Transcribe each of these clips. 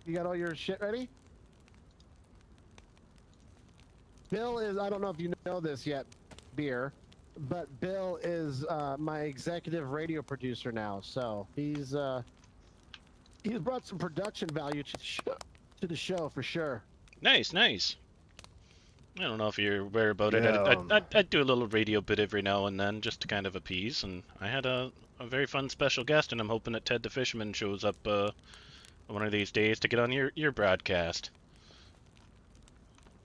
You got all your shit ready? Bill is, I don't know if you know this yet, Beer, but Bill is my executive radio producer now. So he's brought some production value to the show for sure. Nice, nice. I don't know if you're aware about Yeah, it. I'd do a little radio bit every now and then just to kind of appease, and I had a very fun special guest, and I'm hoping that Ted the Fisherman shows up one of these days to get on your broadcast.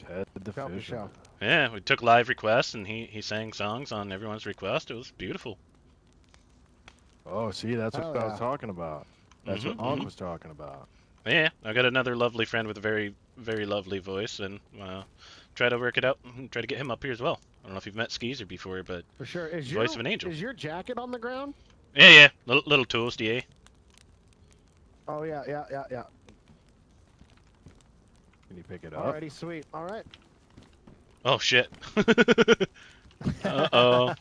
Ted the Fisherman. Show. Yeah, we took live requests, and he sang songs on everyone's request. It was beautiful. Oh, see, that's what I was talking about. That's what Unc was talking about. Yeah, I got another lovely friend with a very, very lovely voice, and try to work it out and try to get him up here as well. I don't know if you've met Skeezer before, but for sure. Is voice of an angel. Is your jacket on the ground? Yeah, little toasty, eh? Oh yeah. Can you pick it up? Alrighty, sweet. All right. Oh shit. Uh-oh.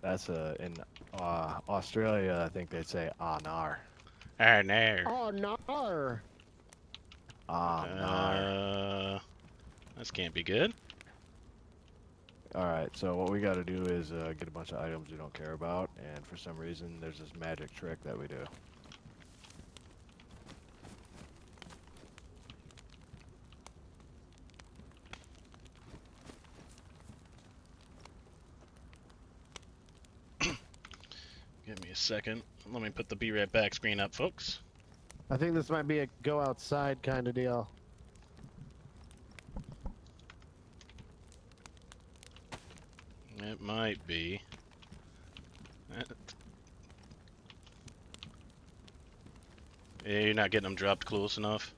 That's in Australia, I think they'd say "anar." Ah, no. Oh no. This can't be good. Alright, so what we gotta do is get a bunch of items we don't care about, and for some reason there's this magic trick that we do. Give me a second. Let me put the Be Right Back screen up, folks. I think this might be a go outside kind of deal. It might be. Yeah, you're not getting them dropped close enough.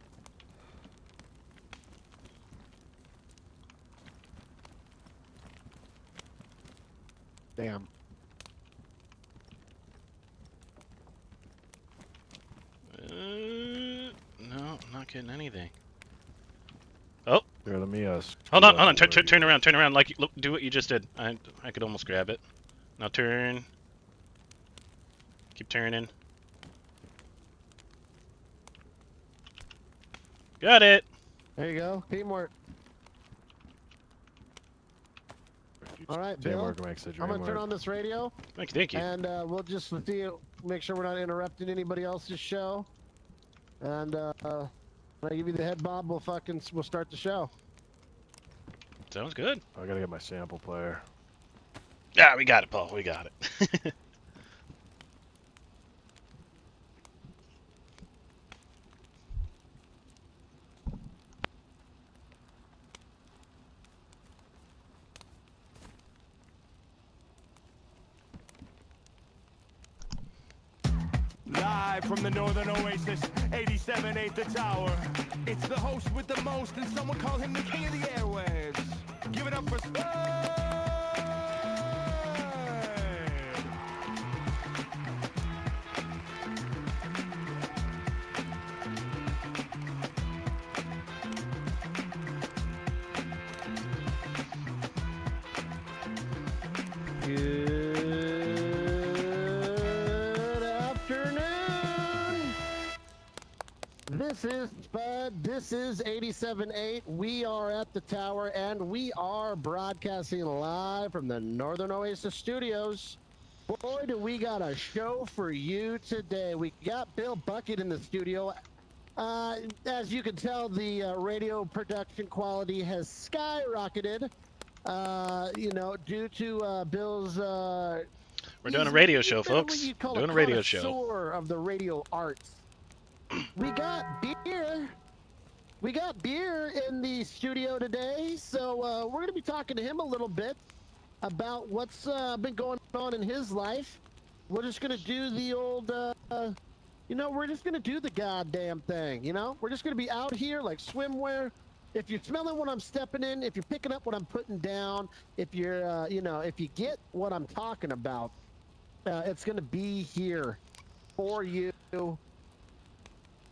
Damn. No, I'm not getting anything. Oh. Here, let me Hold on. Turn around. Like, look, do what you just did. I could almost grab it. Now turn. Keep turning. Got it. There you go. Teamwork. All right, Bill. Teamwork makes the dream I'm gonna turn work. on this radio. Thank you. And we'll just see, make sure we're not interrupting anybody else's show. And when I give you the head bob, we'll start the show. Sounds good. I gotta get my sample player. Yeah, we got it, Paul. We got it. Live from the northern oasis, 87.8 The Tower. It's the host with the most, and someone call him the king of the airwaves. Give it up for Spud! Good afternoon. This is Spud. This is 87.8. We are at the tower, and we are broadcasting live from the Northern Oasis Studios. Boy, do we got a show for you today. We got Bill Bucket in the studio. As you can tell, the radio production quality has skyrocketed. Due to Bill's. We're doing a radio show, folks. Doing a radio show. Connoisseur of the radio arts. We got beer. We got beer in the studio today, so we're gonna be talking to him a little bit about what's been going on in his life. We're just gonna do the old, we're just gonna do the goddamn thing. We're just gonna be out here like swimwear. If you're smelling what I'm stepping in, if you're picking up what I'm putting down, if you're, if you get what I'm talking about, it's going to be here for you.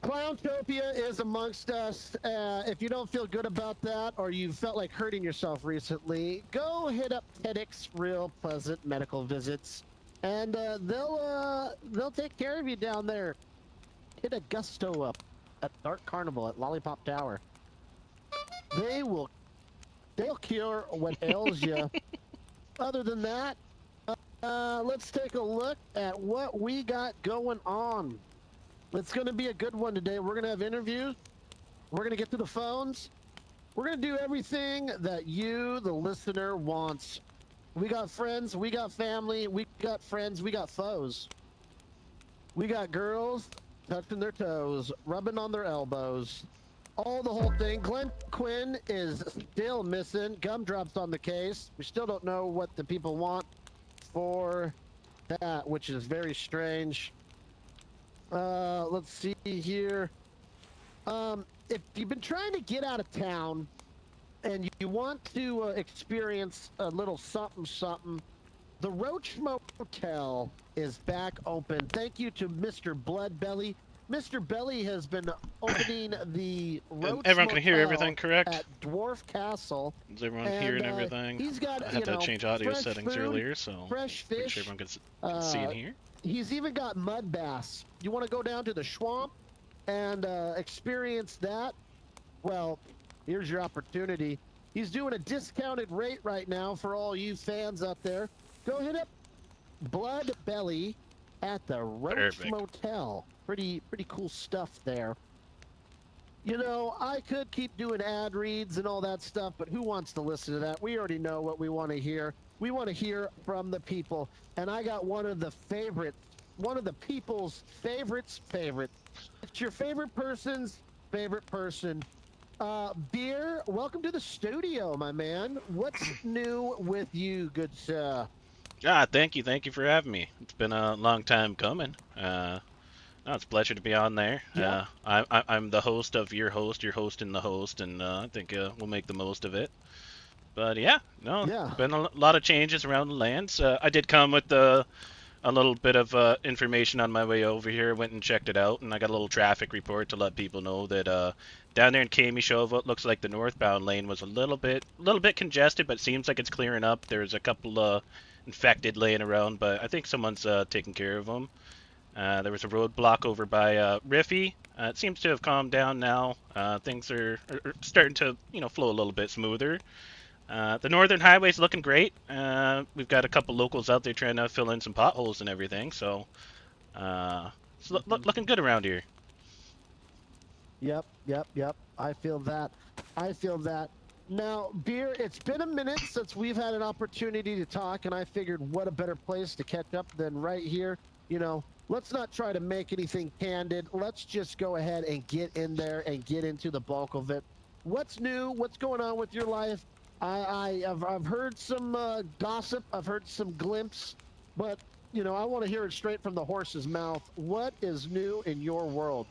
Clowntopia is amongst us. If you don't feel good about that, or you felt like hurting yourself recently, go hit up TEDx Real Pleasant Medical Visits. and they'll take care of you down there. Hit a gusto up at Dark Carnival at Lollipop Tower. They'll cure what ails you. Other than that, let's take a look at what we got going on. It's going to be a good one today. We're going to have interviews. We're going to get to the phones. We're going to do everything that you, the listener, wants. We got friends. We got family. We got friends. We got foes. We got girls touching their toes, rubbing on their elbows. All the whole thing. Glenn Quinn is still missing. Gumdrop's on the case. We still don't know what the people want for that, which is very strange. Let's see here. If you've been trying to get out of town and you want to experience a little something, the Roach Motel is back open. Thank you to Mr. Bloodbelly. Mr. Belly has been opening the Roach Everyone can hear Motel everything, correct? at Dwarf Castle. Is everyone hearing everything? He's got, I had to change audio fresh settings food, earlier, so fresh make fish. sure everyone can see and hear. He's even got mud bass. You want to go down to the swamp and experience that? Well, here's your opportunity. He's doing a discounted rate right now for all you fans out there. Go hit up Blood Belly at the Roach Perfect. Motel. Pretty cool stuff there. You know, I could keep doing ad reads and all that stuff, but who wants to listen to that? We already know what we want to hear. We want to hear from the people. And I got one of the people's favorites. It's your favorite person's favorite person. Beer, welcome to the studio, my man. What's new with you, good sir? Thank you for having me. It's been a long time coming. No, it's a pleasure to be on there. Yeah. I'm the host of your host. You're hosting the host, and I think we'll make the most of it. But yeah, been a lot of changes around the lands. I did come with a little bit of information on my way over here. Went and checked it out, and I got a little traffic report to let people know that down there in Kamishova, it looks like the northbound lane was a little bit congested, but it seems like it's clearing up. There's a couple infected laying around, but I think someone's taking care of them. There was a roadblock over by Riffy. It seems to have calmed down now. Things are starting to, flow a little bit smoother. The northern highway's looking great. We've got a couple locals out there trying to fill in some potholes and everything, so it's looking good around here. Yep. I feel that. Now, Beer, it's been a minute since we've had an opportunity to talk, and I figured what a better place to catch up than right here. Let's not try to make anything candid. Let's just go ahead and get in there and get into the bulk of it. What's new? What's going on with your life? I've heard some gossip. I've heard some glimpse, but I want to hear it straight from the horse's mouth. What is new in your world?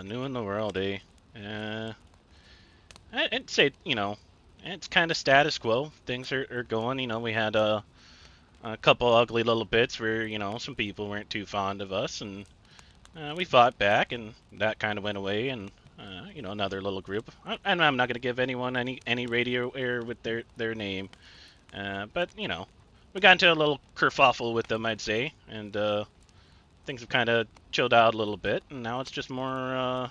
New in the world, eh? I'd say it's kind of status quo. Things are going. We had a couple ugly little bits where some people weren't too fond of us, and we fought back, and that kind of went away, and another little group. I'm not going to give anyone any radio air with their name, but we got into a little kerfuffle with them, I'd say, and things have kind of chilled out a little bit, and now it's just more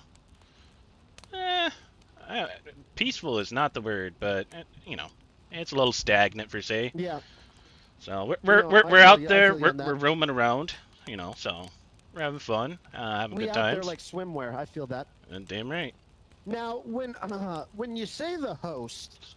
peaceful is not the word, but it's a little stagnant per se. Yeah. So we're out there, we're roaming around, so we're having fun, having good out times. there like swimwear. I feel that. And damn right. Now, when you say the host,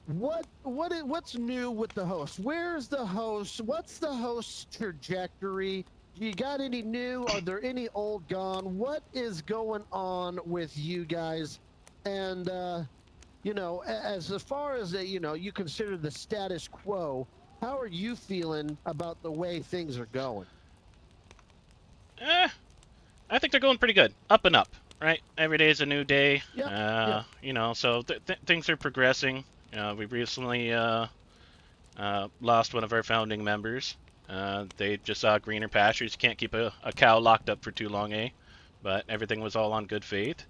what's new with the host? Where's the host? What's the host's trajectory? You got any new? Are there any old gone? What is going on with you guys? And as far as you consider the status quo, how are you feeling about the way things are going? I think they're going pretty good. Up and up, right? Every day is a new day. Yeah. So things are progressing. We recently lost one of our founding members. They just saw greener pastures. You can't keep a cow locked up for too long, eh? But everything was all on good faith.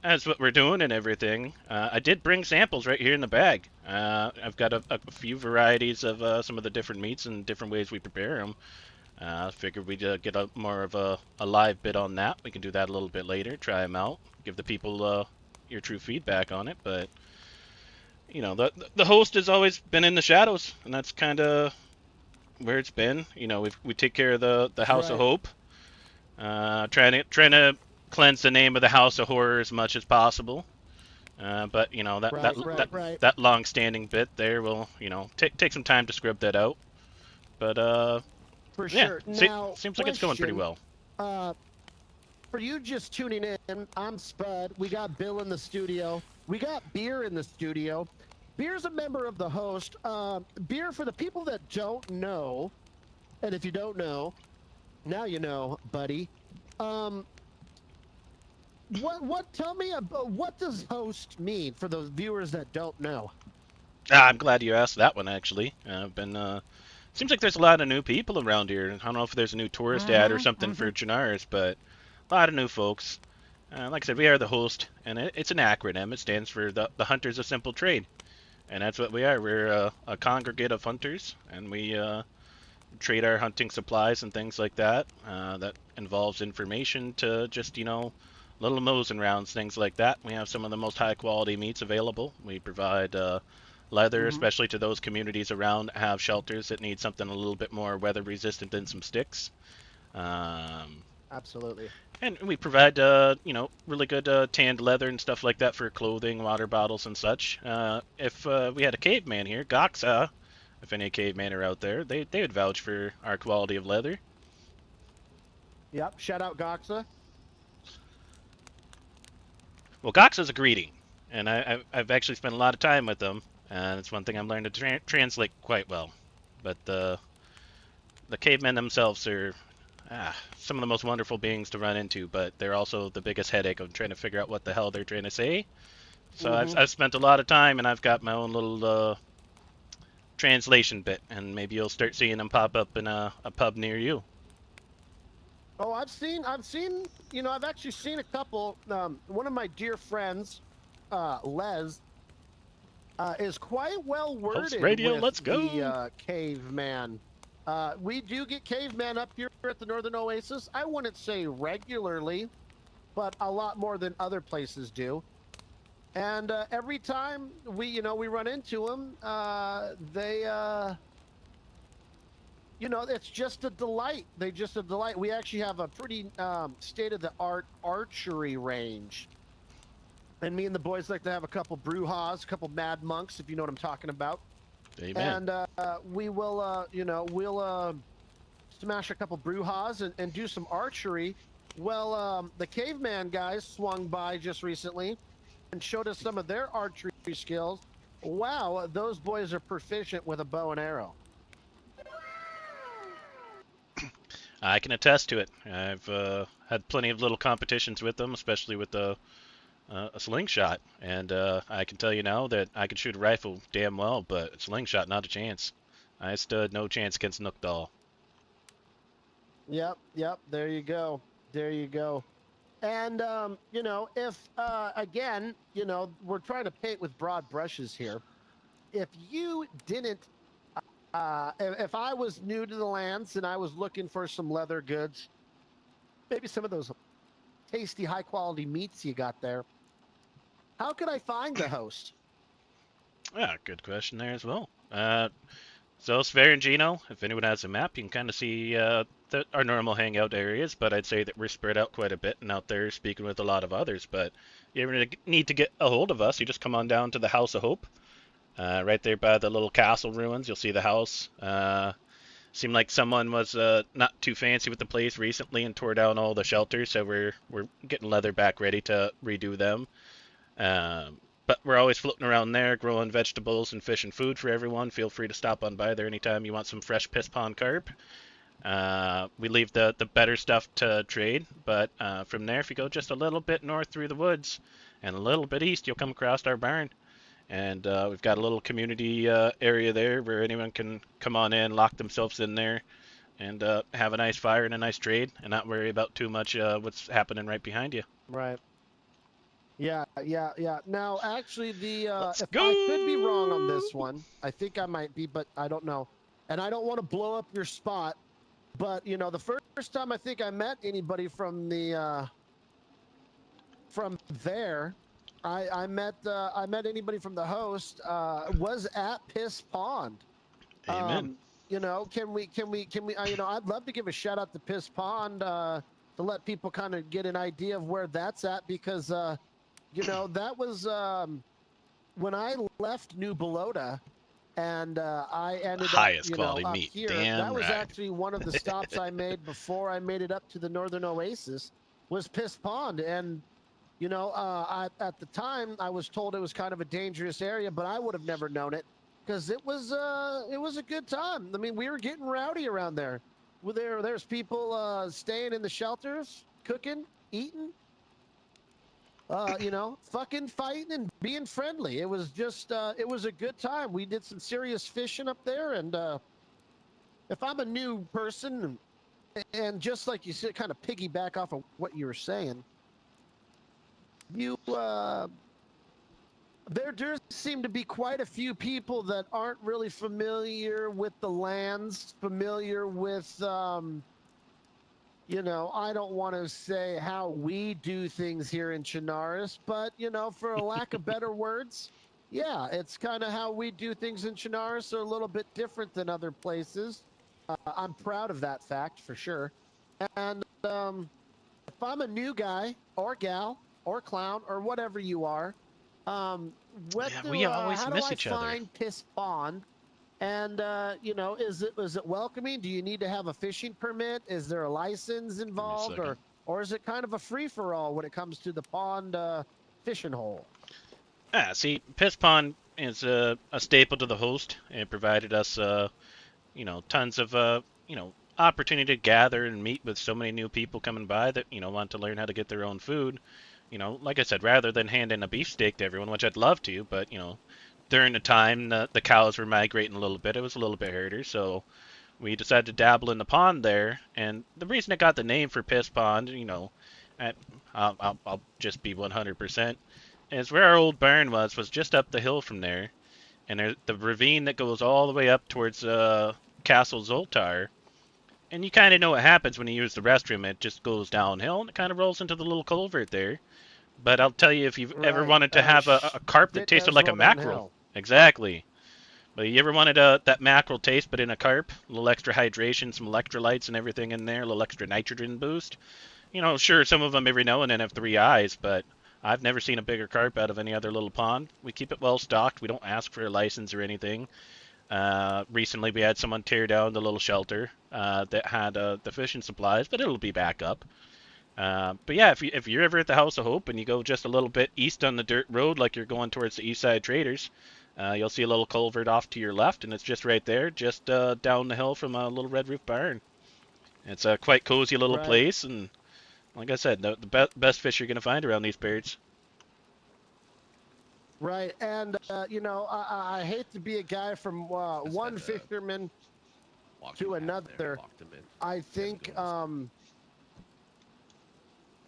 as what we're doing and everything, I did bring samples right here in the bag. I've got a few varieties of some of the different meats and different ways we prepare them. Figured we'd get more of a live bit on that. We can do that a little bit later, try them out, give the people your true feedback on it. But, you know, the host has always been in the shadows, and that's kind of where it's been. You know, we take care of the House of Hope, trying to cleanse the name of the House of Horror as much as possible. But you know that long-standing bit there will, you know, take some time to scrub that out. But for yeah, sure. Now, seems like it's going pretty well. For you just tuning in, I'm Spud. We got Bill in the studio. We got Beer in the studio. Beer's a member of the host. Beer, for the people that don't know, and if you don't know, now you know, buddy. Tell me about, what does host mean for those viewers that don't know? I'm glad you asked that one, actually. Seems like there's a lot of new people around here. I don't know if there's a new tourist ad or something for Janars, but a lot of new folks. Like I said, we are the host, and it's an acronym. It stands for the Hunters of Simple Trade. And that's what we are. We're a congregate of hunters, and we trade our hunting supplies and things like that. That involves information to just, you know, little nosing rounds, things like that. We have some of the most high-quality meats available. We provide leather, especially to those communities around that have shelters that need something a little bit more weather-resistant than some sticks. Absolutely. And we provide, you know, really good tanned leather and stuff like that for clothing, water bottles, and such. If we had a caveman here, Goxa, if any cavemen are out there, they would vouch for our quality of leather. Yep, shout out Goxa. Well, Goxa's a greeting, and I've actually spent a lot of time with them, and it's one thing I've learned to translate quite well. But the cavemen themselves are some of the most wonderful beings to run into, but they're also the biggest headache of trying to figure out what the hell they're trying to say. So I've spent a lot of time, and I've got my own little translation bit, and maybe you'll start seeing them pop up in a pub near you. Oh, I've seen, you know, I've actually seen a couple. One of my dear friends, Les, is quite well worded Host radio, with let's go. The caveman. We do get caveman up here at the Northern Oasis. I wouldn't say regularly, but a lot more than other places do. And every time we run into them, you know, it's just a delight. They're just a delight. We actually have a pretty state-of-the-art archery range. And me and the boys like to have a couple brewhas, a couple mad monks, if you know what I'm talking about. Amen. And we will, you know, we'll smash a couple brewhas and do some archery. Well, the caveman guys swung by just recently and showed us some of their archery skills. Wow, those boys are proficient with a bow and arrow. I can attest to it. I've had plenty of little competitions with them, especially with a slingshot. And I can tell you now that I can shoot a rifle damn well, but a slingshot, not a chance. I stood no chance against Nookdal. Yep, there you go. There you go. And, you know, if, again, you know, we're trying to paint with broad brushes here. If you didn't if I was new to the lands and I was looking for some leather goods, maybe some of those tasty, high-quality meats you got there, how could I find the host? Yeah, good question there as well. So Sver and Gino, if anyone has a map, you can kind of see our normal hangout areas, but I'd say that we're spread out quite a bit and out there speaking with a lot of others. But if you ever need to get a hold of us, you just come on down to the House of Hope. Right there by the little castle ruins, you'll see the house. Seemed like someone was not too fancy with the place recently and tore down all the shelters, so we're getting leather back ready to redo them. But we're always floating around there, growing vegetables and fish and food for everyone. Feel free to stop on by there anytime you want some fresh piss pond carp. We leave the better stuff to trade, but from there, if you go just a little bit north through the woods and a little bit east, you'll come across our barn. And we've got a little community area there where anyone can come on in, lock themselves in there, and have a nice fire and a nice trade, and not worry about too much what's happening right behind you. Right. Yeah. Now, actually, Let's if go. I could be wrong on this one, I think I might be, but I don't know. And I don't want to blow up your spot, but the first time I think I met anybody from from there, I met anybody from the host was at Piss Pond. Amen. Can we I'd love to give a shout out to Piss Pond to let people kind of get an idea of where that's at, because that was when I left New Balota, and I ended up Highest quality up meat. here. Damn That was right. actually one of the stops I made before I made it up to the Northern Oasis, was Piss Pond. And at the time I was told it was kind of a dangerous area, but I would have never known it, because it was a good time. I mean, we were getting rowdy around there. There's people staying in the shelters, cooking, eating, fucking fighting and being friendly. It was just it was a good time. We did some serious fishing up there, and if I'm a new person, and just like you said, kind of piggyback off of what you were saying, there does seem to be quite a few people that aren't really familiar with the lands, familiar with I don't want to say how we do things here in Chinaris, but for a lack of better words, yeah, it's kind of how we do things in Chinaris, are a little bit different than other places. I'm proud of that fact for sure. And if I'm a new guy or gal or clown or whatever you are, Yeah, we always how do miss I each other. find Piss Pond? And is it welcoming? Do you need to have a fishing permit? Is there a license Give me a involved, second. or is it kind of a free for all when it comes to the pond fishing hole? See, Piss Pond is a staple to the host. It provided us, tons of, opportunity to gather and meet with so many new people coming by that, want to learn how to get their own food. Like I said, rather than hand in a beefsteak to everyone, which I'd love to, but, during the time the cows were migrating a little bit, it was a little bit harder, so we decided to dabble in the pond there. And the reason it got the name for Piss Pond, I'll just be 100%, is where our old barn was just up the hill from there, and there's the ravine that goes all the way up towards Castle Zoltar. And you kind of know what happens when you use the restroom. It just goes downhill and it kind of rolls into the little culvert there. But I'll tell you, if you've ever wanted to have a carp that tasted like a mackerel, exactly. But you ever wanted that mackerel taste, but in a carp, a little extra hydration, some electrolytes and everything in there, a little extra nitrogen boost. Sure, some of them every now and then have 3 eyes, but I've never seen a bigger carp out of any other little pond. We keep it well stocked. We don't ask for a license or anything. Recently, we had someone tear down the little shelter that had the fishing supplies, but it'll be back up. But yeah, if you're ever at the House of Hope and you go just a little bit east on the dirt road, like you're going towards the East Side Traders, you'll see a little culvert off to your left, and it's just right there, just down the hill from a little red roof barn. It's a quite cozy little place, and like I said, the best fish you're gonna find around these parts. Right, and I hate to be a guy from one fisherman to another. I think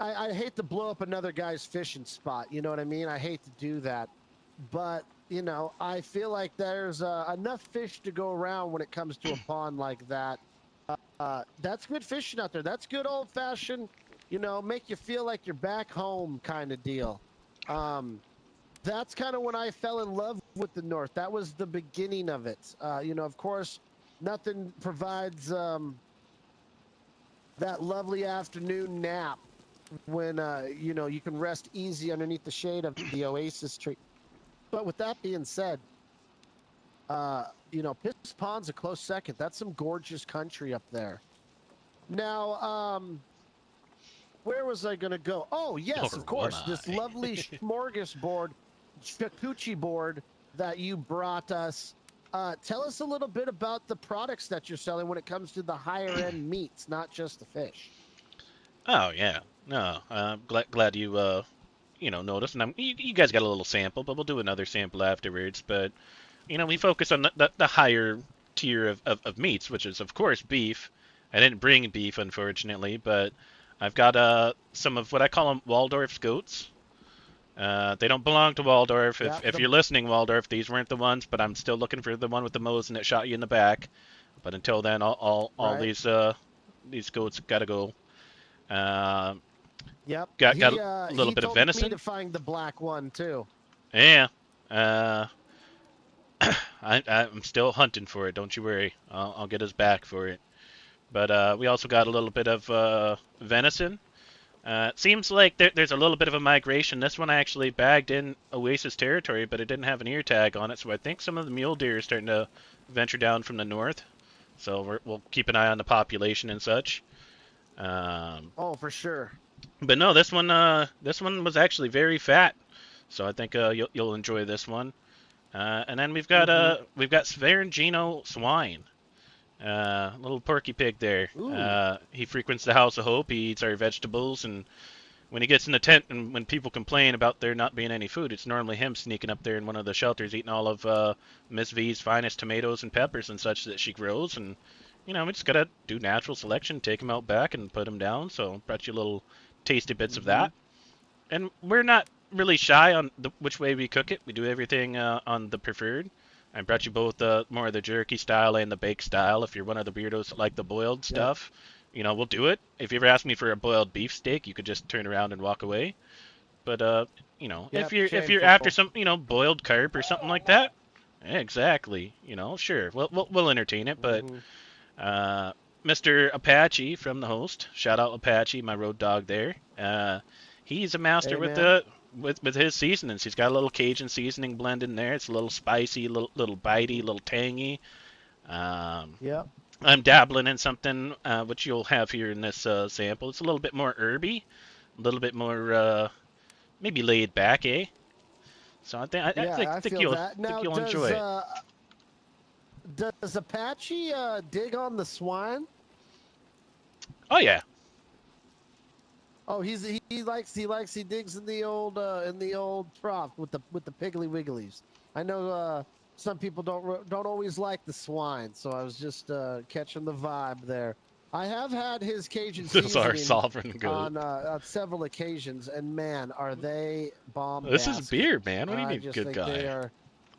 I hate to blow up another guy's fishing spot. You know what I mean? I hate to do that, but I feel like there's enough fish to go around when it comes to a pond like that. That's good fishing out there. That's good old-fashioned, make you feel like you're back home kind of deal. That's kind of when I fell in love with the North. That was the beginning of it. Of course, nothing provides that lovely afternoon nap when you can rest easy underneath the shade of the oasis tree. But with that being said, Piss Pond's a close second. That's some gorgeous country up there. Now, where was I going to go? Oh, yes, of course. This lovely smorgasbord, charcuterie board that you brought us. Tell us a little bit about the products that you're selling when it comes to the higher end meats, not just the fish. Oh yeah, no, glad you noticed, and you guys got a little sample, but we'll do another sample afterwards. But we focus on the higher tier of meats, which is of course beef. I didn't bring beef, unfortunately, but I've got some of what I call them Waldorf's goats. They don't belong to Waldorf. Yeah, If you're listening, Waldorf, these weren't the ones, but I'm still looking for the one with the Mosin that shot you in the back. But until then, all these goats gotta go. Yep. Got a little bit of venison. He told me to find the black one too. Yeah. I'm still hunting for it. Don't you worry. I'll get us back for it. But we also got a little bit of venison. It seems like there's a little bit of a migration. This one I actually bagged in Oasis territory, but it didn't have an ear tag on it, so I think some of the mule deer are starting to venture down from the north. So we'll keep an eye on the population and such. Oh, for sure. But no, this one was actually very fat, so I think you'll enjoy this one. And then we've got Sverengino swine. Little porky pig there. He frequents the House of Hope. He eats our vegetables, and when he gets in the tent and when people complain about there not being any food, it's normally him sneaking up there in one of the shelters eating all of Miss V's finest tomatoes and peppers and such that she grows. And we just gotta do natural selection, take him out back and put him down. So brought you little tasty bits of that. And we're not really shy on which way we cook it. We do everything on the preferred. I brought you both more of the jerky style and the bake style. If you're one of the weirdos that like the boiled stuff, we'll do it. If you ever ask me for a boiled beef steak, you could just turn around and walk away. But if you're after some boiled carp or something like that, exactly. Sure, we'll entertain it. But Mr. Apache from the host, shout out Apache, my road dog there. He's a master with his seasonings. He's got a little Cajun seasoning blend in there. It's a little spicy, little bitey, little tangy. I'm dabbling in something which you'll have here in this sample. It's a little bit more herby, a little bit more maybe laid back, eh? So I think you'll enjoy it. Does Apache dig on the swine? Oh yeah. Oh, he digs in the old trough with the piggly wigglies. I know some people don't always like the swine, so I was just catching the vibe there. I have had his Cajun Those are sovereign goat on several occasions, and man, are they bomb. This is beer, man. What do you mean, good guy?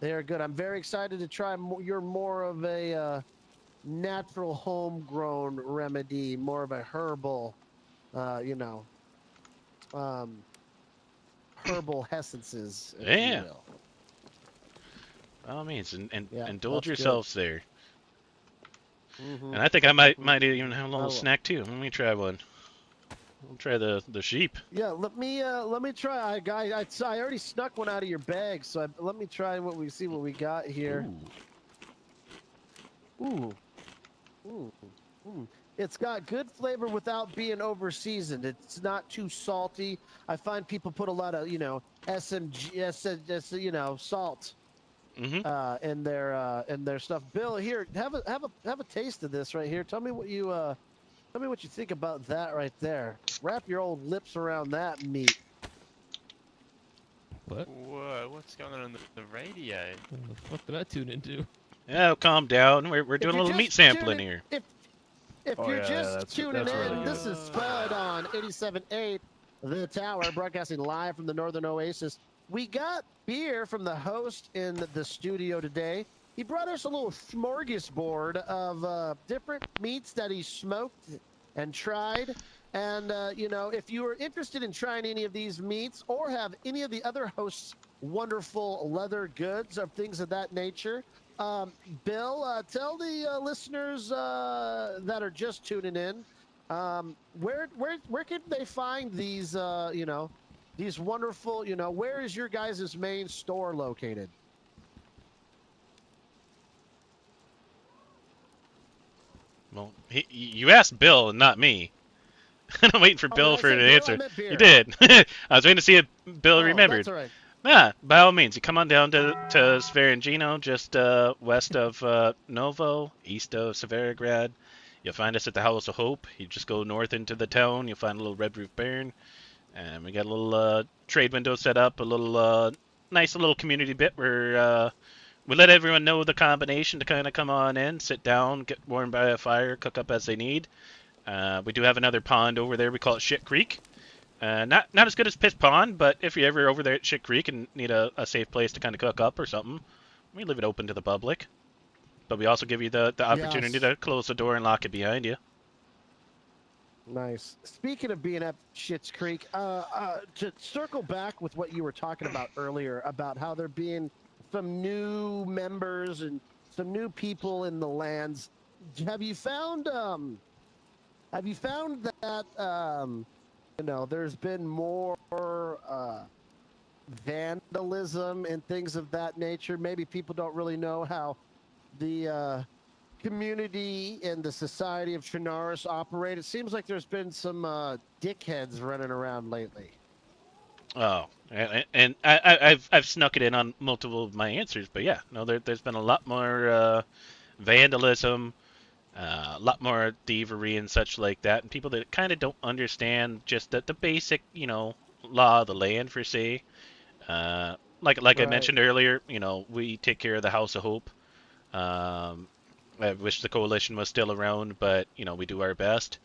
They are good. I'm very excited to try you're more of a natural homegrown remedy, more of a herbal, herbal essences. Yeah. By all means, indulge yourselves there. And I think I might even have a little snack too. Let me try one. I'll try the sheep. Yeah, let me try. I already snuck one out of your bag, so let me try what we got here. Ooh. It's got good flavor without being over seasoned. It's not too salty. I find people put a lot of salt in their stuff. Bill, here, have a taste of this right here. Tell me what you think about that right there. Wrap your old lips around that meat. What? Whoa, what's going on in the radio? What the fuck did I tune into? Yeah, calm down. We're doing a little meat sampling here. If you're just tuning in, this is Spud on 87.8 The Tower, broadcasting live from the Northern Oasis. We got beer from the host in the studio today. He brought us a little smorgasbord of different meats that he smoked and tried. And, if you are interested in trying any of these meats or have any of the other hosts' wonderful leather goods or things of that nature, Bill, tell the listeners that are just tuning in, where can they find these, these wonderful, where is your guys' main store located? Well, you asked Bill and not me. I'm waiting for Bill for an answer. You did. I was waiting to see if Bill remembered. That's all right. Yeah, by all means, you come on down to Sverengino, just west of Novo, east of Severograd. You'll find us at the House of Hope. You just go north into the town. You'll find a little red roof barn. And we got a little trade window set up, a little nice little community bit where we let everyone know the combination to kind of come on in, sit down, get warmed by a fire, cook up as they need. We do have another pond over there. We call it Shit Creek. Not as good as Piss Pond, but if you're ever over there at Shit Creek and need a safe place to kind of cook up or something, we leave it open to the public. But we also give you the opportunity Yes. to close the door and lock it behind you. Nice. Speaking of being at Schitt's Creek, to circle back with what you were talking about earlier about how there being some new members and some new people in the lands, have you found that you know, there's been more vandalism and things of that nature? Maybe people don't really know how the community and the society of Chernarus operate. It seems like there's been some dickheads running around lately. Oh, and I've snuck it in on multiple of my answers, but yeah, no, there's been a lot more vandalism, a lot more thievery and such like that, and people that kind of don't understand just the basic, you know, law of the land for say. Like I Right. mentioned earlier, you know, we take care of the House of Hope. I wish the coalition was still around, but you know, we do our best.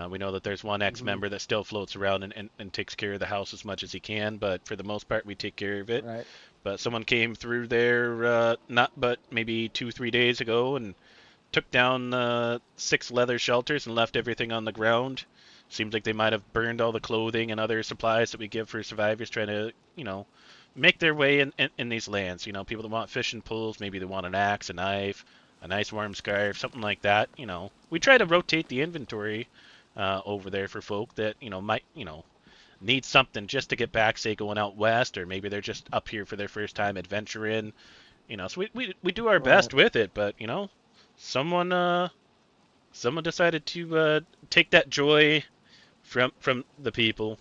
We know that there's one ex-member that still floats around and takes care of the house as much as he can, but for the most part, we take care of it. Right. But someone came through there, not but maybe 2-3 days ago, and took down 6 leather shelters and left everything on the ground. Seems like they might have burned all the clothing and other supplies that we give for survivors trying to, you know, make their way in these lands. You know, people that want fishing poles, maybe they want an axe, a knife, a nice warm scarf, something like that. You know, we try to rotate the inventory over there for folk that, you know, might, you know, need something just to get back, say, going out west, or maybe they're just up here for their first time adventuring. You know, so we do our best with it, but, you know, someone decided to take that joy from the people,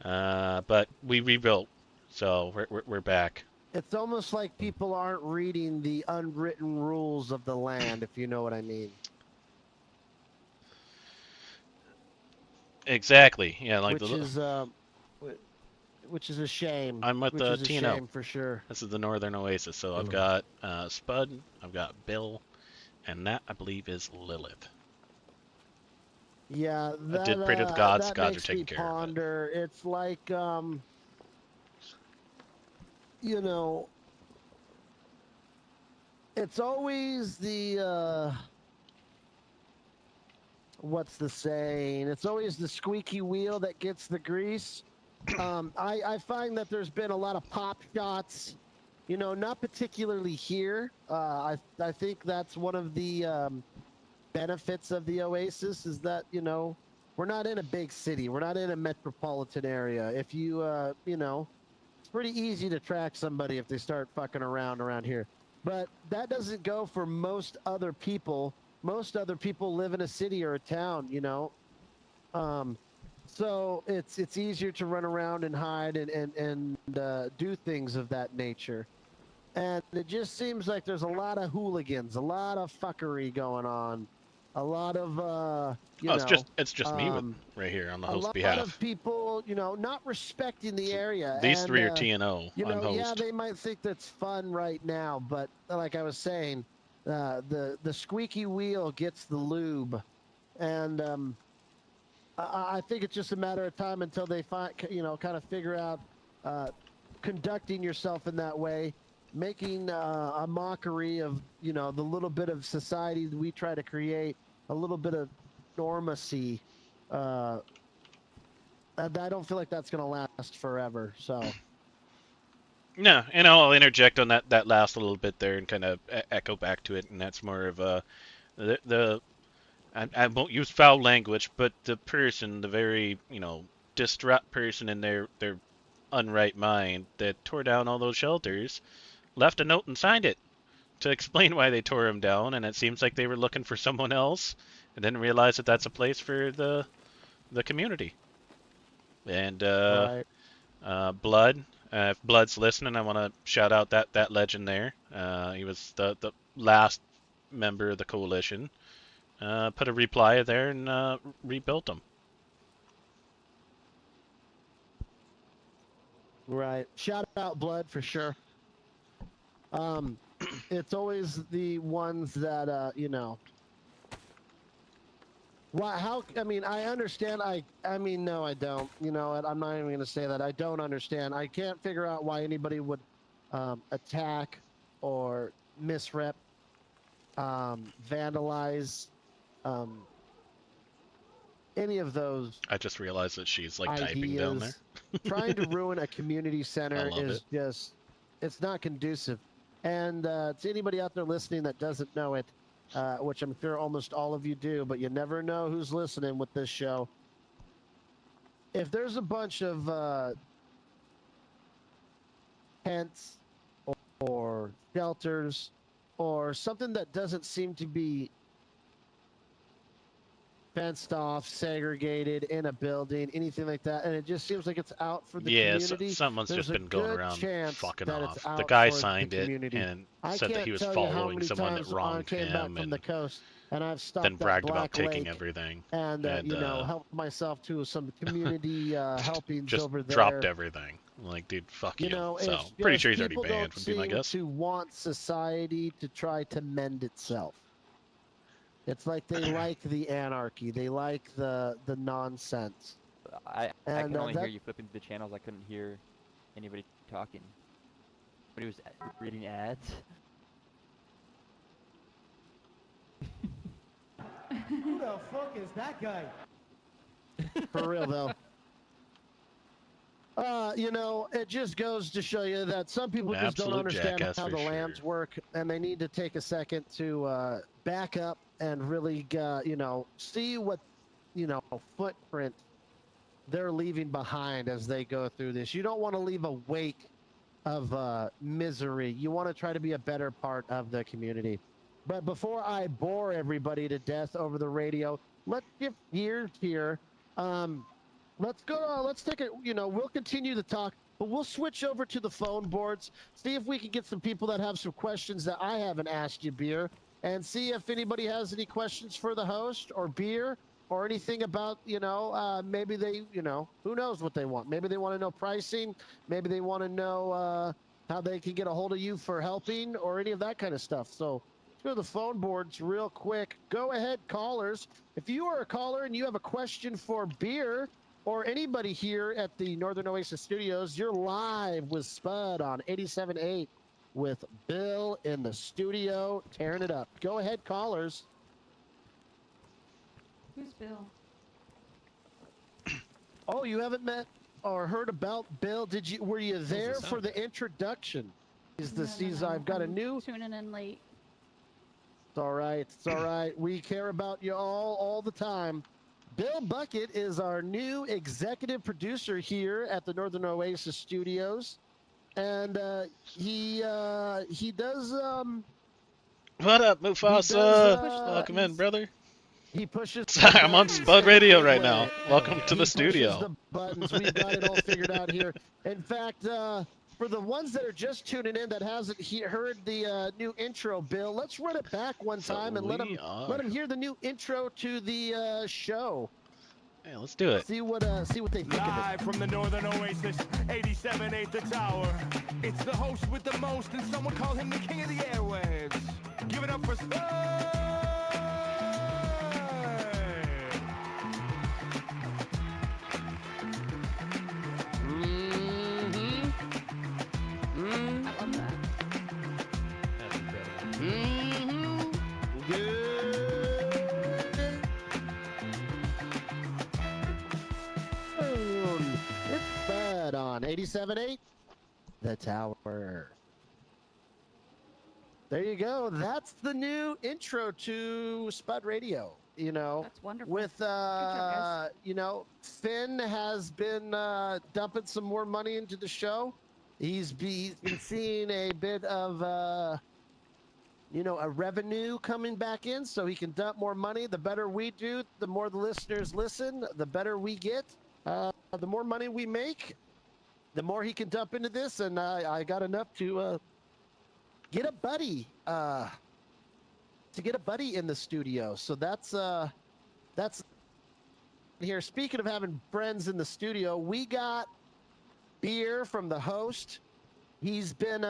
but we rebuilt, so we're back. It's almost like people aren't reading the unwritten rules of the land, if you know what I mean. Exactly. Yeah, like which is a shame. I'm with which is a Tino. shame for sure. This is the Northern Oasis, so I've got Spud, I've got Bill, and that I believe is Lilith. Yeah, I did pray to the gods. That Gods are makes taking me care ponder. of it. It's like you know, it's always the what's the saying? It's always the squeaky wheel that gets the grease. I find that there's been a lot of pop shots, you know, not particularly here. I think that's one of the benefits of the Oasis is that, you know, we're not in a big city. We're not in a metropolitan area. If you, you know, it's pretty easy to track somebody if they start fucking around here. But that doesn't go for most other people. Most other people live in a city or a town, you know. So it's easier to run around and hide and do things of that nature. And it just seems like there's a lot of hooligans, a lot of fuckery going on, a lot of It's just me right here on the host behalf. A lot of people, you know, not respecting the area. These three are TNO. You know, I'm host. yeah, they might think that's fun right now, but like I was saying, the squeaky wheel gets the lube, and I think it's just a matter of time until they find, you know, kind of figure out conducting yourself in that way, making a mockery of, you know, the little bit of society that we try to create, a little bit of normacy. I don't feel like that's going to last forever. So. No, and I'll interject on that last little bit there and kind of echo back to it, and that's more of I won't use foul language, but the person, the very, you know, distraught person in their unright mind that tore down all those shelters, left a note and signed it to explain why they tore them down, and it seems like they were looking for someone else and didn't realize that that's a place for the community. And Blood, if Blood's listening, I want to shout out that legend there. He was the last member of the coalition. Put a reply there and rebuilt them. Right. Shout out Blood for sure. It's always the ones that, you know, Why? How? I mean, I understand. I mean, no, I don't. You know, I'm not even going to say that. I don't understand. I can't figure out why anybody would attack or misrep, vandalize, any of those. I just realized that she's like ideas. typing down there. Trying to ruin a community center is just, it's not conducive. And to anybody out there listening that doesn't know it, which I'm sure almost all of you do, but you never know who's listening with this show. If there's a bunch of tents or shelters or something that doesn't seem to be fenced off, segregated in a building, anything like that, and it just seems like it's out for the community. Yeah, someone's There's just been going around fucking off. The out guy for signed the it community. and I said that can't he was tell you how following many someone that times I wronged came back him from the coast, and I've stopped then at bragged Black about taking Lake everything. and you know, helped myself to some community helpings just over there. dropped everything. Like, dude, fuck you. know, So it's pretty just sure he's already people banned don't would be my seem guess. to want society to try to mend itself. It's like they like the anarchy. They like the nonsense. I can only hear you flipping through the channels. I couldn't hear anybody talking. But he was reading ads. Who the fuck is that guy? For real though. You know, it just goes to show you that some people just don't understand how the lands work, and they need to take a second to back up and really, you know, see what, you know, footprint they're leaving behind as they go through this. You don't want to leave a wake of misery. You want to try to be a better part of the community. But before I bore everybody to death over the radio, let's shift gears here. Let's go. Let's take it. You know, we'll continue to talk, but we'll switch over to the phone boards. See if we can get some people that have some questions that I haven't asked you, Beer, and see if anybody has any questions for the host or Beer or anything about, you know, maybe they, you know, who knows what they want. Maybe they want to know pricing. Maybe they want to know how they can get a hold of you for helping or any of that kind of stuff. So let's go to the phone boards real quick. Go ahead, callers. If you are a caller and you have a question for Beer or anybody here at the Northern Oasis Studios, you're live with Spud on 87.8 with Bill in the studio tearing it up. Go ahead, callers. Who's Bill? Oh, you haven't met or heard about Bill? Were you there for the introduction? I've got a new. Tuning in late. It's all right. It's all right. We care about you all the time. Bill Bucket is our new executive producer here at the Northern Oasis Studios, and he does. What up, Mufasa? Welcome in, brother. He pushes. Sorry, I'm on Spud Radio right now. Welcome to the studio. The buttons. We've got it all figured out here. In fact, for the ones that are just tuning in that hasn't heard the new intro, Bill, let's run it back one time and let them hear the new intro to the show. Hey, let's do it. See what they think Live of it. from the Northern Oasis, 87.8 The Tower. It's the host with the most, and someone called him the king of the airwaves. Give it up for Spud! I love that. That's incredible. It's Spud on 87.8 The Tower. There you go. That's the new intro to Spud Radio. You know, That's wonderful. with Good job, guys. you know, Finn has been dumping some more money into the show. He's been seeing a bit of you know, a revenue coming back in, so he can dump more money. The better we do, the more the listeners listen, the better we get. The more money we make, the more he can dump into this, and I got enough to get a buddy in the studio. So that's here. Speaking of having friends in the studio, we got Beer from the host. He's been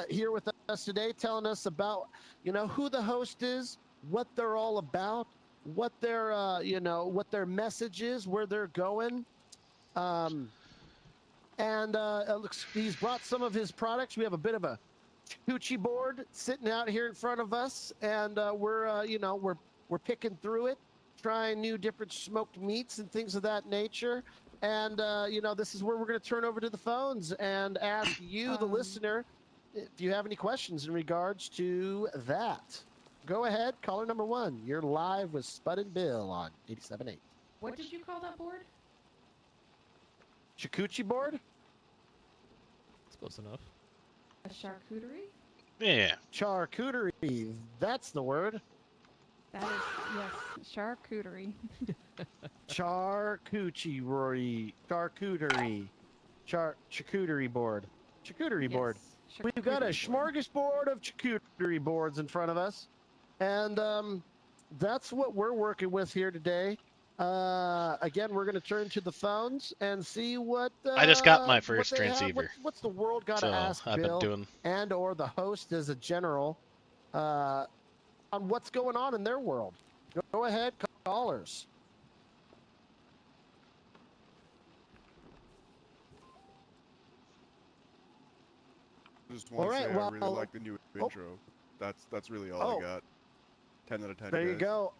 here with us today, telling us about, you know, who the host is, what they're all about, what their what their message is, where they're going. He's brought some of his products. We have a bit of a charcuterie board sitting out here in front of us, and we're picking through it, trying new different smoked meats and things of that nature. And this is where we're going to turn over to the phones and ask you, the listener, if you have any questions in regards to that. Go ahead, caller number 1. You're live with Spud and Bill on 87.8. What did you call that board? Charcuterie board? It's close enough. A charcuterie? Yeah. Charcuterie. That's the word. That is, yes, charcuterie. Charcuterie. Charcuterie board. Charcuterie board. Yes, We've got a charcuterie board. smorgasbord of charcuterie boards in front of us. And that's what we're working with here today. Again, we're going to turn to the phones and see what. I just got my first transceiver. What's the world got to ask I've Bill been doing... and or the host as a general on what's going on in their world? Go ahead, callers. Just want to say I really like the new intro. That's really all I got. 10 out of 10. There you go.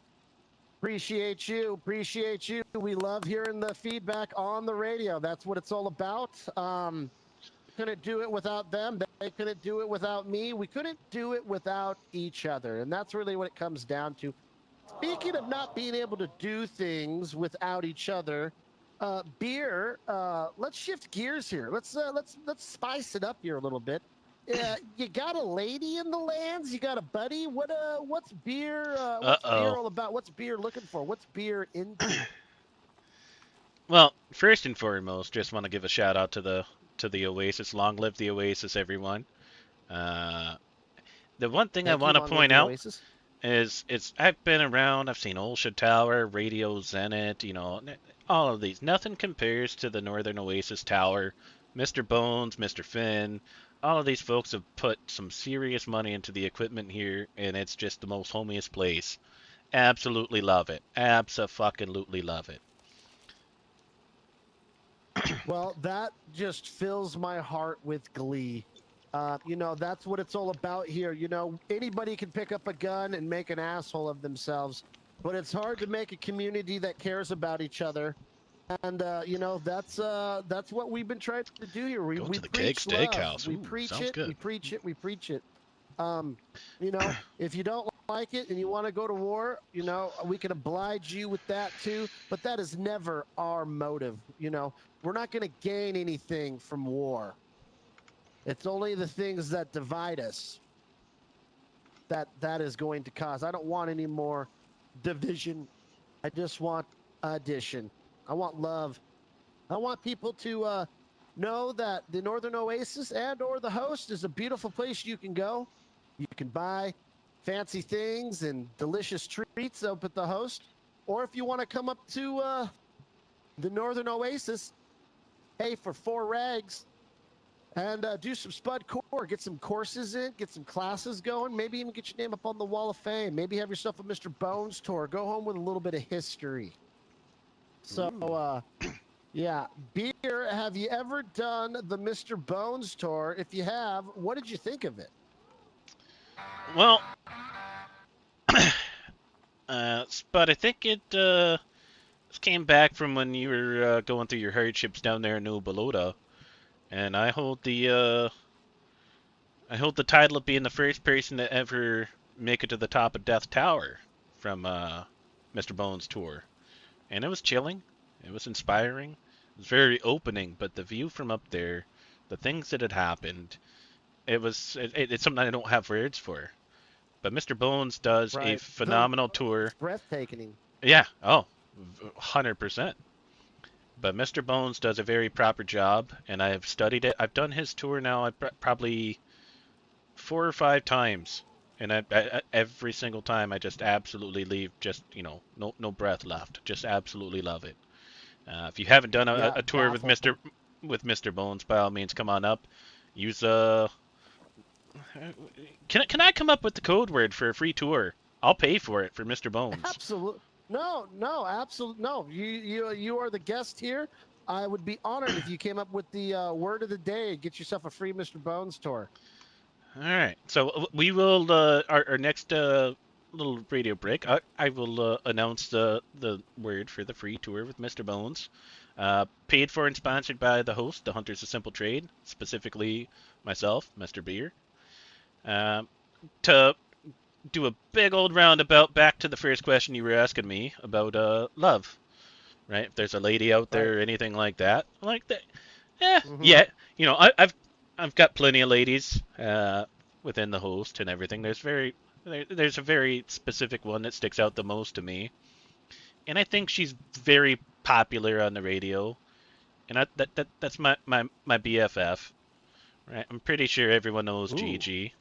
Appreciate you. We love hearing the feedback on the radio. That's what it's all about. Couldn't do it without them. They couldn't do it without me. We couldn't do it without each other. And that's really what it comes down to. Speaking of not being able to do things without each other, beer, let's shift gears here. Let's spice it up here a little bit. You got a lady in the lands? You got a buddy? What's beer? What's beer all about? What's beer looking for? What's beer into? Well, first and foremost, just want to give a shout out to the Oasis. Long live the Oasis, everyone. The one thing I want to point out is I've been around. I've seen Olsha Tower, Radio Zenit, all of these. Nothing compares to the Northern Oasis Tower. Mr. Bones, Mr. Finn. All of these folks have put some serious money into the equipment here, and it's just the most homiest place. Absolutely love it. Abso-fucking-lutely love it. Well, that just fills my heart with glee. That's what it's all about here. Anybody can pick up a gun and make an asshole of themselves, but it's hard to make a community that cares about each other. And that's what we've been trying to do here. We preach love. We preach it. We preach it. We preach it. If you don't like it and you want to go to war, we can oblige you with that too. But that is never our motive. We're not going to gain anything from war. It's only the things that divide us that is going to cause. I don't want any more division. I just want addition. I want love. I want people to know that the Northern Oasis and or the host is a beautiful place you can go. You can buy fancy things and delicious treats up at the host. Or if you want to come up to the Northern Oasis, pay for 4 rags and do some Spud Core. Get some courses in, get some classes going. Maybe even get your name up on the Wall of Fame. Maybe have yourself a Mr. Bones tour. Go home with a little bit of history. So, yeah, beer, have you ever done the Mr. Bones tour? If you have, what did you think of it? Well, Spud, I think it came back from when you were going through your hardships down there in New Balota, and I hold the title of being the first person to ever make it to the top of Death Tower from Mr. Bones tour. And it was chilling. It was inspiring. It was very opening. But the view from up there, the things that had happened, it's something I don't have words for. But Mr. Bones does a phenomenal tour. It's breathtaking. Yeah. Oh, 100%. But Mr. Bones does a very proper job, and I have studied it. I've done his tour now probably 4 or 5 times. And I every single time I just absolutely leave just, no breath left. Just absolutely love it. If you haven't done a tour with Mr. Bones, by all means, come on up. Use can I come up with the code word for a free tour? I'll pay for it for Mr. Bones. Absolutely. No, absolutely no. You are the guest here. I would be honored if you came up with the word of the day and get yourself a free Mr. Bones tour. All right. So we will our next little radio break. I will announce the word for the free tour with Mr. Bones. Paid for and sponsored by the host, the Hunters of Simple Trade, specifically myself, Mr. Beer. To do a big old roundabout back to the first question you were asking me about love, right? If there's a lady out there or anything like that, yeah, you know, I've got plenty of ladies within the host and everything. There's a very specific one that sticks out the most to me, and I think she's very popular on the radio, and that's my BFF, right? I'm pretty sure everyone knows Gigi.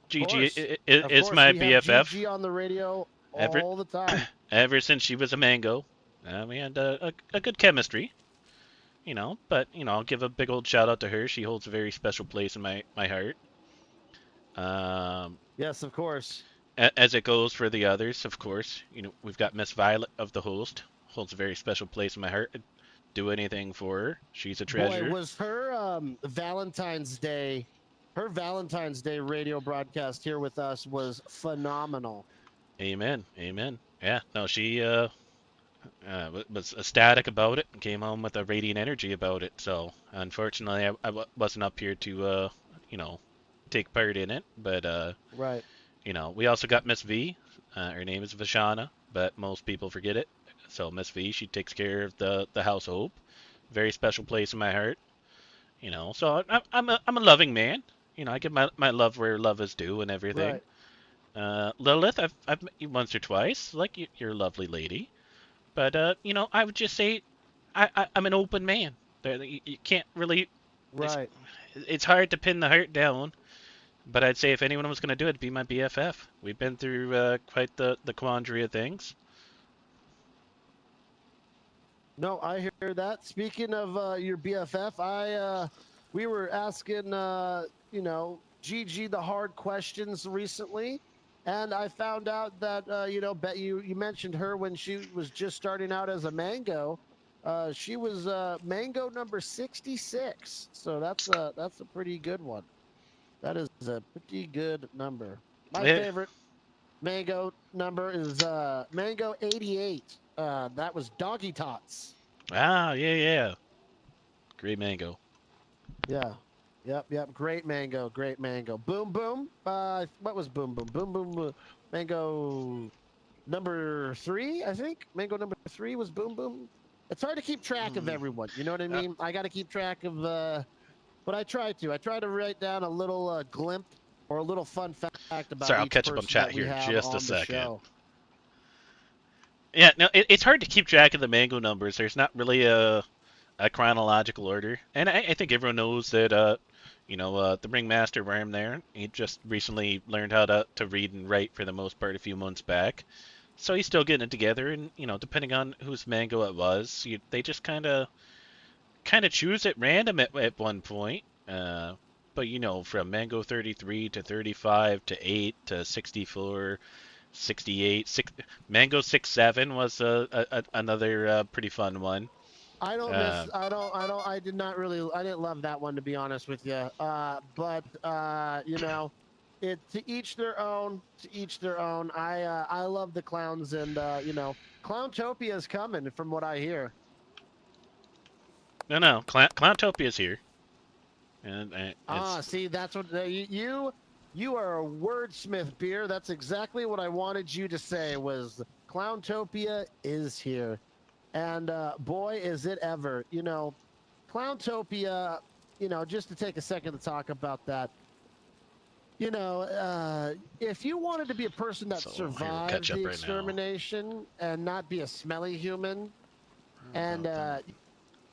Gigi is my BFF. Gigi on the radio all the time. Ever since she was a mango, we had a good chemistry, you know. But you know, I'll give a big old shout out to her. She holds a very special place in my heart. Yes, of course. As it goes for the others, of course. You know, we've got Miss Violet of the host, holds a very special place in my heart. I'd do anything for her. She's a treasure. Boy, was her Valentine's Day radio broadcast here with us was phenomenal. Amen. Yeah, no, she was ecstatic about it and came home with a radiant energy about it. So unfortunately, I wasn't up here to you know, take part in it. But right, you know, we also got Miss V. Her name is Vashana, but most people forget it. So Miss V, she takes care of the household. Very special place in my heart. You know, so I'm a loving man. You know, I give my love where love is due and everything. Right. Lilith, I've met you once or twice. Like, you're a lovely lady. But, you know, I would just say I'm an open man. You can't really... Right. It's hard to pin the heart down. But I'd say if anyone was going to do it, it'd be my BFF. We've been through quite the quandary of things. No, I hear that. Speaking of your BFF, we were asking, you know, Gigi the hard questions recently, and I found out that, you know, you mentioned her when she was just starting out as a mango. She was mango number 66, so that's a pretty good one. That is a pretty good number. My favorite mango number is mango 88. That was Doggy Tots. Ah, yeah. Great mango. Yeah. Yep. Great mango. Boom Boom. What was Boom Boom? Boom Boom. Mango number 3, I think. Mango number 3 was Boom Boom. It's hard to keep track of everyone. You know what I mean? I got to keep track of, but I try to. I try to write down a little glimpse or a little fun fact about. Sorry, I'll catch up on chat here in just a second. Yeah, no, it's hard to keep track of the mango numbers. There's not really a chronological order, and I think everyone knows that. You know, the ringmaster worm there. He just recently learned how to read and write for the most part a few months back, so he's still getting it together. And you know, depending on whose mango it was, they just kind of choose at random at one point. But you know, from mango 33 to 35 to 8 to 64. 68, mango 67 was another pretty fun one. I didn't love that one, to be honest with you. But you know, to each their own. I love the clowns, and you know, Clowntopia is coming, from what I hear. No, Clowntopia is here. And see, that's what you are a wordsmith, Beer. That's exactly what I wanted you to say, was Clowntopia is here. And boy, is it ever. You know, Clowntopia, you know, just to take a second to talk about that. You know, if you wanted to be a person that survived the extermination and not be a smelly human, and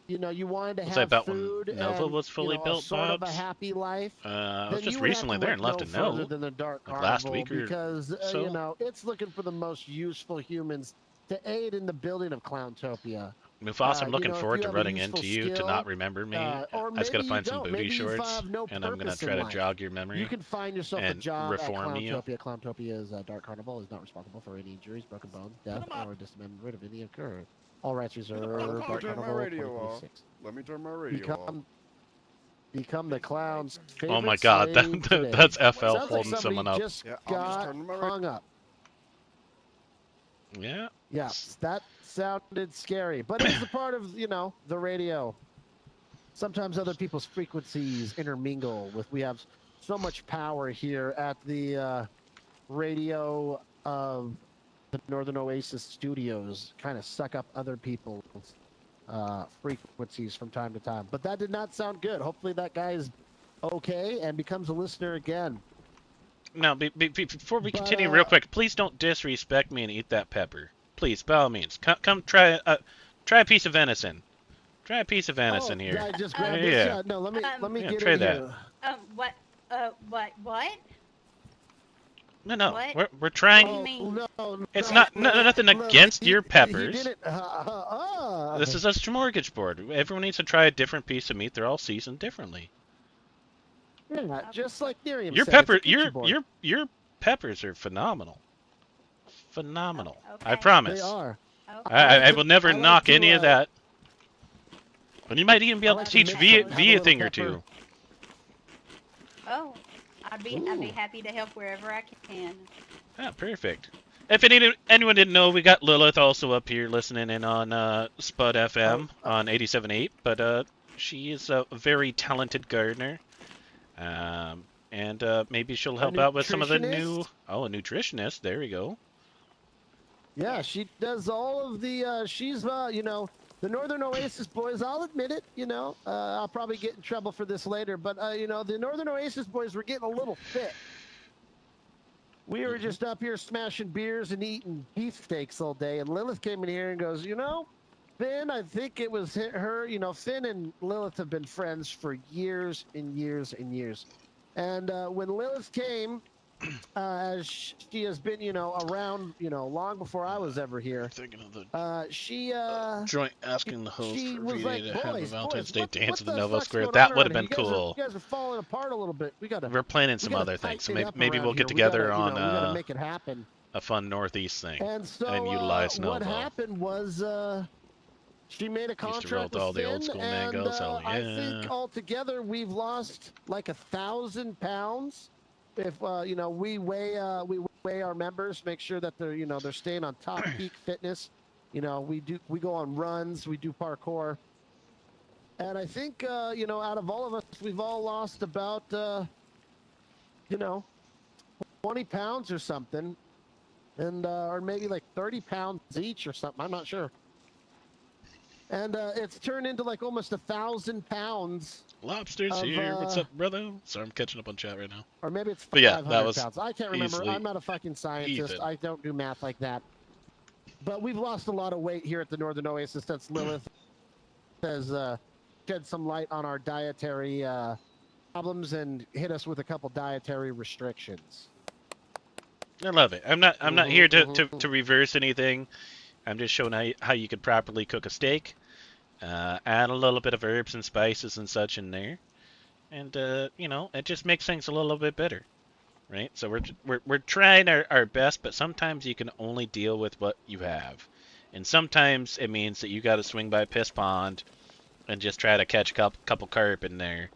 you know, you wanted to have food and Nova was fully built, sort of a happy life. I was just recently there and left a note. Than the Dark like last week or because so. You know, it's looking for the most useful humans to aid in the building of Clowntopia. Mufasa, I'm looking forward to running useful into you to skill, not remember me. or I just gotta maybe find you some don't. booty Maybe you shorts, have no and I'm gonna purpose try in to life. jog your memory. You can find yourself a and job at reform you. Clowntopia. Clowntopia is Dark Carnival is not responsible for any injuries, broken bones, death, or dismemberment of any occurred. All rights reserved. Dark Turn my Carnival radio off. 2026. Let me turn my radio off. Become the clown's favorite Oh my God, slave today. that's FL Sounds like holding someone up. just Yeah, I'm just got turning my hung up. Yeah. Yeah, that sounded scary, but it's a part of the radio. Sometimes other people's frequencies intermingle with. We have so much power here at the radio of the Northern Oasis Studios. Kind of suck up other people's frequencies from time to time. But that did not sound good. Hopefully that guy is okay and becomes a listener again. Now, before we continue real quick, please don't disrespect me and eat that pepper. Please, by all means, come try a piece of venison. Try a piece of venison here. I just grabbed this. Yeah. No, let me get try in that. here. What? What? No, What? we're trying. What do you mean? No, It's nothing against your peppers. He didn't, This is a smorgasbord. Everyone needs to try a different piece of meat. They're all seasoned differently. Yeah, just like Miriam Your said, pepper, it's a cookie board. your peppers are phenomenal. Phenomenal. Okay. I promise. They are. Okay. I will never like knock to, any of that. And you might even be able to teach V a little thing or pepper. two. Oh, I'd be happy to help wherever I can. Ah, perfect. If anyone didn't know, we got Lilith also up here listening in on Spud FM on 87.8, but she is a very talented gardener. And maybe she'll help out with some of the new... Oh, a nutritionist. There we go. Yeah, she does all of the... she's, the Northern Oasis boys, I'll admit it, I'll probably get in trouble for this later, but, the Northern Oasis boys were getting a little fit. We were just up here smashing beers and eating beefsteaks all day, and Lilith came in here and goes, Finn, I think it was her, Finn and Lilith have been friends for years and years and years. And when Lilith came, as she has been, around, long before I was ever here. Thinking of the she joint asking the host she for was VA like, to have a boys, Valentine's Day what dance in the the Nova fuck's Square. going That on would have around been here? cool. You guys are falling apart a little bit. We're planning some other things, so maybe we'll get together on we gotta make it happen. a fun Northeast thing And so and utilize what Snowball. happened was she made a Used to roll contract with all with the old Finn, school and mangoes. Hell I yeah. think altogether we've lost like 1,000 pounds. If we weigh our members, make sure that they're staying on top peak fitness. We go on runs, we do parkour, and I think out of all of us, we've all lost about 20 pounds or something, and or maybe like 30 pounds each or something. I'm not sure. And it's turned into like almost 1,000 pounds. Lobster's here. What's up, brother? Sorry, I'm catching up on chat right now. Or maybe it's 500 pounds. I can't remember. I'm not a fucking scientist. I don't do math like that. But we've lost a lot of weight here at the Northern Oasis since Lilith has shed some light on our dietary problems and hit us with a couple dietary restrictions. I love it. I'm not here to reverse anything. I'm just showing how you could properly cook a steak. Add a little bit of herbs and spices and such in there, and it just makes things a little bit better, right? So we're trying our best, but sometimes you can only deal with what you have, and sometimes it means that you got to swing by Piss Pond and just try to catch a couple carp in there.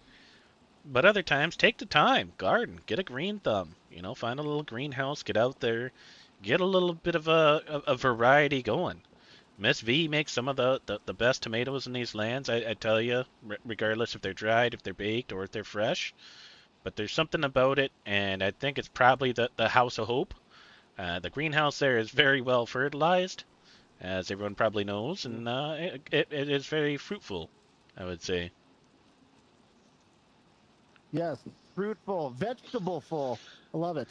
But other times, take the time, garden, get a green thumb, find a little greenhouse, get out there, get a little bit of a variety going. Miss V makes some of the best tomatoes in these lands, I tell you, regardless if they're dried, if they're baked, or if they're fresh. But there's something about it, and I think it's probably the House of Hope. The greenhouse there is very well fertilized, as everyone probably knows, and it is very fruitful, I would say. Yes, fruitful, vegetable-ful. I love it.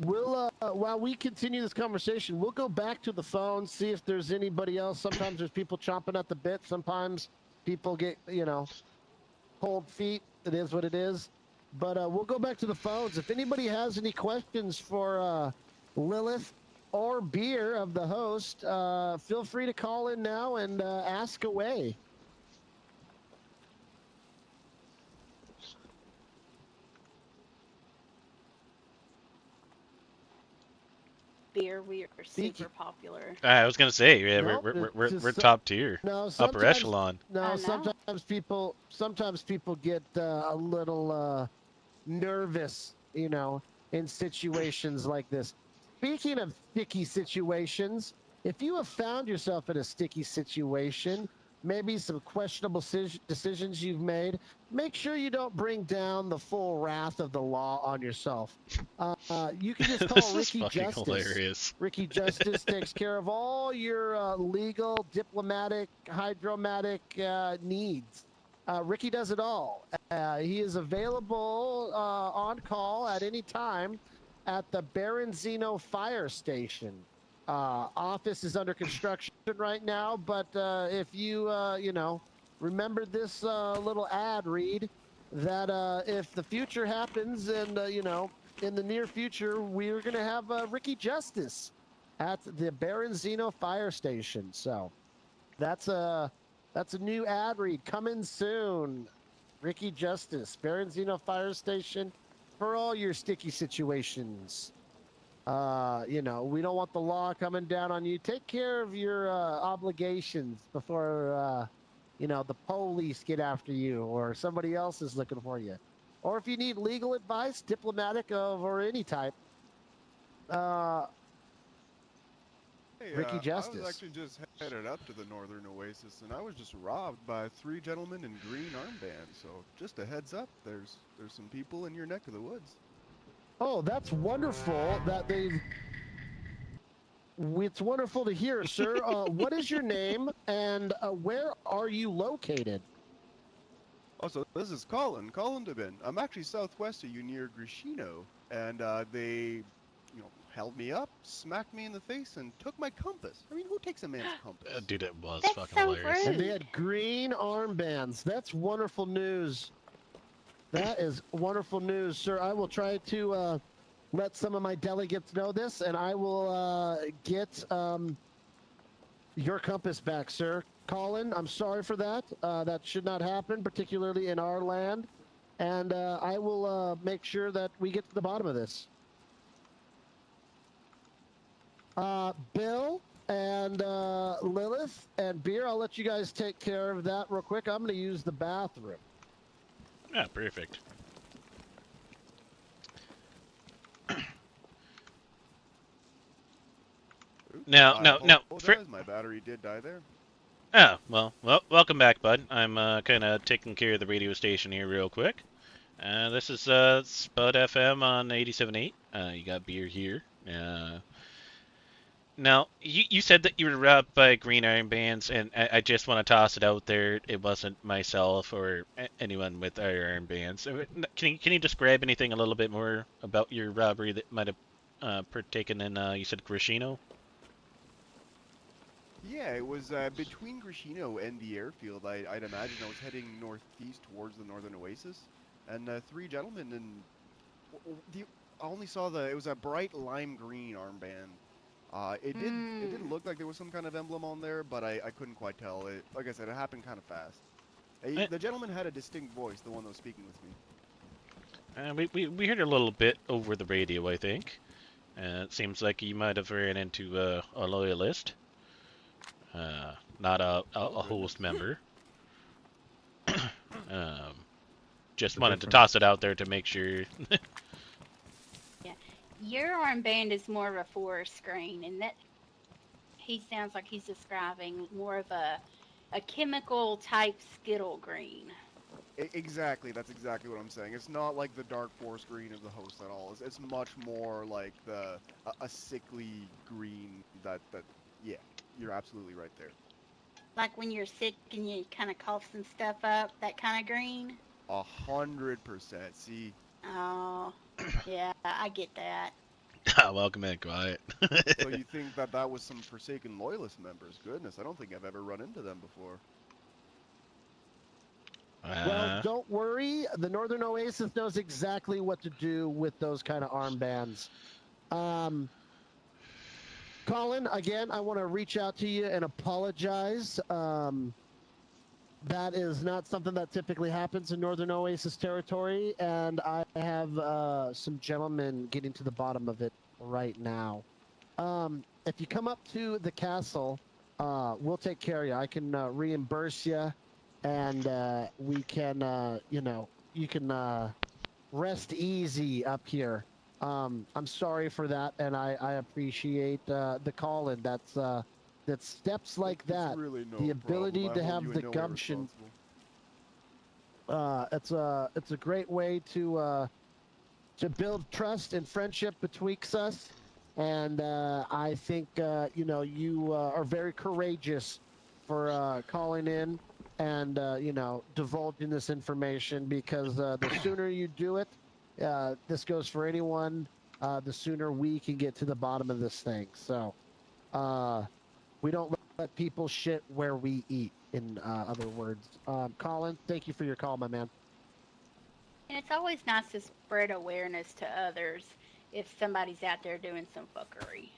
We'll while we continue this conversation, we'll go back to the phone, see if there's anybody else. Sometimes there's people chomping at the bit. Sometimes people get, cold feet. It is what it is. But we'll go back to the phones. If anybody has any questions for Lilith or Beer of the host, feel free to call in now and ask away. Beer, we are super popular. I was gonna say, yeah, Nope, we're top tier, no, upper echelon. No, sometimes people get a little nervous, you know, in situations like this. Speaking of sticky situations, if you have found yourself in a sticky situation, maybe some questionable decisions you've made, make sure you don't bring down the full wrath of the law on yourself. You can just call Ricky Justice. Hilarious. Ricky Justice takes care of all your legal, diplomatic, hydromatic needs. Ricky does it all. He is available on call at any time at the Baronzino Fire Station. Office is under construction right now, but if you, you know, remember this little ad read that if the future happens and, you know, in the near future, we're going to have Ricky Justice at the Baronzino Fire Station. So that's a new ad read coming soon. Ricky Justice, Baronzino Fire Station, for all your sticky situations. You know, we don't want the law coming down on you. Take care of your obligations before, you know, the police get after you or somebody else is looking for you. Or if you need legal advice, diplomatic or any type, Ricky Justice. I was actually just headed up to the Northern Oasis, and I was just robbed by 3 gentlemen in green armbands. So just a heads up, there's some people in your neck of the woods. Oh, that's wonderful that they've... It's wonderful to hear, sir. What is your name, and where are you located? Oh, so this is Colin Debin. I'm actually southwest of you near Grishino, and they, you know, held me up, smacked me in the face, and took my compass. I mean, who takes a man's compass? Dude, it was That's fucking so hilarious. rude. And they had green armbands. That's wonderful news. That is wonderful news, sir. I will try to let some of my delegates know this, and I will get your compass back, sir. Colin, I'm sorry for that. That should not happen, particularly in our land. And I will make sure that we get to the bottom of this. Bill and Lilith and Beer, I'll let you guys take care of that real quick. I'm going to use the bathroom. Yeah, perfect. No. My battery did die there. Oh, well, welcome back, bud. I'm kind of taking care of the radio station here real quick. This is Spud FM on 87.8. You got Beer here. Now, you said that you were robbed by green armbands, and I just want to toss it out there. It wasn't myself or anyone with our armbands. Can you describe anything a little bit more about your robbery that might have partaken in, you said, Grishino? Yeah, it was between Grishino and the airfield. I'd imagine I was heading northeast towards the Northern Oasis, and 3 gentlemen, and I only saw it was a bright lime green armband. It didn't look like there was some kind of emblem on there, but I couldn't quite tell. Like I said, it happened kind of fast. The gentleman had a distinct voice, the one that was speaking with me. We heard a little bit over the radio, I think. It seems like you might have ran into a loyalist. Not a host member. Just wanted to toss it out there to make sure. Yeah, your armband is more of a forest green, and that he sounds like he's describing more of a chemical type skittle green. Exactly, that's exactly what I'm saying. It's not like the dark forest green of the host at all. It's much more like a sickly green that yeah, you're absolutely right there. Like when you're sick and you kind of cough some stuff up, that kind of green? 100%, see? Oh, yeah, I get that. Welcome in, quiet. So you think that was some Forsaken Loyalist members? Goodness, I don't think I've ever run into them before. Well, don't worry. The Northern Oasis knows exactly what to do with those kind of armbands. Colin, again, I want to reach out to you and apologize. That is not something that typically happens in Northern Oasis territory, and I have some gentlemen getting to the bottom of it right now. If you come up to the castle, we'll take care of you. I can reimburse you, and we can, you know, you can rest easy up here. I'm sorry for that, and I appreciate the call-in. That steps like that, really no the ability problem. to I hold have you in the no way gumption. responsible. It's a great way to build trust and friendship betwixt us, and I think you know, you are very courageous for calling in and you know, divulging this information, because the sooner you do it, this goes for anyone, the sooner we can get to the bottom of this thing. So we don't let people shit where we eat, in other words. Colin, thank you for your call, my man. And it's always nice to spread awareness to others if somebody's out there doing some fuckery.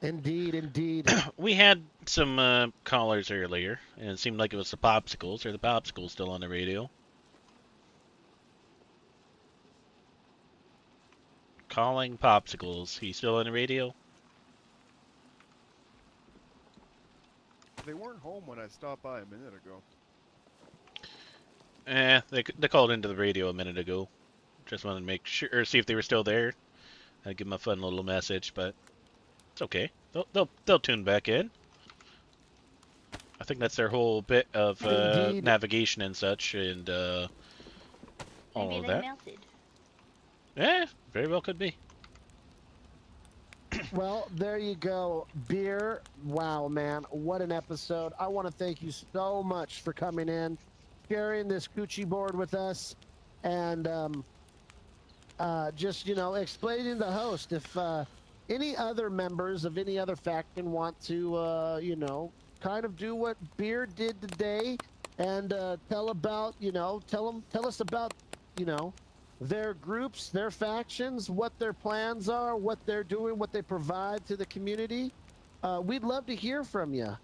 Indeed. We had some callers earlier, and it seemed like it was the Popsicles. Are the Popsicles still on the radio? Calling Popsicles. He's still on the radio? They weren't home when I stopped by a minute ago. They called into the radio a minute ago. Just wanted to make sure, or see if they were still there. I'd give them a fun little message, but it's okay. They'll tune back in. I think that's their whole bit of navigation and such, and all Maybe of they that. melted. Yeah, very well could be. Well, there you go. Beer. Wow, man. What an episode. I want to thank you so much for coming in, sharing this coochie board with us, and just, you know, explaining the host. If any other members of any other faction want to, you know, kind of do what Beer did today and tell us about, you know, their groups, their factions, what their plans are, what they're doing, what they provide to the community, we'd love to hear from you.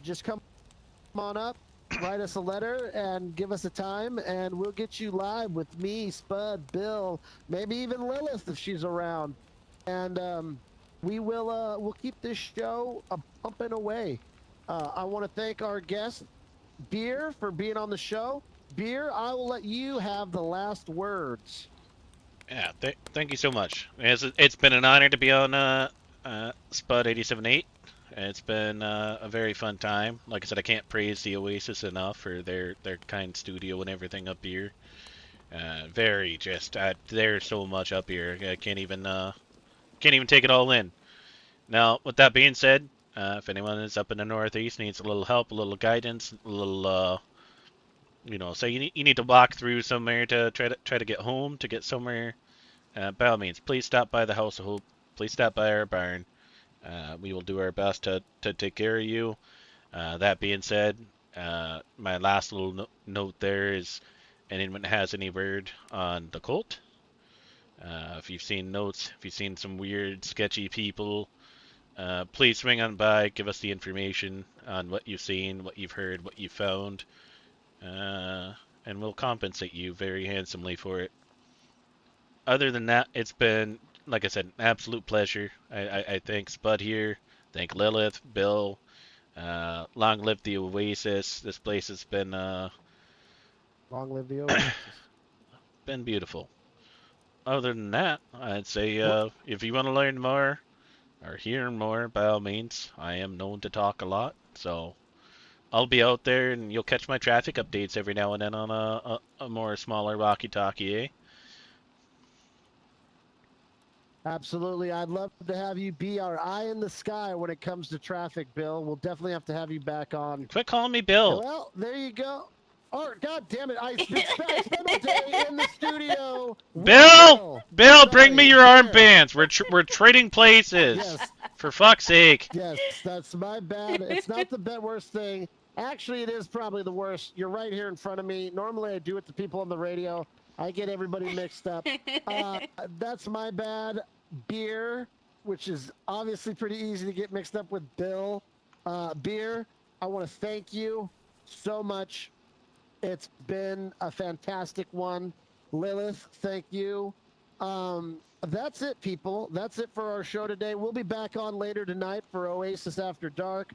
Just come on up, write us a letter, and give us a time, and we'll get you live with me, Spud, Bill, maybe even Lilith if she's around. And we'll keep this show pumping away. I want to thank our guest, Beer, for being on the show. Beer, I will let you have the last words. Yeah, thank you so much. It's been an honor to be on Spud 87.8. It's been a very fun time. Like I said, I can't praise the Oasis enough for their kind studio and everything up here. There's so much up here. I can't even take it all in. Now, with that being said, if anyone is up in the Northeast needs a little help, a little guidance, a little you know, so you need to walk through somewhere to try to get home, to get somewhere, by all means, please stop by the House of Hope. Please stop by our barn. We will do our best to take care of you. That being said, my last little note there is, anyone has any word on the cult? If you've seen notes, if you've seen some weird, sketchy people, please swing on by, give us the information on what you've seen, what you've heard, what you've found. And we'll compensate you very handsomely for it. Other than that, it's been, like I said, an absolute pleasure. I thank Spud here, thank Lilith, Bill. Long live the Oasis. This place has been long live the Oasis. Been beautiful. Other than that, I'd say if you want to learn more or hear more, by all means, I am known to talk a lot, so I'll be out there, and you'll catch my traffic updates every now and then on a more smaller walkie-talkie, eh? Absolutely. I'd love to have you be our eye in the sky when it comes to traffic, Bill. We'll definitely have to have you back on. Quit calling me Bill. Well, there you go. Oh, God damn it. I spent all day in the studio. Bill, bring me your armbands. We're trading places. Yes. For fuck's sake. Yes, that's my bad. It's not the worst thing. Actually, it is probably the worst. You're right here in front of me. Normally, I do it to people on the radio. I get everybody mixed up. That's my bad. Beer, which is obviously pretty easy to get mixed up with Bill. Beer, I want to thank you so much. It's been a fantastic one. Lilith, thank you. That's it, people. That's it for our show today. We'll be back on later tonight for Oasis After Dark.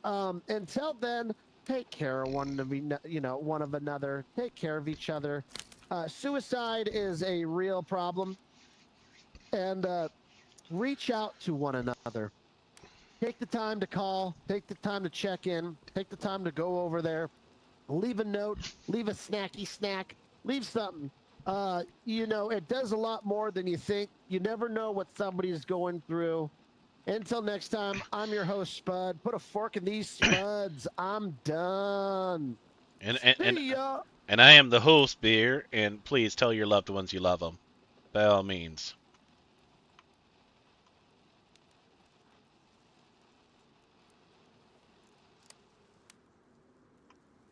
Until then, take care of one of another. Take care of each other. Suicide is a real problem, and reach out to one another. Take the time to call. Take the time to check in. Take the time to go over there. Leave a note. Leave a snacky snack. Leave something. It does a lot more than you think. You never know what somebody's going through. Until next time, I'm your host, Spud. Put a fork in these spuds. I'm done. And I am the host, Beer, and please tell your loved ones you love them. By all means.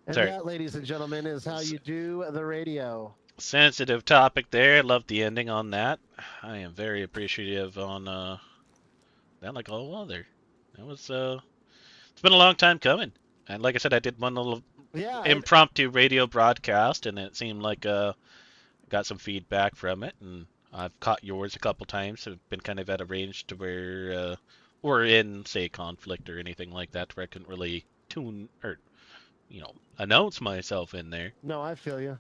And that, ladies and gentlemen, is how you do the radio. Sensitive topic there. I love the ending on that. I am very appreciative on that, like all other. That was it's been a long time coming. And like I said, I did one little impromptu radio broadcast, and it seemed like got some feedback from it, and I've caught yours a couple times. I've been kind of at a range to where we're in, say, conflict or anything like that, where I couldn't really tune or announce myself in there. No, I feel you.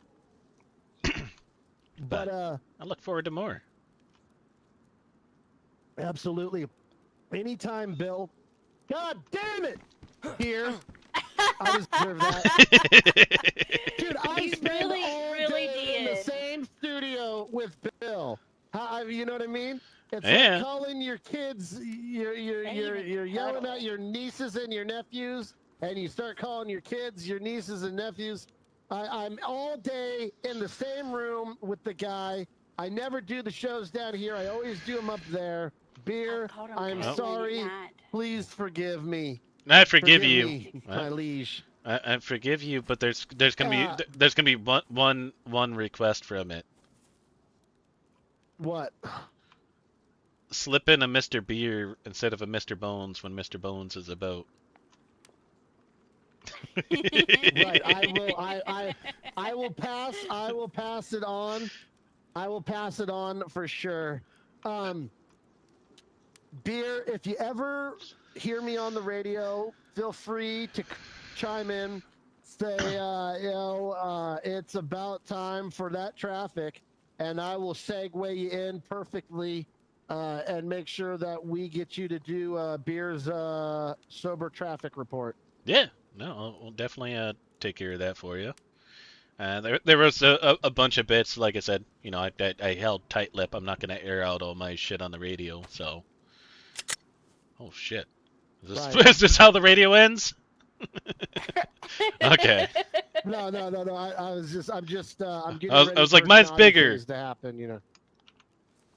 but I look forward to more. Absolutely. Anytime, Bill. God damn it! Here. I deserve that. Dude, I spend all day in the same studio with Bill. You know what I mean? It's like calling your kids, you're yelling at your nieces and your nephews, and you start calling your kids your nieces and nephews. I'm all day in the same room with the guy. I never do the shows down here. I always do them up there. Beer, I'm sorry. Please forgive me. I forgive you, me, my liege. I forgive you, but there's gonna be one request from it. What? Slip in a Mr. Beer instead of a Mr. Bones when Mr. Bones is about. Right, I will pass it on. I will pass it on for sure. Beer, if you ever hear me on the radio, feel free to chime in. Say, it's about time for that traffic, and I will segue you in perfectly and make sure that we get you to do Beer's sober traffic report. Yeah, no, we'll definitely take care of that for you. There was a bunch of bits, like I said, I held tight lip. I'm not going to air out all my shit on the radio, so. Oh, shit. Is this how the radio ends? Okay. No. I'm getting I ready was for like, mine's bigger. to happen,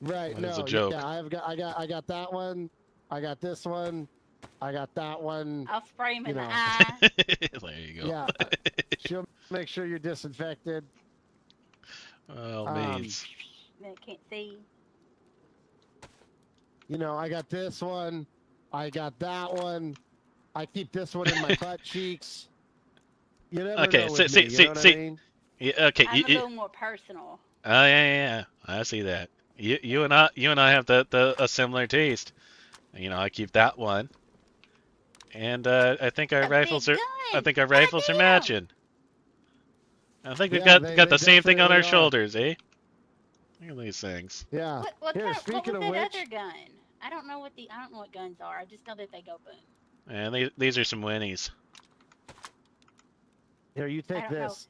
Right. That is a joke. Yeah, I got that one. I got this one. I got that one. I'll spray him in the eye. There you go. Yeah. She'll make sure you're disinfected. Oh, man. I can't see. I got this one. I got that one. I keep this one in my butt cheeks. You never know with me, you know what I mean? Yeah, okay. I'm a little more personal. Oh yeah. I see that. You and I have a similar taste. I keep that one. And I think our rifles are matching. I think we've got the same thing on our shoulders, eh? Look at these things. Yeah. What was that other gun? I don't know what guns are. I just know that they go boom. And these are some winnies. Here, you take this.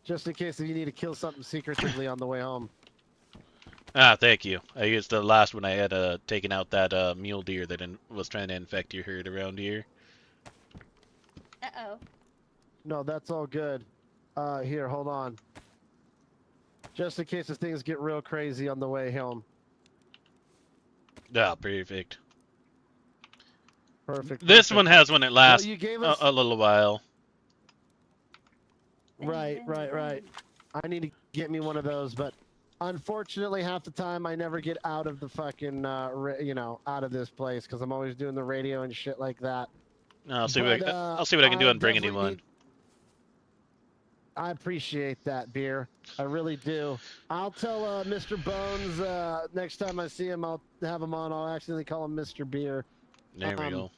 Just in case if you need to kill something secretively on the way home. Ah, thank you. I used the last one I had taken out that mule deer that was trying to infect your herd around here. Uh-oh. No, that's all good. Here, hold on. Just in case if things get real crazy on the way home. Ah, perfect. Perfect. This one has one that lasts you gave us... a little while. Right. I need to get me one of those, but unfortunately, half the time I never get out of the fucking, you know, out of this place because I'm always doing the radio and shit like that. I'll see what I can do on bringing you one. I appreciate that, Beer. I really do. I'll tell Mr. Bones next time I see him. I'll have him on. I'll accidentally call him Mr. Beer. There we go.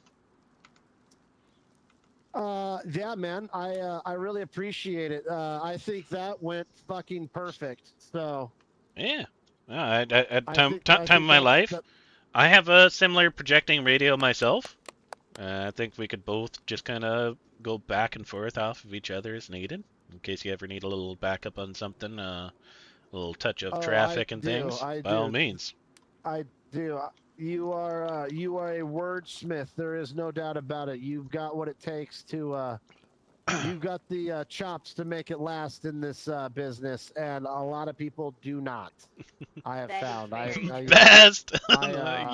Yeah, man. I really appreciate it. I think that went fucking perfect. So. Yeah. At time of my life, I have a similar projecting radio myself. I think we could both just kind of go back and forth off of each other as needed, in case you ever need a little backup on something, a little touch of traffic and things. By all means. I do. You are a wordsmith. There is no doubt about it. You've got what it takes to. You've got the chops to make it last in this business, and a lot of people do not. I have found. Best.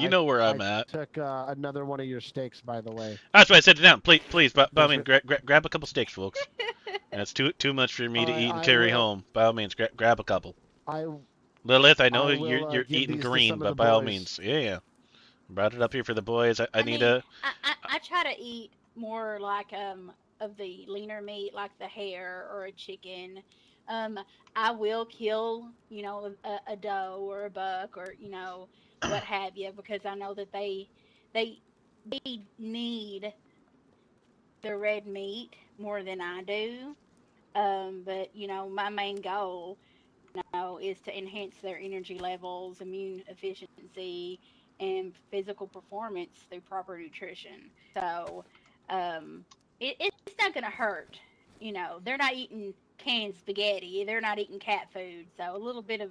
You know where I'm at. Took another one of your steaks, by the way. That's why I said it down. Please, by all means, grab a couple steaks, folks. That's too much for me to eat and carry home. By all means, grab a couple. Lilith, I know you're eating green, but by all means, yeah. Brought it up here for the boys. I need a. I try to eat more like of the leaner meat, like the hare or a chicken. I will kill, you know, a doe or a buck or, you know, what have you, because I know that they need the red meat more than I do. But, you know, my main goal, you know, is to enhance their energy levels, immune efficiency, and physical performance through proper nutrition. So, it's not gonna hurt, you know. They're not eating canned spaghetti. They're not eating cat food. So a little bit of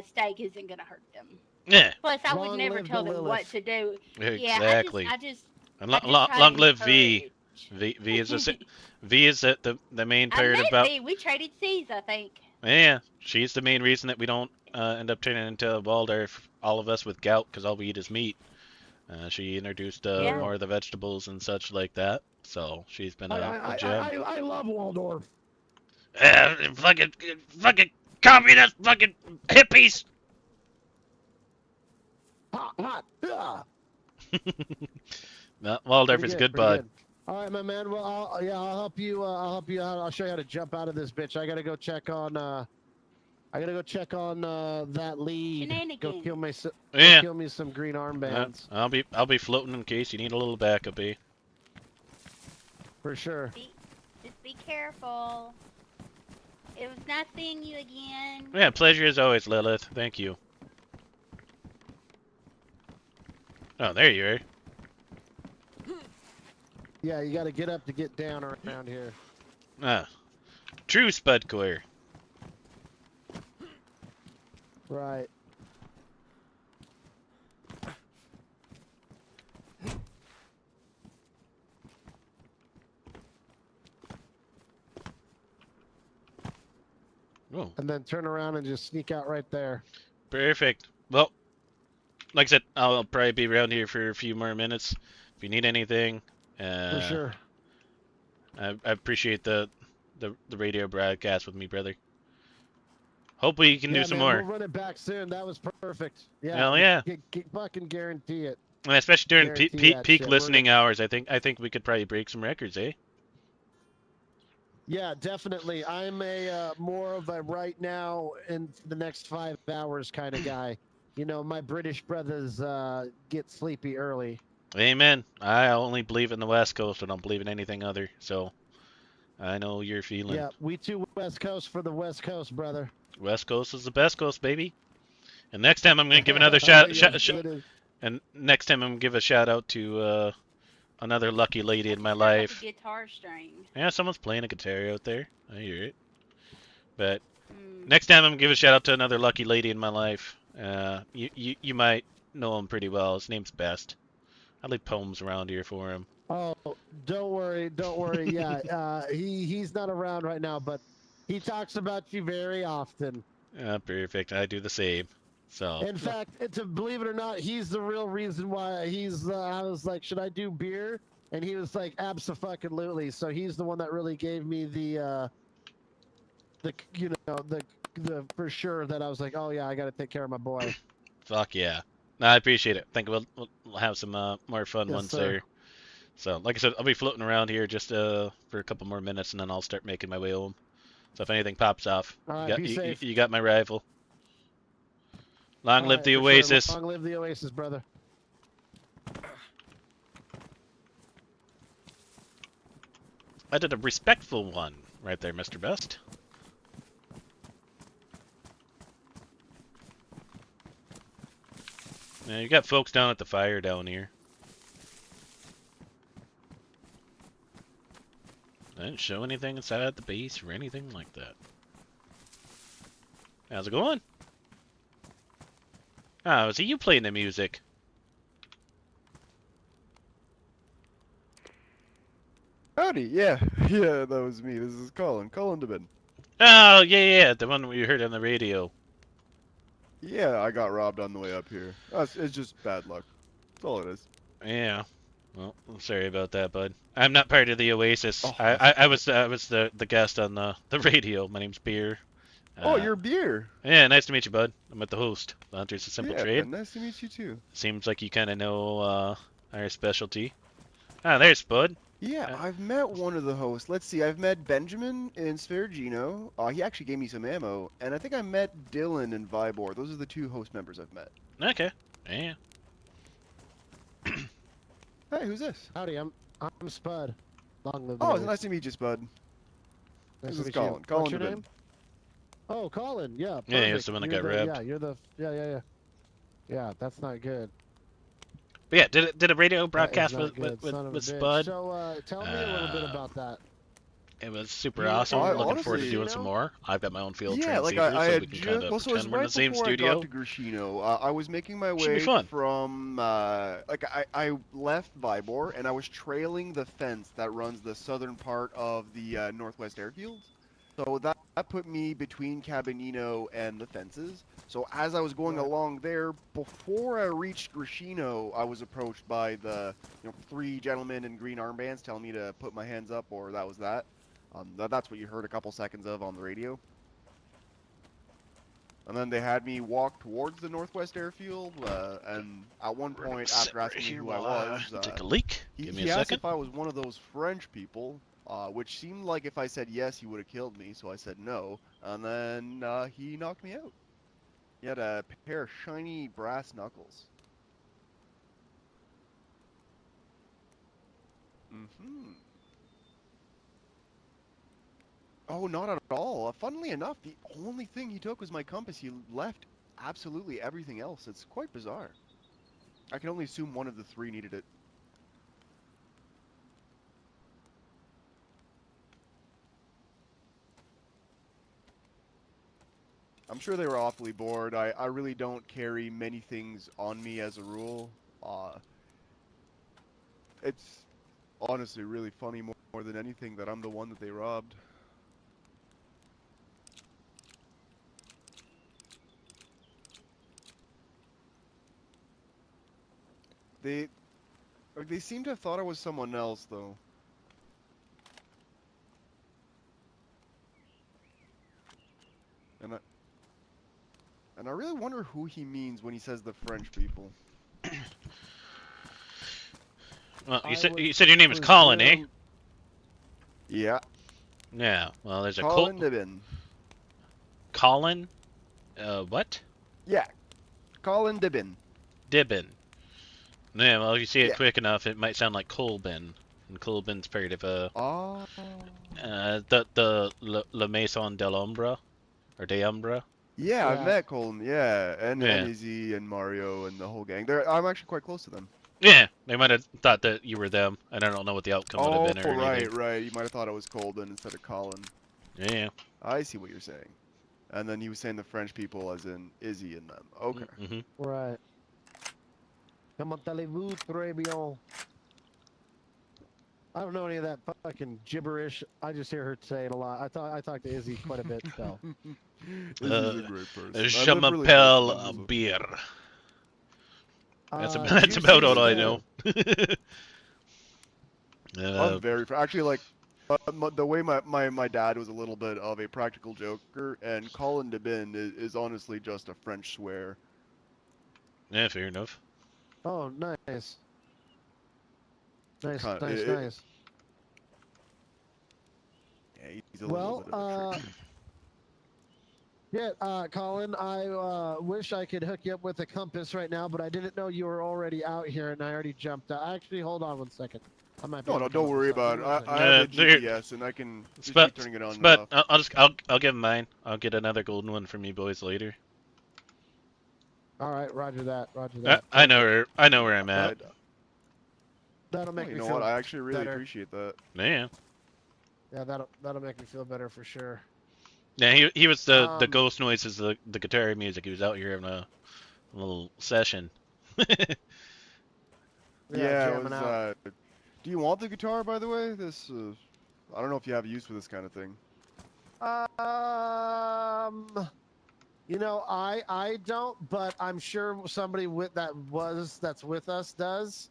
steak isn't gonna hurt them. Yeah. Plus, I would never tell them what to do. Exactly. Yeah, I just and long live V. V is the main part about. We traded C's, I think. Yeah, she's the main reason that we don't end up turning into Waldorf, all of us with gout, because all we eat is meat. She introduced more of the vegetables and such like that, so she's been a gem. I love Waldorf. Fucking communist, fucking hippies. Hot. No, Waldorf is a good bud. All right, my man. Well, I'll help you. I'll I'll show you how to jump out of this bitch. I gotta go check on. That lead. Go kill me. Kill me some green armbands. I'll be floating in case you need a little backup, eh? For sure. Just be careful. It was nice seeing you again. Yeah, pleasure as always, Lilith. Thank you. Oh, there you are. Yeah, you gotta get up to get down around here. True Spudcore. Right. Oh. And then turn around and just sneak out right there. Perfect. Well, like I said, I'll probably be around here for a few more minutes. If you need anything, for sure. I appreciate the radio broadcast with me, brother. Hopefully you can do some more. We'll run it back soon. That was perfect. Yeah. Hell yeah. Fucking guarantee it. And especially during peak listening hours, I think we could probably break some records, eh? Yeah, definitely. I'm a more of a right now in the next 5 hours kind of guy. You know, my British brothers get sleepy early. Amen. I only believe in the West Coast. I don't believe in anything other. So I know you're feeling. Yeah, we too West Coast for the West Coast, brother. West Coast is the best coast, baby. And next time I'm gonna give another and next time I'm gonna give a shout out to another lucky lady in my life. Guitar string. Yeah, someone's playing a guitar out there. I hear it. But next time I'm gonna give a shout out to another lucky lady in my life. You might know him pretty well. His name's Best. I leave poems around here for him. Oh, don't worry. Yeah, he's not around right now, but he talks about you very often. Perfect. I do the same. So. In fact, to believe it or not, he's the real reason why I was like, should I do beer? And he was like, abso-fucking-lutely. So he's the one that really gave me the for sure that I was like, oh yeah, I got to take care of my boy. Fuck yeah. No, I appreciate it. Think we'll have some more fun Yes, ones sir. there. So, like I said, I'll be floating around here just for a couple more minutes, and then I'll start making my way home. So if anything pops off, All right, be you safe. you got my rifle. Long live the for Oasis. Sure. Long live the Oasis, brother. I did a respectful one right there, Mr. Best. Yeah, you got folks down at the fire down here. I didn't show anything inside the base or anything like that. How's it going? Oh, see you playing the music. Howdy, yeah, yeah, that was me. This is Colin DeBin. Oh, yeah, the one we heard on the radio. Yeah, I got robbed on the way up here. It's just bad luck. That's all it is. Yeah. Well, I'm sorry about that, bud. I'm not part of the Oasis. Oh. I was the guest on the radio. My name's Beer. Oh, you're Beer. Yeah, nice to meet you, bud. I'm the host. The Hunter's a Simple Trade. Nice to meet you too. Seems like you kind of know our specialty. Ah, there's Bud. Yeah, I've met one of the hosts. Let's see, I've met Benjamin in Sverigino. He actually gave me some ammo, and I think I met Dylan and Vibor. Those are the two host members I've met. Okay. Yeah. Hey, who's this? Howdy, I'm Spud. Long live. Oh, it's nice to meet you, Spud. Nice This to is meet Colin. you. Colin What's your DeBin. name? Oh, Colin. Yeah. Perfect. Yeah, he was the one that got robbed. Yeah, you're the. Yeah. Yeah, that's not good. But yeah, did a radio That is broadcast not with good, son of a bitch. Spud. So, tell me a little bit about that. It was super Yeah, awesome. I- Looking forward to honestly, doing some more. I've got my own field Yeah, like transceiver, I so had we can just, kind of well, so it was pretend we're in right the same before studio. I got to Grishino. I was making my Should be way fun. from, like, I left Vibor, and I was trailing the fence that runs the southern part of the Northwest Airfields. So that put me between Cabinino and the fences. So as I was going along there, before I reached Grishino, I was approached by the three gentlemen in green armbands telling me to put my hands up, or that was that. That's what you heard a couple seconds of on the radio. And then they had me walk towards the Northwest Airfield, and at one point, after asking me who I was, take a leak. Give me he a asked second. if I was one of those French people, which seemed like if I said yes, he would have killed me, so I said no, and then he knocked me out. He had a pair of shiny brass knuckles. Oh, not at all. Funnily enough, the only thing he took was my compass. He left absolutely everything else. It's quite bizarre. I can only assume one of the three needed it. I'm sure they were awfully bored. I really don't carry many things on me as a rule. It's honestly really funny more than anything that I'm the one that they robbed. They seem to have thought I was someone else, though. And I really wonder who he means when he says the French people. Well, you said your name is Colin, eh? Yeah. Yeah. Well, there's a Colin DeBin. Colin? What? Yeah. Colin DeBin. Dibbin. Yeah, well, if you see it quick enough, it might sound like Colbin. And Colbin's part of the La Maison de l'Ombra, or de Umbra. Yeah, I've met Colin. Yeah, and Izzy and Mario and the whole gang. I'm actually quite close to them. Yeah, they might have thought that you were them, and I don't know what the outcome would have been or anything. Right. You might have thought it was Colbin instead of Colin. Yeah. I see what you're saying. And then he was saying the French people as in Izzy and them. Okay. Right. Comment allez-vous, très bien? I don't know any of that fucking gibberish. I just hear her say it a lot. I talk to Izzy quite a bit, so. Izzy's a great person. Je m'appelle Beer. That's about all I know. I'm very actually like the way my dad was a little bit of a practical joker, and Colin de Bin is honestly just a French swear. Yeah, fair enough. Oh, nice. Nice, Kinda- nice, it- nice. Yeah, he's a little bit of a trick. Yeah, Colin, I wish I could hook you up with a compass right now, but I didn't know you were already out here, and I already jumped out. Actually, hold on 1 second. I might be No, able no, to come don't up with worry something. about it. Give me I a have a there- GPS, and I can just But keep turning it on and but off. I'll give him mine. I'll get another golden one from you boys later. All right, Roger that. Roger that. I know where I'm at. That'll make You me know feel what? I actually really better. appreciate that. Yeah. Yeah, that'll make me feel better for sure. Yeah, he was the Um, ghost noises, the guitar music. He was out here having a little session. Yeah, it jamming was, out. do you want the guitar, by the way? This, I don't know if you have use for this kind of thing. You know, I don't, but I'm sure somebody that's with us does.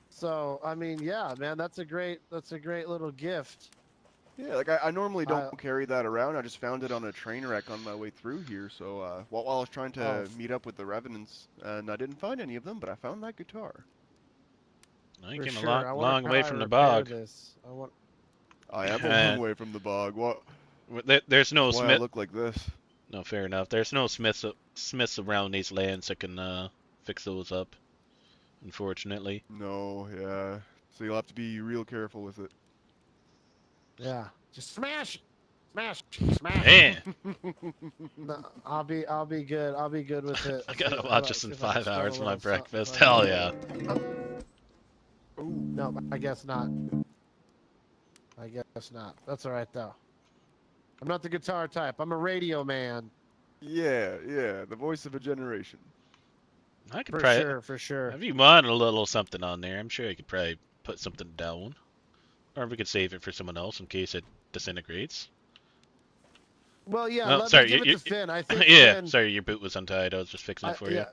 So I mean, yeah, man, that's a great little gift. Yeah, like I normally don't carry that around. I just found it on a train wreck on my way through here. So while I was trying to meet up with the Revenants, and I didn't find any of them, but I found that guitar. I For came sure. a I wonder long how way I from the repair bog. this. I am a long way from the bog. What? There's no That's why I smith. look like this. No, fair enough. There's no smiths around these lands that can fix those up. Unfortunately. No, yeah. So you'll have to be real careful with it. Yeah, just smash, smash. Man. No, I'll be good. I'll be good with it. I gotta See- watch see this in if I can 5 start a hours for my little something breakfast. like Hell that. yeah. No, I guess not. I guess not. That's all right though. I'm not the guitar type. I'm a radio man. Yeah, the voice of a generation. I could For probably, sure, for sure. if you want a little something on there, I'm sure you could probably put something down. Or we could save it for someone else in case it disintegrates. Well, yeah. Oh, Let sorry, me give it to Finn. I think. yeah, Finn, sorry, your boot was untied. I was just fixing it for you.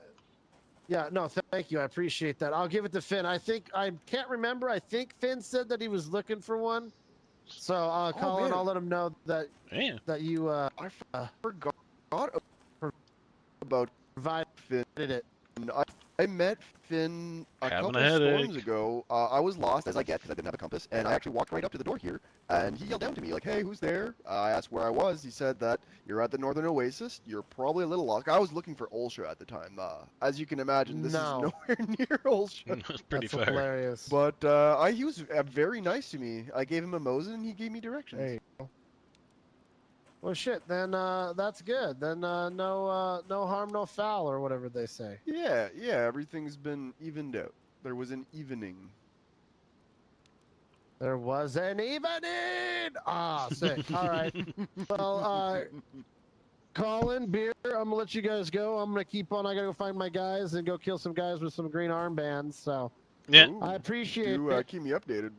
Yeah, no, thank you. I appreciate that. I'll give it to Finn. I can't remember. I think Finn said that he was looking for one. So, Colin, man. I'll let him know that you I forgot about provided Finn. it. And I met Finn a Having couple a of storms headache. ago. I was lost, as I get, because I didn't have a compass, and I actually walked right up to the door here, and he yelled down to me, like, hey, who's there? I asked where I was. He said that you're at the Northern Oasis. You're probably a little lost. I was looking for Ulsha at the time. As you can imagine, this is nowhere near Ulsha. That's pretty That's far. hilarious. But he was very nice to me. I gave him a Mosin, and he gave me directions. There you go. Well, shit. Then that's good. Then no harm, no foul, or whatever they say. Yeah, everything's been evened out. There was an evening. There was an evening. Ah, sick. All right. Well, Colin, Beer, I'm gonna let you guys go. I'm gonna keep on. I gotta go find my guys and go kill some guys with some green armbands. So Yeah. I appreciate it. Keep me updated.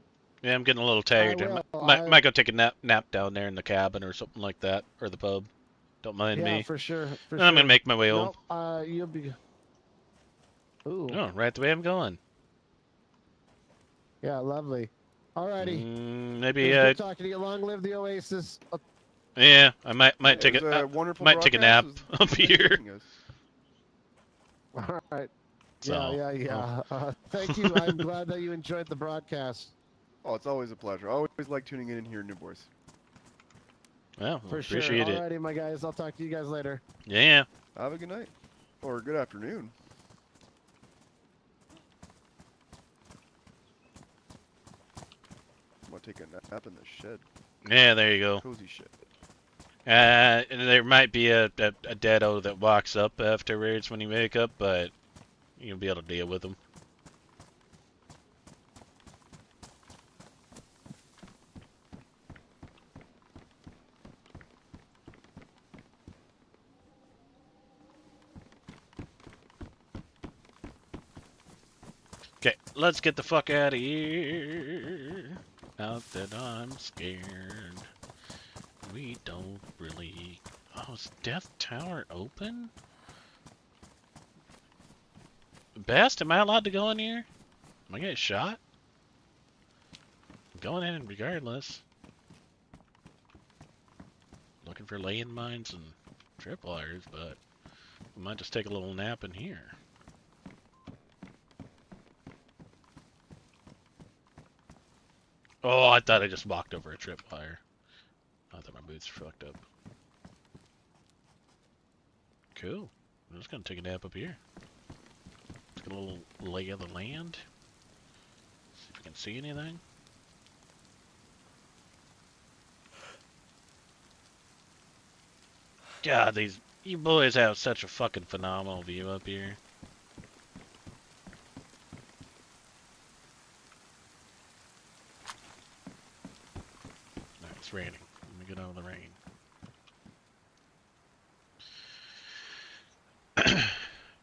Yeah, I'm getting a little tired. Might go take a nap down there in the cabin or something like that, or the pub. Don't mind me. Yeah, for sure. I'm gonna make my way home. Nope, you'll be. Ooh. Oh, right the way I'm going. Yeah, lovely. Alrighty. Maybe Good talking to you. Long live the Oasis. Yeah, I might take It was a a wonderful might take a nap broadcast. up here. All right. So, Yeah. Thank you. I'm glad that you enjoyed the broadcast. Oh, it's always a pleasure. I always like tuning in and hearing your voice. Well, For appreciate sure. it. Alrighty, my guys. I'll talk to you guys later. Yeah. Have a good night. Or good afternoon. I'm gonna take a nap in the shed. Yeah, there you go. Cozy shit. And there might be a deado that walks up afterwards when you wake up, but you'll be able to deal with them. Okay, let's get the fuck out of here. Not that I'm scared. We don't really... Oh, is Death Tower open? Best, am I allowed to go in here? Am I getting shot? going in regardless. Looking for landmines and tripwires, but we might just take a little nap in here. Oh, I thought I just walked over a tripwire. I thought my boots were fucked up. Cool. I'm just gonna take a nap up here. Let's get a little lay of the land. See if we can see anything. God, you boys have such a fucking phenomenal view up here. Alright, it's raining. Let me get out of the rain.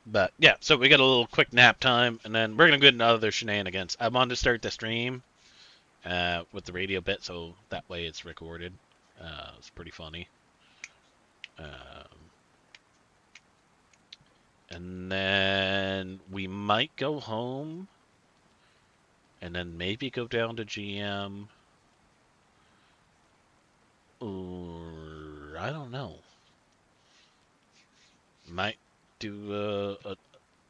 But yeah, so we got a little quick nap time, and then we're gonna get into other shenanigans. I wanted to start the stream with the radio bit, so that way it's recorded. It's pretty funny. And then we might go home, and then maybe go down to GM, or I don't know. Might do a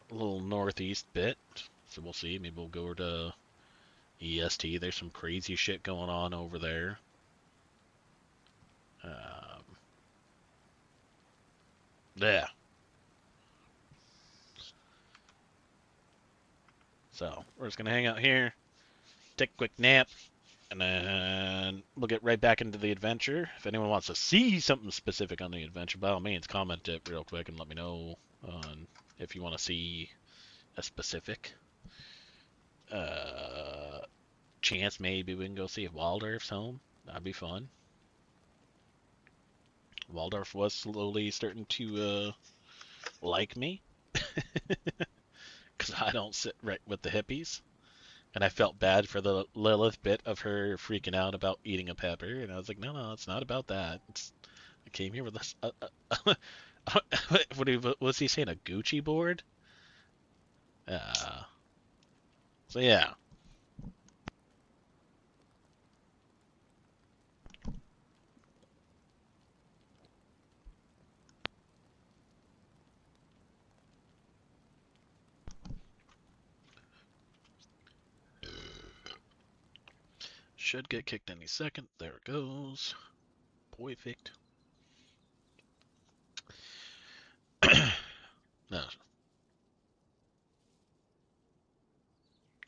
little northeast bit, so we'll see. Maybe we'll go to EST. There's some crazy shit going on over there. Yeah. So we're just gonna hang out here, take a quick nap, and then we'll get right back into the adventure. If anyone wants to see something specific on the adventure, by all means, comment it real quick and let me know on if you want to see a specific chance. Maybe we can go see if Waldorf's home. That'd be fun. Waldorf was slowly starting to like me because I don't sit right with the hippies. And I felt bad for the Lilith bit of her freaking out about eating a pepper. And I was like, no, it's not about that. I came here with this. What was he saying? A Gucci board? So yeah. Should get kicked any second. There it goes. Perfect. No.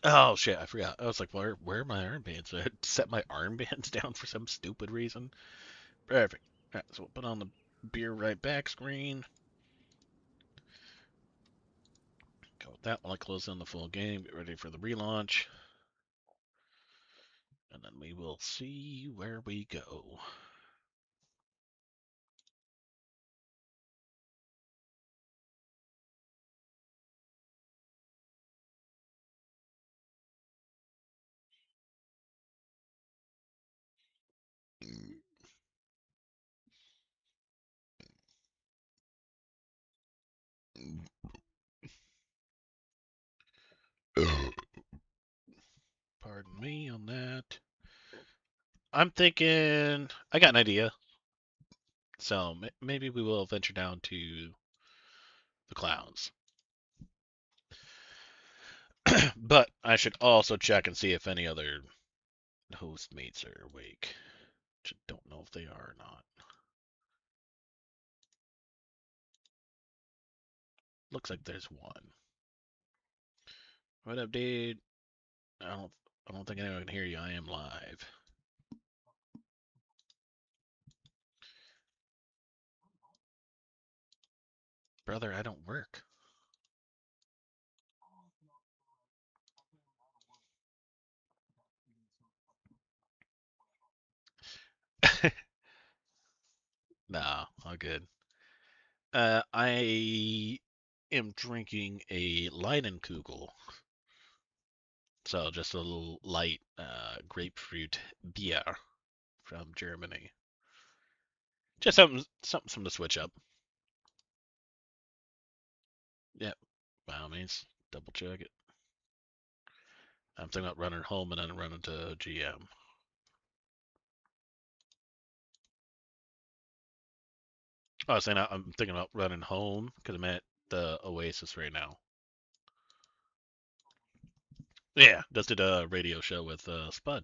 Oh shit, I forgot. I was like, where are my armbands? I had set my armbands down for some stupid reason. Perfect. Alright, so we'll put on the beer right back screen. Go with that while I close down the full game. Get ready for the relaunch. And then we will see where we go. Pardon me on that. I'm thinking I got an idea. So maybe we will venture down to the clowns. But I should also check and see if any other host mates are awake. Which I don't know if they are or not. Looks like there's one. What up, dude? I don't think anyone can hear you. I am live. Brother, I don't work. Nah, all good. I am drinking a Leinenkugel. So just a little light grapefruit beer from Germany. Just something to switch up. Yep, by all means, double check it. I'm thinking about running home and then running to GM. I was saying I'm thinking about running home because I'm at the Oasis right now. Yeah, just did a radio show with Spud.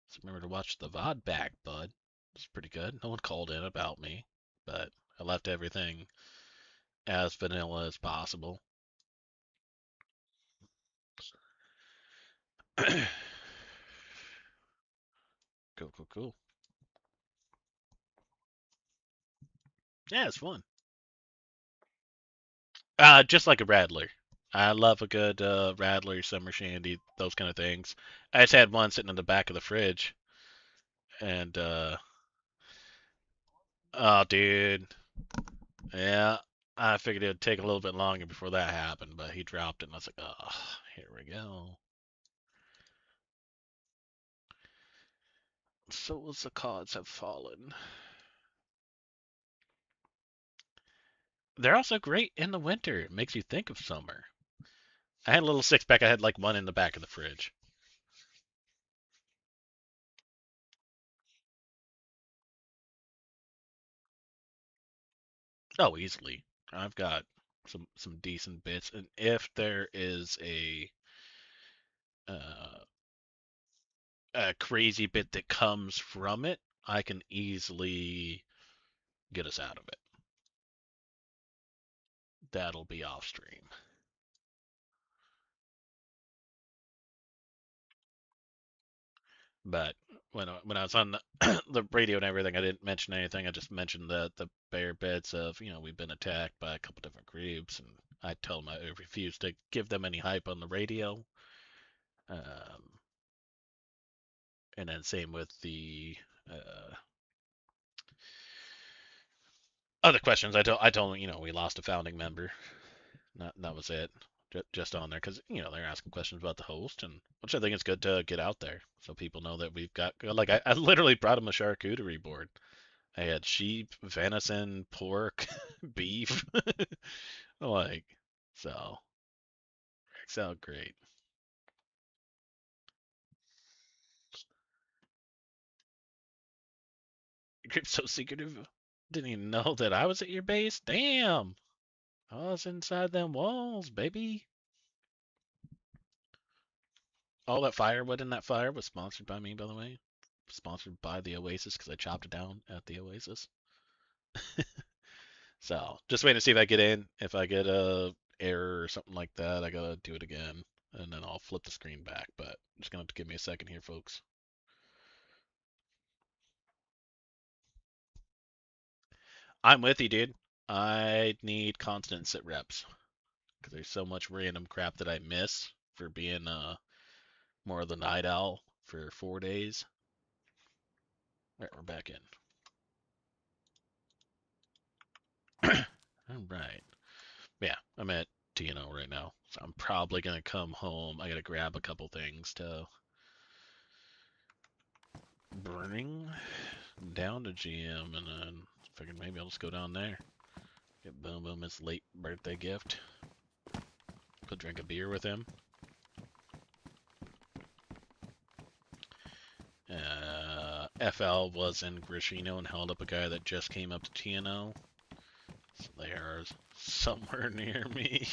So remember to watch the VOD back, bud. It's pretty good. No one called in about me, but I left everything as vanilla as possible. Cool. Yeah, it's fun. Just like a Radler. I love a good Radler, Summer Shandy, those kind of things. I just had one sitting in the back of the fridge, and oh, dude, yeah, I figured it would take a little bit longer before that happened, but he dropped it, and I was like, oh, here we go. So as the cards have fallen. They're also great in the winter. It makes you think of summer. I had a little six pack. I had like one in the back of the fridge. Oh, easily. I've got some decent bits, and if there is uh, a crazy bit that comes from it, I can easily get us out of it. That'll be off stream. But when I was on the radio and everything, I didn't mention anything. I just mentioned the bare bits of, we've been attacked by a couple different groups, and I told them I refuse to give them any hype on the radio. And then same with the other questions. I told them, we lost a founding member. That was it. Just on there because they're asking questions about the host, and which I think is good to get out there so people know that we've got like I literally brought them a charcuterie board. I had sheep, venison, pork, beef, like so. Works out great. You're so secretive. Didn't even know that I was at your base. Damn, I was inside them walls, baby. All that firewood in that fire was sponsored by me, by the way. Sponsored by the Oasis because I chopped it down at the Oasis. So just waiting to see if I get in. If I get a error or something like that, I gotta do it again, and then I'll flip the screen back. But just gonna have to give me a second here, folks. I'm with you, dude. I need constant sit reps because there's so much random crap that I miss for being more of the night owl for 4 days. All right, we're back in. All right. Yeah, I'm at TNO right now, so I'm probably gonna come home. I gotta grab a couple things to bring down to GM, and then figured maybe I'll just go down there. Get Boom Boom his late birthday gift. Go drink a beer with him. FL was in Grishino and held up a guy that just came up to TNO. So they are somewhere near me.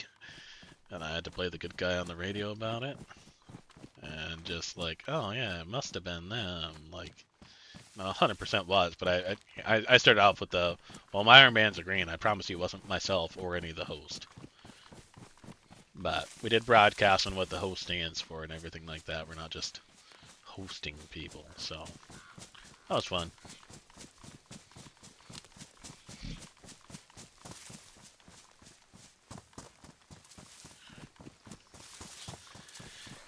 And I had to play the good guy on the radio about it. And just like, oh yeah, it must have been them. Like, no, 100% was, but I started off with well, my Iron Man's are green. I promise you it wasn't myself or any of the host. But we did broadcast on what the host stands for and everything like that. We're not just hosting people, so that was fun.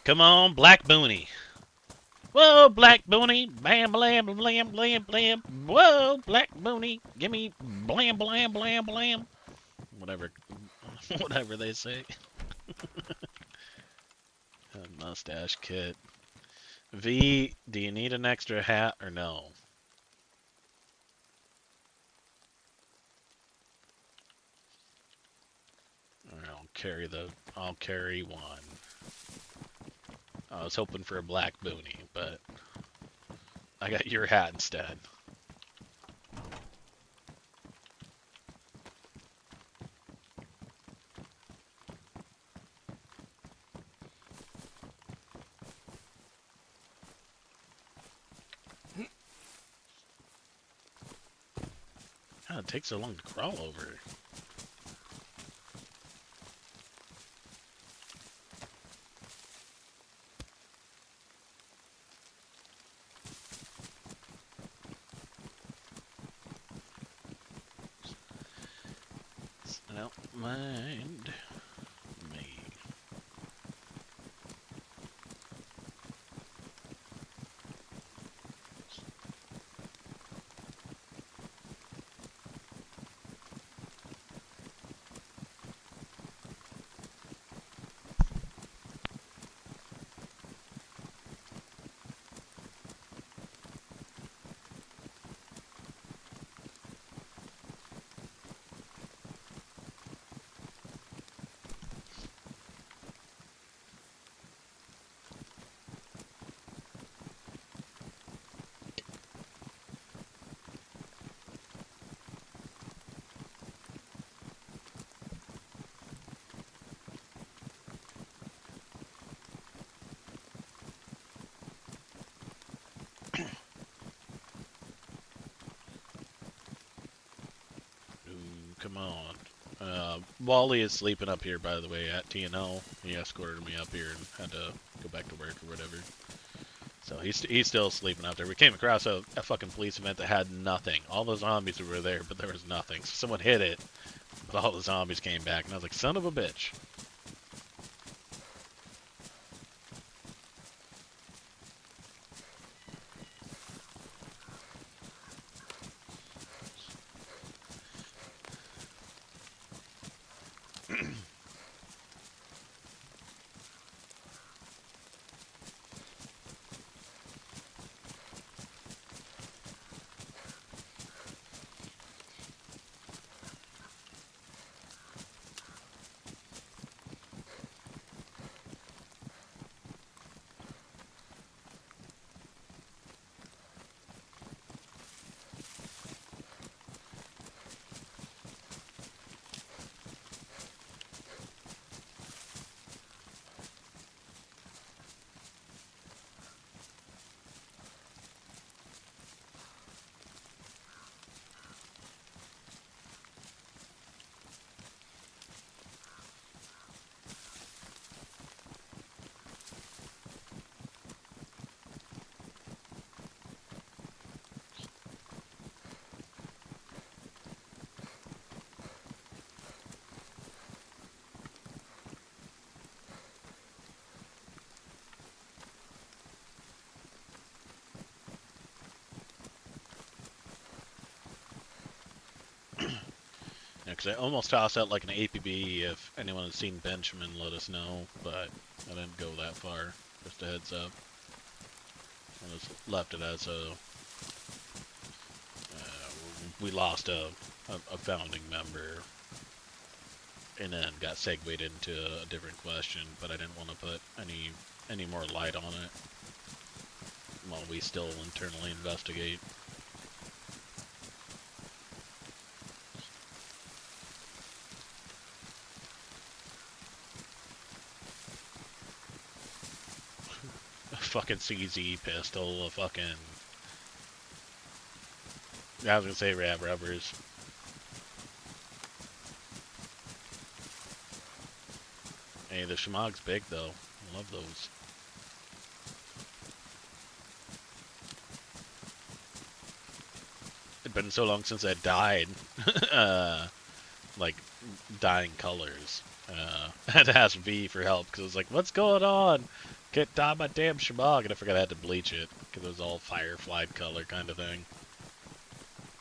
Come on, Black Booney. Whoa, Black Booney. Bam, blam, blam, blam, blam. Whoa, Black Booney. Give me blam, blam, blam, blam. Whatever they say. A mustache kit. V, do you need an extra hat or no? I'll carry one. I was hoping for a Black Booney, but I got your hat instead. take so long to crawl over? I don't mind me. Come on. Wally is sleeping up here, by the way, at TNL. He escorted me up here and had to go back to work or whatever. So he's still sleeping out there. We came across a fucking police event that had nothing. All the zombies were there, but there was nothing. So someone hit it, but all the zombies came back, and I was like, son of a bitch. Because I almost tossed out like an APB. If anyone has seen Benjamin, let us know. But I didn't go that far. Just a heads up. I just left it as a... we lost a founding member. And then got segued into a different question. But I didn't want to put any more light on it while we still internally investigate. Fucking CZ pistol, a fucking... I was gonna say rab rubbers. Hey, the Shmog's big though. I love those. It'd been so long since I dyed. Like, dyeing colors. I had to ask V for help, because I was like, what's going on? Can't dye my damn Shmog, and I forgot I had to bleach it, because it was all firefly color kind of thing.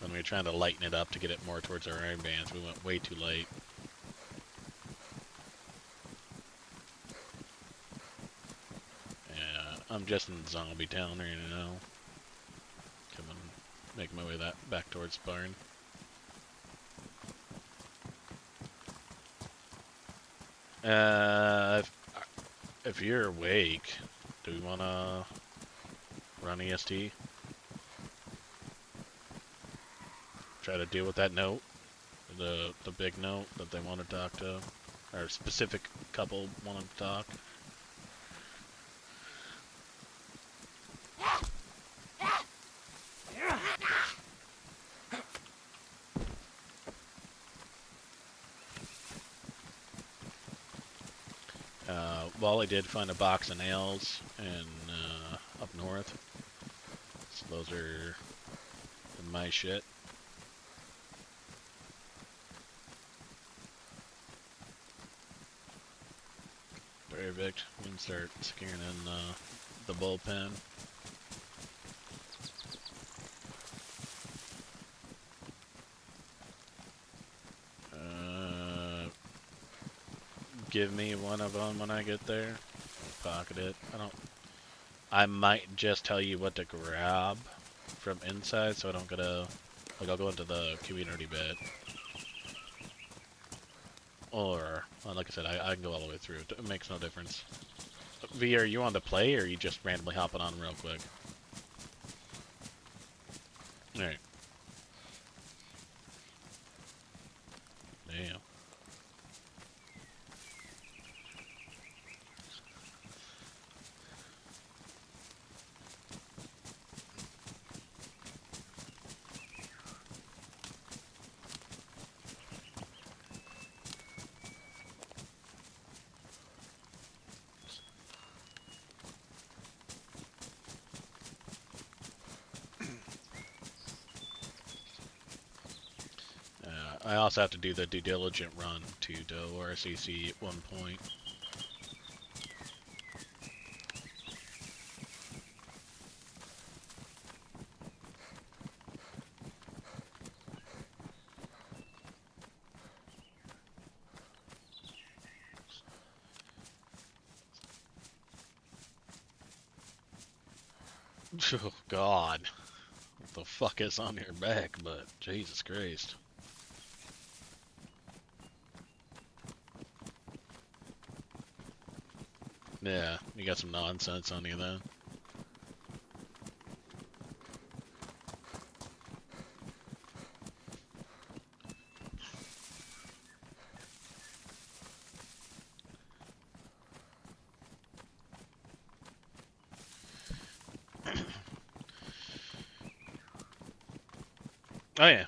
When we were trying to lighten it up to get it more towards our iron bands, we went way too late. Yeah, I'm just in Zombie Town right now. Coming, making my way back towards the barn. If you're awake, do we want to run EST? Try to deal with that note, the big note that they want to talk to, or a specific couple wanted to talk. Wally did find a box of nails in up north. So those are my shit. Perfect. We can start securing in the bullpen. Give me one of them when I get there. Pocket it. I might just tell you what to grab from inside, so I don't gotta. Like, I'll go into the community bit. Or, well, like I said, I can go all the way through. It makes no difference. V, are you on to play, or are you just randomly hopping on real quick? Alright. Damn. I also have to do the due diligent run to ORCC at one point. Oh God, what the fuck is on your back? But Jesus Christ. Yeah, you got some nonsense on you then. Oh yeah,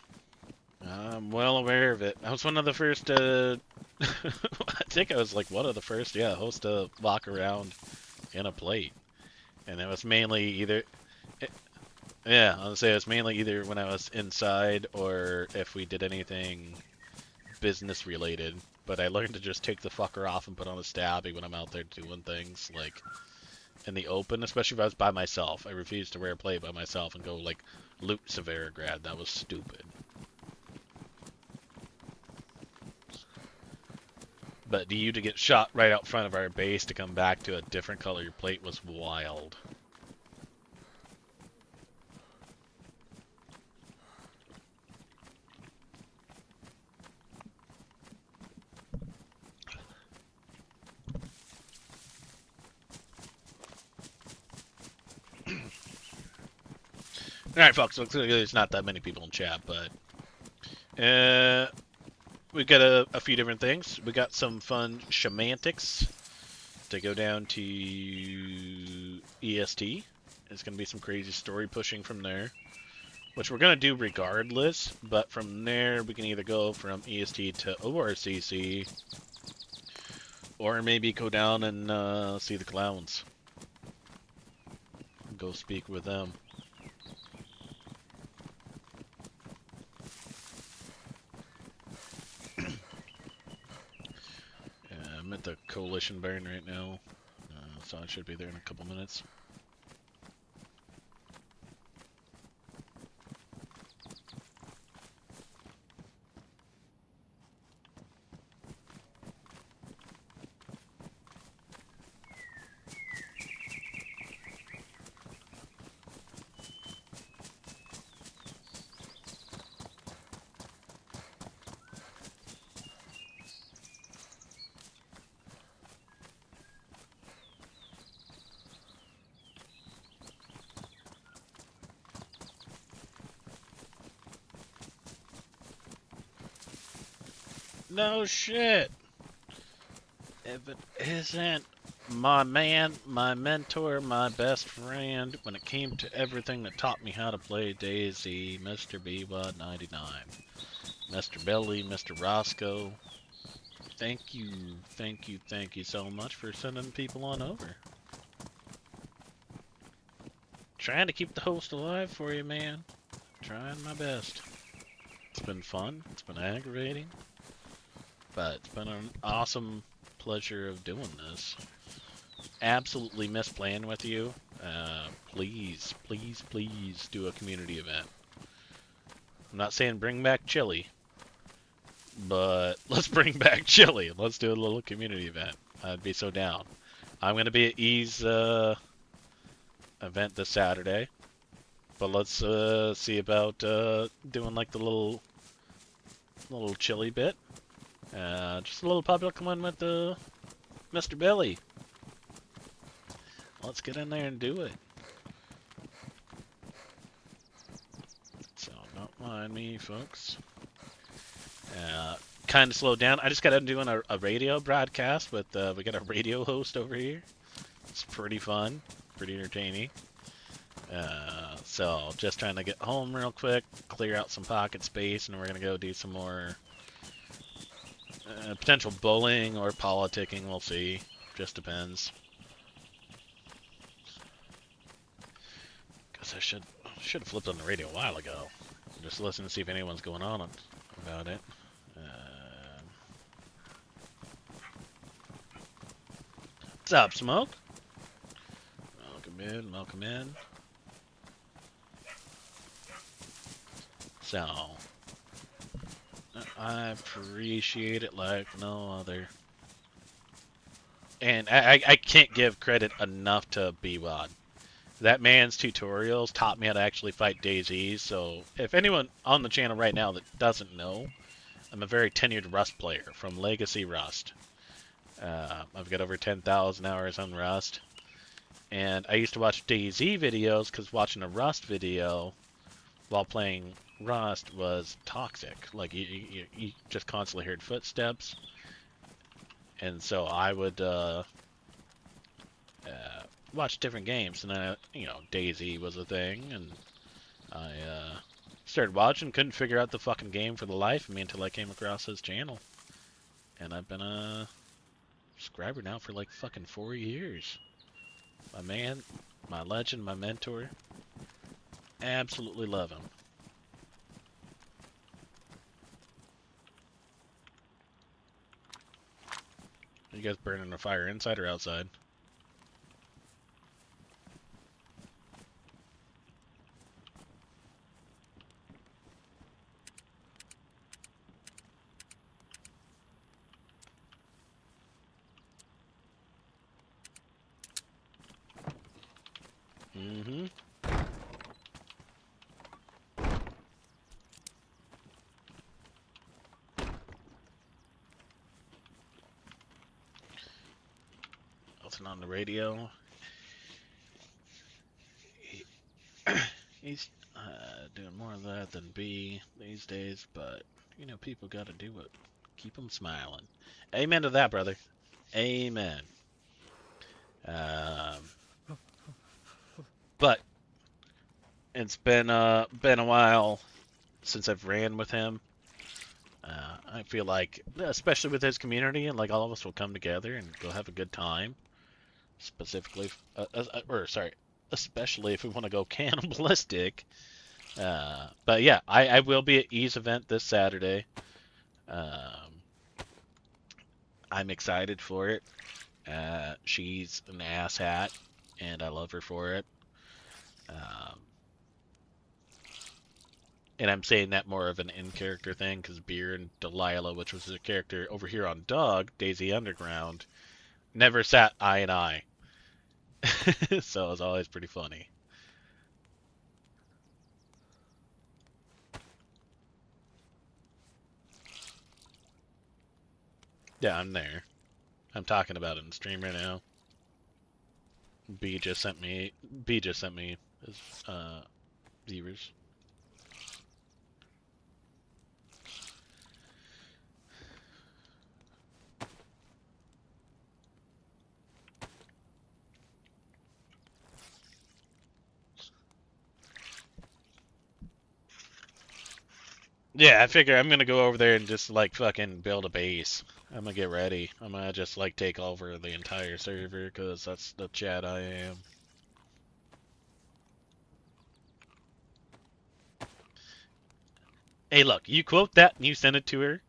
I'm well aware of it. I was one of the first, I think I was like one of the first, yeah, hosts to walk around in a plate. And it was mainly either, yeah, I would say it was mainly either when I was inside or if we did anything business related. But I learned to just take the fucker off and put on a stabby when I'm out there doing things, like, in the open, especially if I was by myself. I refused to wear a plate by myself and go, like, loot Severograd. That was stupid. But you to get shot right out front of our base to come back to a different color your plate was wild. Alright folks, looks like there's not that many people in chat, but we got a few different things. We got some fun semantics to go down to EST. There's going to be some crazy story pushing from there, which we're going to do regardless, but from there we can either go from EST to ORCC, or maybe go down and see the clowns. Go speak with them. I'm at the Coalition Barn right now, so I should be there in a couple minutes. No shit. If it isn't my man, my mentor, my best friend, when it came to everything that taught me how to play DayZ, Mr. BWAD99. Mr. Belly, Mr. Roscoe. thank you so much for sending people on over. Trying to keep the host alive for you, man. Trying my best. It's been fun. It's been aggravating. But it's been an awesome pleasure of doing this. Absolutely miss playing with you. Please do a community event. I'm not saying bring back chili, but let's bring back chili. Let's do a little community event. I'd be so down. I'm going to be at E's event this Saturday, but let's see about doing like the little chili bit. Just a little public one with Mr. Billy. Let's get in there and do it. So don't mind me, folks. Kind of slowed down. I just got done doing a radio broadcast with we got a radio host over here. It's pretty fun, pretty entertaining. So just trying to get home real quick, clear out some pocket space, and we're gonna go do some more potential bowling or politicking. We'll see. Just depends. Guess I should have flipped on the radio a while ago. Just listen to see if anyone's going on about it. What's up, Smoke? Welcome in. So, I appreciate it like no other. And I can't give credit enough to B-Wad. That man's tutorials taught me how to actually fight DayZ, so if anyone on the channel right now that doesn't know, I'm a very tenured Rust player from Legacy Rust. I've got over 10,000 hours on Rust. And I used to watch DayZ videos because watching a Rust video while playing Rust was toxic. Like, you just constantly heard footsteps. And so I would watch different games. And then, DayZ was a thing. And I started watching, couldn't figure out the fucking game for the life of me until I came across his channel. And I've been a subscriber now for like fucking 4 years. My man, my legend, my mentor. Absolutely love him. You guys burning a fire inside or outside? Mm-hmm. Nothing on the radio. He's doing more of that than B these days, but people gotta do it. Keep them smiling. Amen to that, brother. Amen. But it's been a while since I've ran with him. I feel like, especially with his community, and like all of us will come together and go have a good time. Specifically, especially if we want to go cannibalistic. But yeah, I will be at E's event this Saturday. I'm excited for it. She's an asshat, and I love her for it. And I'm saying that more of an in-character thing, because Beer and Delilah, which was a character over here on Dog, DayZUnderGround, never sat eye and eye. So it was always pretty funny. Yeah, I'm there. I'm talking about it in stream right now. B just sent me his viewers. Yeah, I figure I'm gonna go over there and just like fucking build a base. I'm gonna get ready. I'm gonna just like take over the entire server because that's the chat I am. Hey, look, you quote that and you send it to her,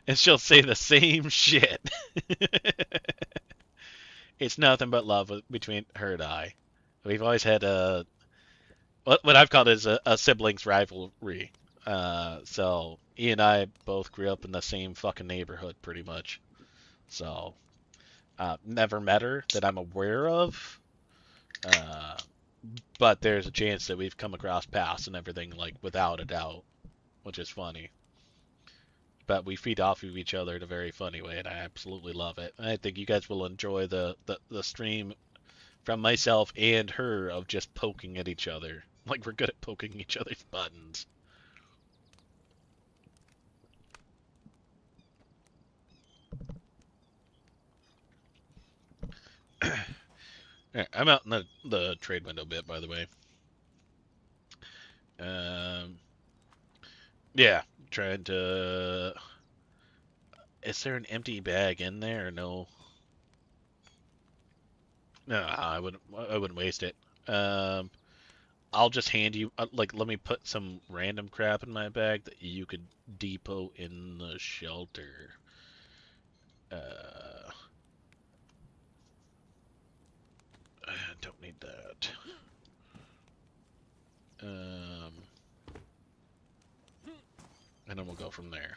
and she'll say the same shit. It's nothing but love between her and I. We've always had what I've called is a siblings rivalry. So he and I both grew up in the same fucking neighborhood, pretty much. So never met her that I'm aware of. But there's a chance that we've come across paths and everything, like without a doubt, which is funny. But we feed off of each other in a very funny way, and I absolutely love it. And I think you guys will enjoy the stream from myself and her of just poking at each other. Like, we're good at poking each other's buttons. Right, I'm out in the trade window bit, by the way. Yeah, trying to... Is there an empty bag in there or no? No, I wouldn't waste it. I'll just hand you, like, let me put some random crap in my bag that you could depot in the shelter. I don't need that. And then we'll go from there.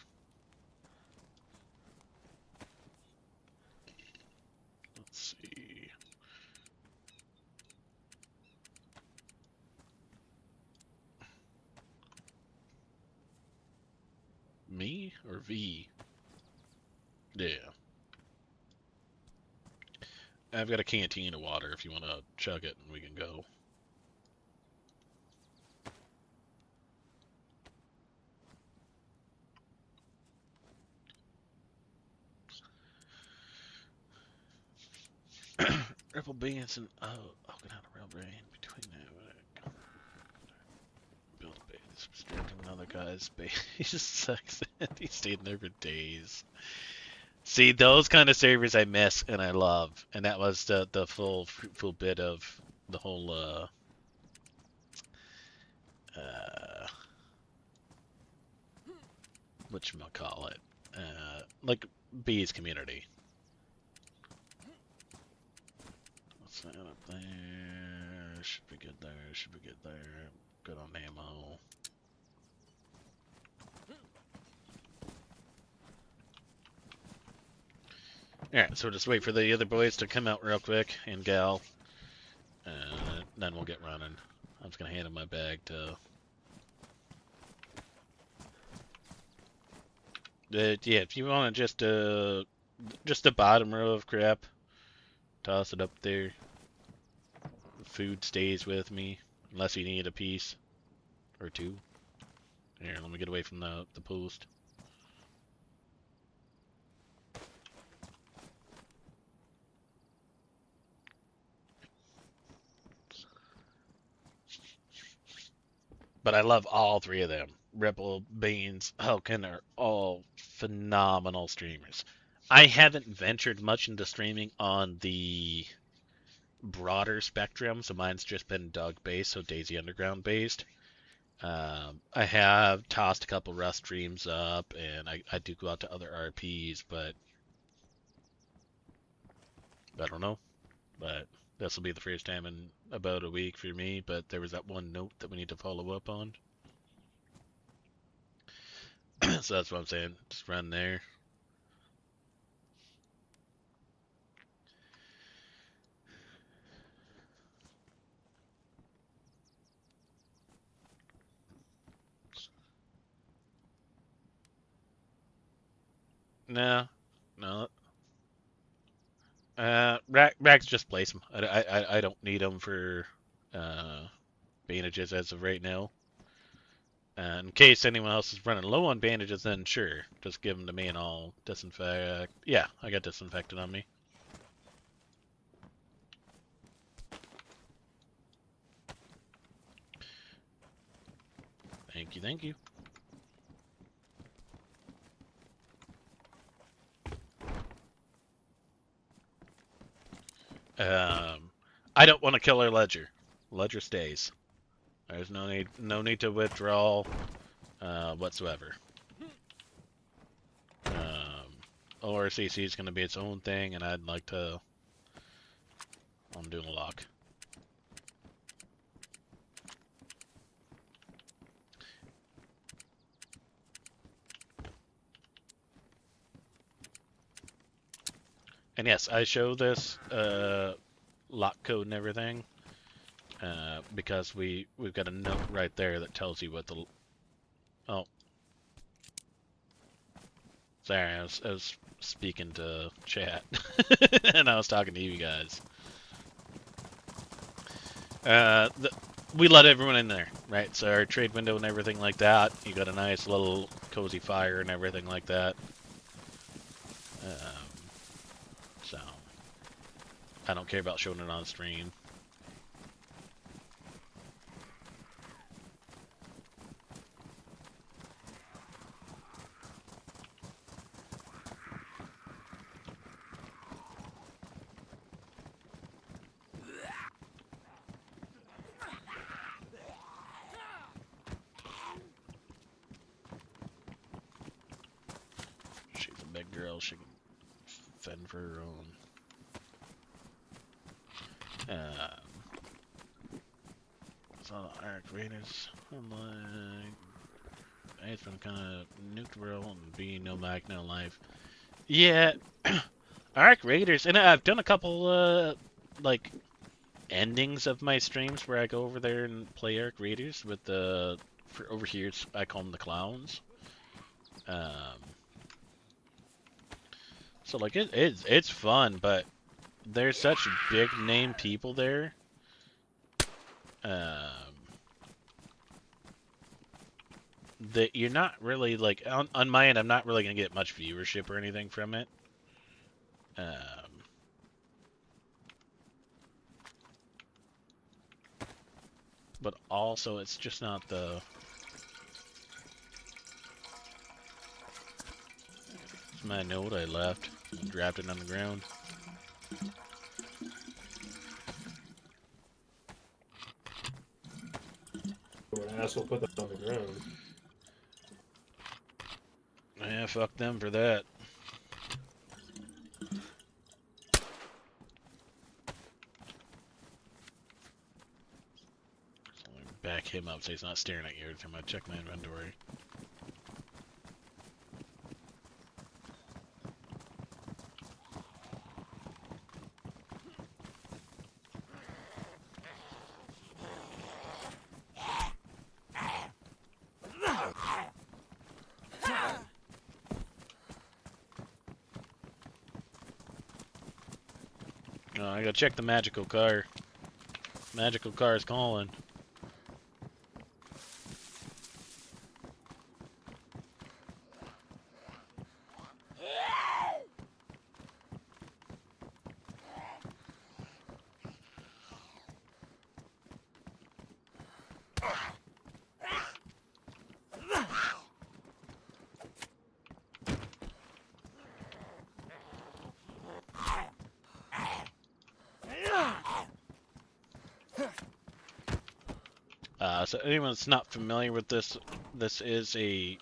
Let's see. Me or V? Yeah. I've got a canteen of water if you want to chug it and we can go. Ripple beans and oh, get out of real brain between that. Build a base, distracting another guy's base. He just sucks. He stayed there for days. See, those kind of servers I miss and I love, and that was the full bit of the whole whatchamacallit, like bees community. What's that up there? Should be good there. Should be good there. Good on ammo. Alright, so just wait for the other boys to come out real quick, and gal, and then we'll get running. I'm just gonna hand him my bag to... yeah, if you want to just the bottom row of crap, toss it up there. Food stays with me, unless you need a piece or two. Here, let me get away from the post. But I love all three of them. Ripple, Beans, Hulkin are all phenomenal streamers. I haven't ventured much into streaming on the broader spectrum, so mine's just been Doug based, so DayZUnderGround based. I have tossed a couple Rust streams up, and I do go out to other RPs, but I don't know. But this will be the first time in about a week for me, but there was that one note that we need to follow up on. So that's what I'm saying. Just run there. No. Rags just place them. I don't need them for bandages as of right now. In case anyone else is running low on bandages, then sure, just give them to me and I'll disinfect. Yeah, I got disinfectant on me. Thank you, thank you. I don't want to kill our ledger. Ledger stays. There's no need to withdraw whatsoever. ORCC is going to be its own thing, and I'd like to. I'm doing a lock. And yes, I show this lock code and everything because we've got a note right there that tells you what the. Oh, sorry, I was speaking to chat and I was talking to you guys. We let everyone in there, right? So our trade window and everything like that. You got a nice little cozy fire and everything like that. So I don't care about showing it on stream. She's a big girl. She can fend for her own. So the Arc Raiders, I'm like, it's been kind of neutral and being no mag, no life. Yeah, Arc Raiders, and I've done a couple like endings of my streams where I go over there and play Arc Raiders with the over here. I call them the clowns. So like it's fun, but there's such big name people there. That you're not really like on my end. I'm not really gonna get much viewership or anything from it. But also it's just not the. It's my note I left. Dropped it on the ground. An asshole put that on the ground. Yeah, fuck them for that. So let me back him up so he's not staring at you every time I check my inventory. I gotta check the magical car. Magical car is calling. So anyone that's not familiar with this, this is a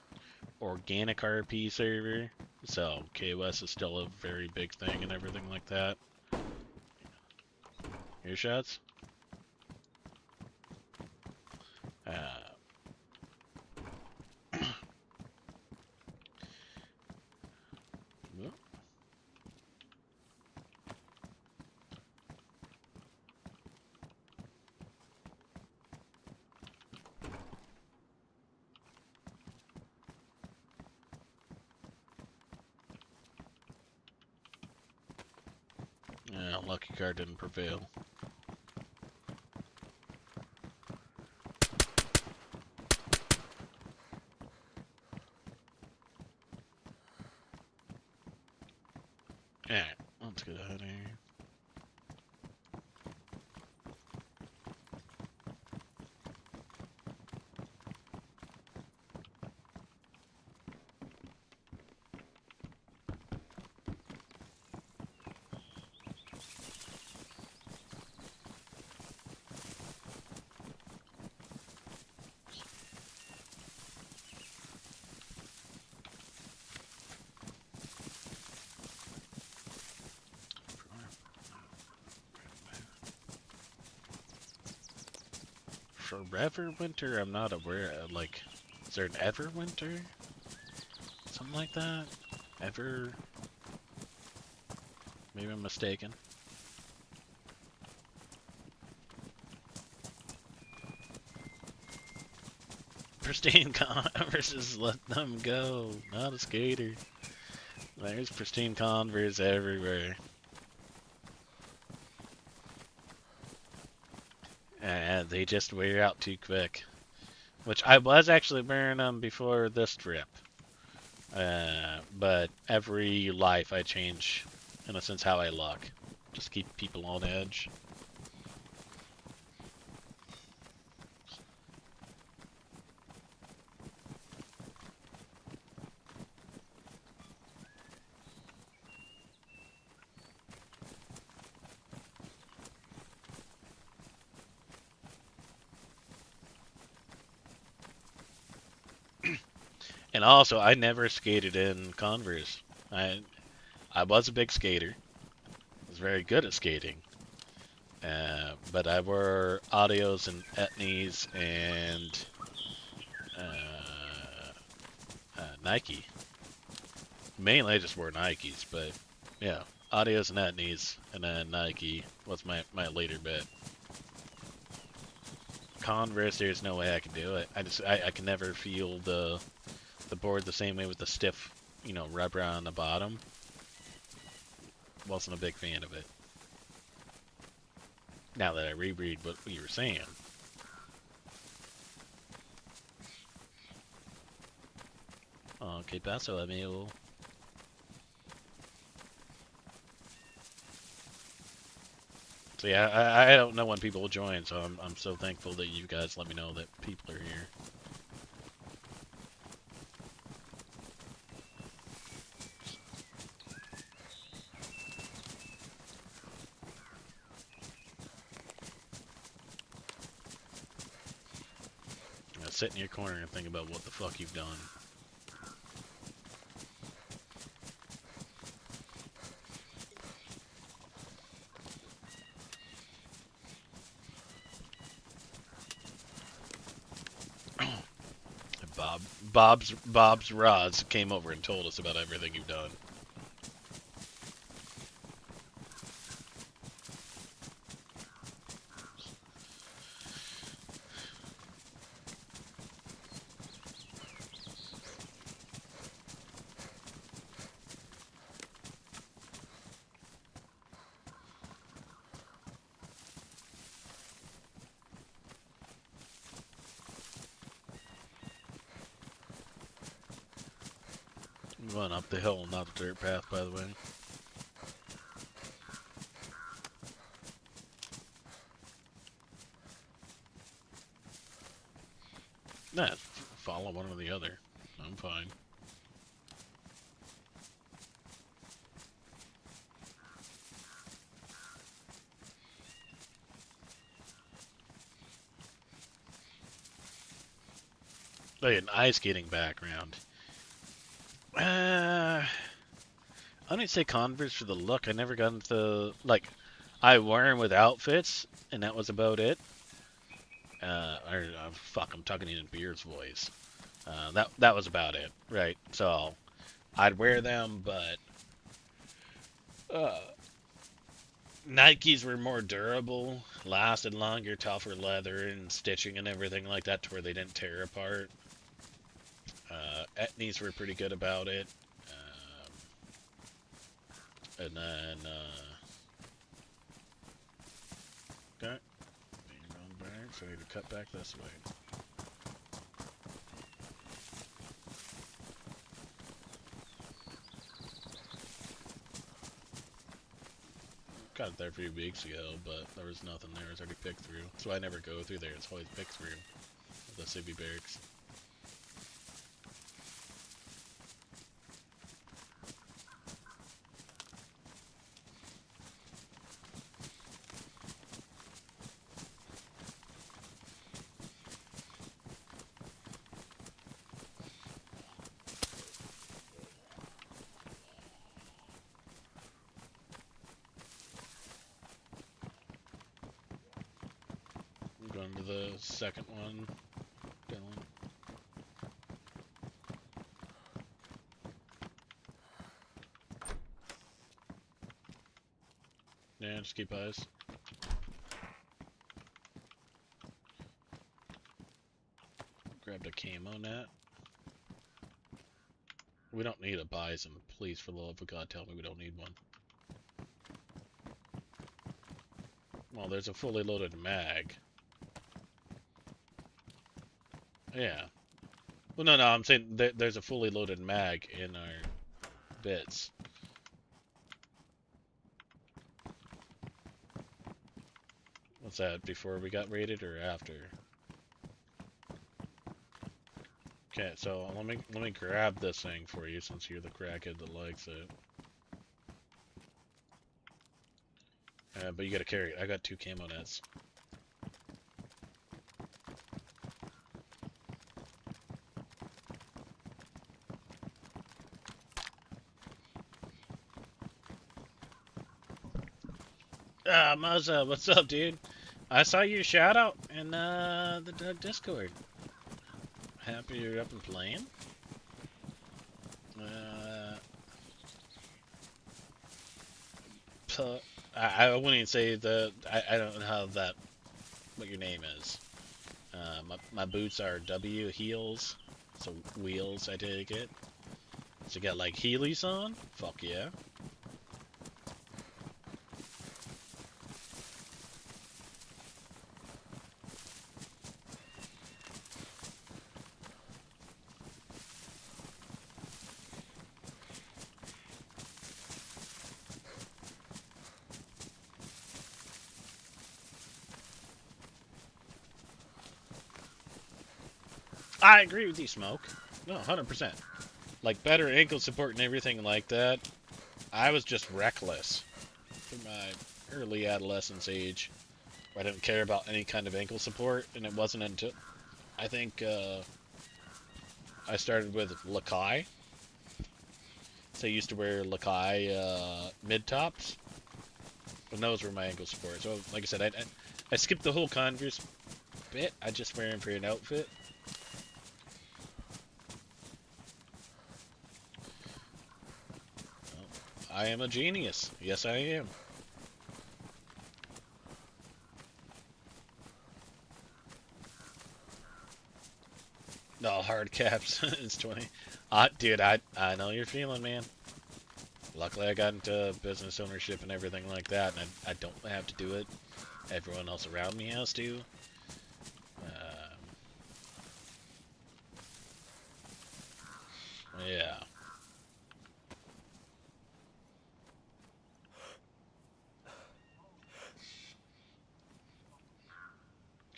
organic RP server. So KOS is still a very big thing and everything like that. Earshots? Yeah, lucky card didn't prevail. Alright, let's get out of here. forever winter? I'm not aware. Like, is there an ever winter? Something like that? Ever? Maybe I'm mistaken. Pristine Converse, let them go. Not a skater. There's pristine Converse everywhere. And they just wear out too quick. Which I was actually wearing them before this trip. But every life I change, in a sense, how I look. Just keep people on edge. And also, I never skated in Converse. I was a big skater. I was very good at skating. But I wore Audios and Etnies and Nike. Mainly I just wore Nikes, but yeah, Audios and Etnies, and then Nike was my later bit. Converse, there's no way I can do it. I can never feel the board the same way with the stiff, you know, rubber on the bottom. Wasn't a big fan of it. Now that I reread what you were saying. ¿Qué pasó, amigo? So yeah, I don't know when people will join, so I'm so thankful that you guys let me know that people are here. Sit in your corner and think about what the fuck you've done. Bob's Rods came over and told us about everything you've done. I'm going up the hill, not the dirt path, by the way. Nah, follow one or the other. I'm fine. Oh, yeah, an ice skating background. I don't say Converse for the look. I never got into, like, I wear them with outfits, and that was about it. Fuck, I'm talking in Beer's voice. That was about it, right? So, I'd wear them, but Nikes were more durable, lasted longer, tougher leather and stitching and everything like that, to where they didn't tear apart. Etnies were pretty good about it. And then, okay. Going back, so I need to cut back this way. Got it there a few weeks ago, but there was nothing there. It was already picked through. So I never go through there. It's always picked through the civvy barracks. remember the second one, Dylan. Yeah, just keep eyes. Grabbed a camo net. We don't need a bison. Please, for the love of God, tell me we don't need one. Well, there's a fully loaded mag. Yeah. Well, no, I'm saying there's a fully loaded mag in our bits. What's that? Before we got raided or after? Okay, so let me grab this thing for you since you're the crackhead that likes it. But you gotta carry it. I got 2 camo nets. Ah, Muzza, what's up, dude? I saw your shout out in the Discord. Happy you're up and playing. I wouldn't even say that. I don't know how that. What your name is. My boots are W heels, so wheels. I take it. So you got like Heelys on? Fuck yeah. I agree with you, Smoke. No, 100%. Like, better ankle support and everything like that. I was just reckless in my early adolescence age. Where I didn't care about any kind of ankle support, and it wasn't until, I think, I started with Lakai. So I used to wear Lakai mid-tops. And those were my ankle support. So, like I said, I skipped the whole Converse bit. I just wear them for an outfit. I am a genius. Yes, I am. No, hard caps. It's 20. Dude, I know you're feeling, man. Luckily, I got into business ownership and everything like that, and I don't have to do it. Everyone else around me has to. Yeah.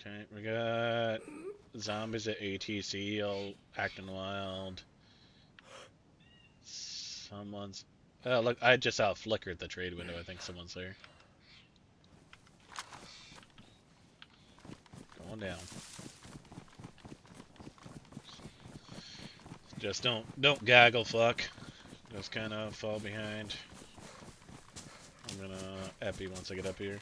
Okay, we got zombies at ATC all acting wild. Someone's... Oh, look, I just out flickered the trade window. I think someone's there. Going down. Just don't gaggle fuck. Just kind of fall behind. I'm gonna epi once I get up here.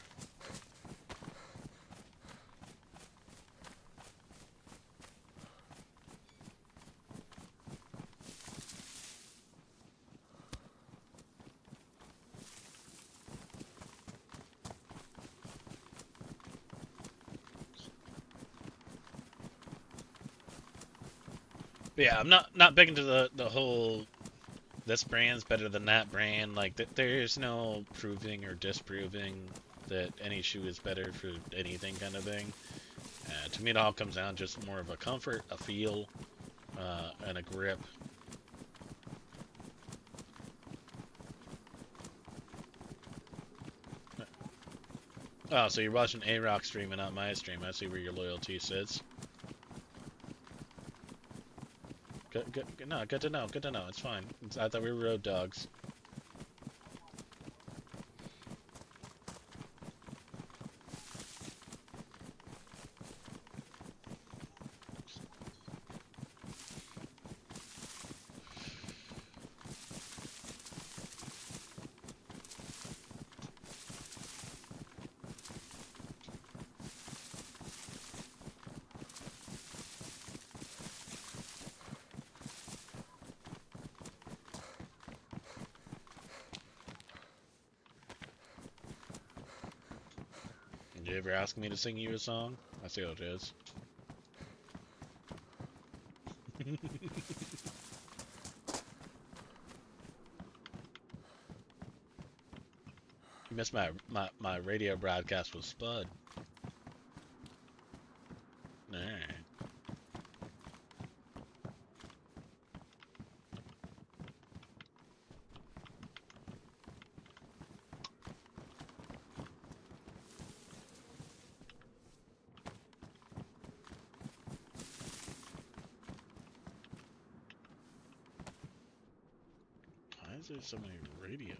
But yeah, I'm not big into the whole this brand's better than that brand. Like there's no proving or disproving that any shoe is better for anything kind of thing. To me, it all comes down just more of a comfort, a feel, and a grip. Oh, so you're watching A-Rock stream and not my stream. I see where your loyalty sits. No, good to know. Good to know. It's fine. I thought we were road dogs. you ever ask me to sing you a song? I see how it is. You missed my radio broadcast with Spud. Alright. Why is there so many radios?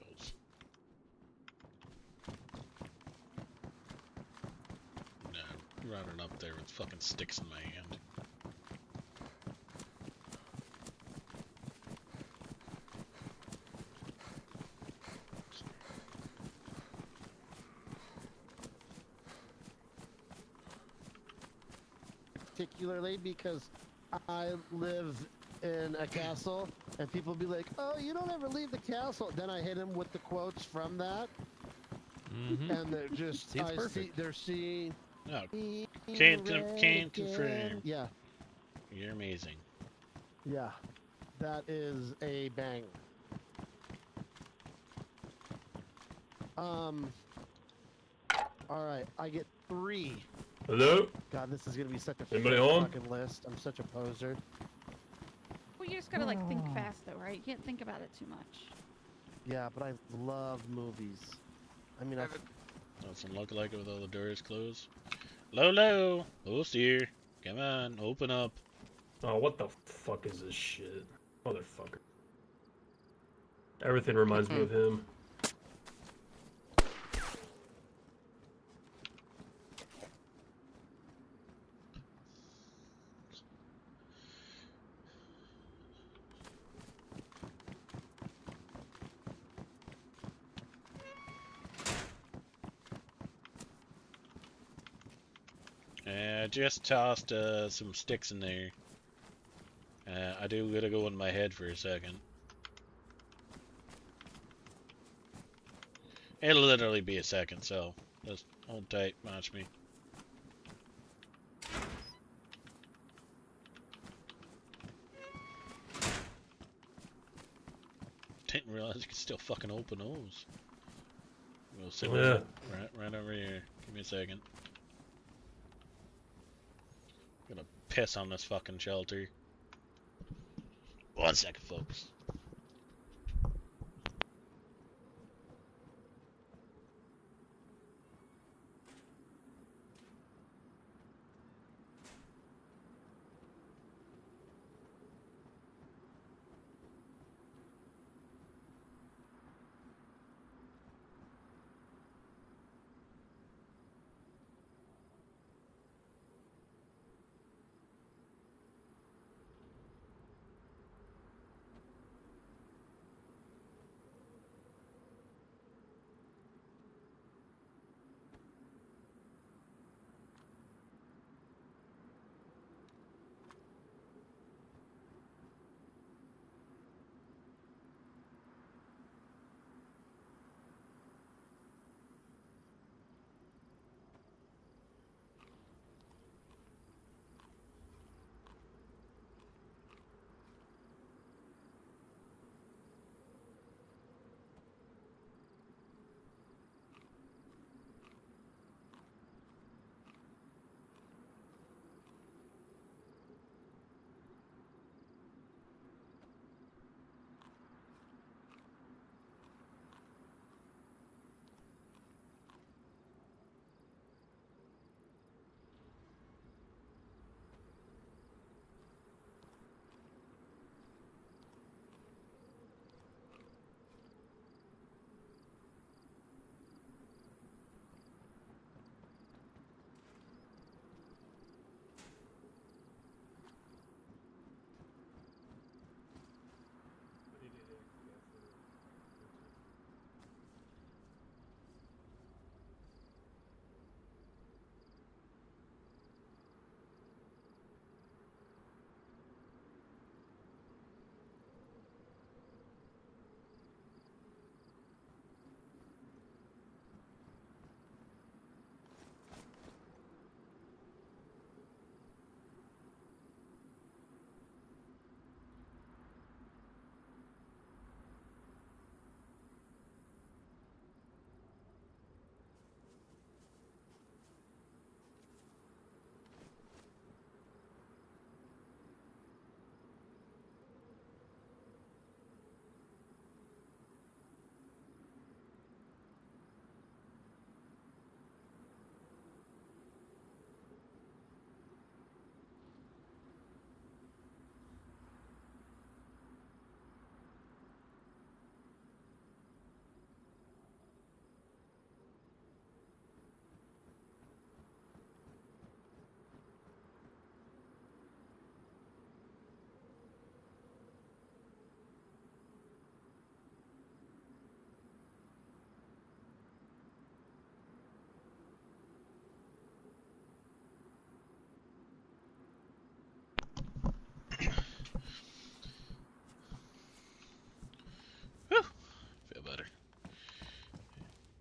Running up there with fucking sticks in my hand. Particularly because I live in a castle, and people be like, "Oh, you don't ever leave the castle." Then I hit them with the quotes from that, and they're just they're seeing. No, can't confirm. Yeah. You're amazing. Yeah, that is a bang. All right, I get 3. Hello? God, this is gonna be such a Anybody on? fucking list. I'm such a poser. Well, you just gotta like think fast though, right? You can't think about it too much. Yeah, but I love movies. I mean, Doesn't look like it with all the doors closed. Lolo! Host here. Come on, open up. Oh, what the fuck is this shit? Motherfucker. Everything reminds me of him. I just tossed some sticks in there. I do gotta go in my head for a second. It'll literally be a second, so just hold tight, watch me. Didn't realize you could still fucking open those. We'll sit right over here. Give me a second. Gonna piss on this fucking shelter. 1 second, folks.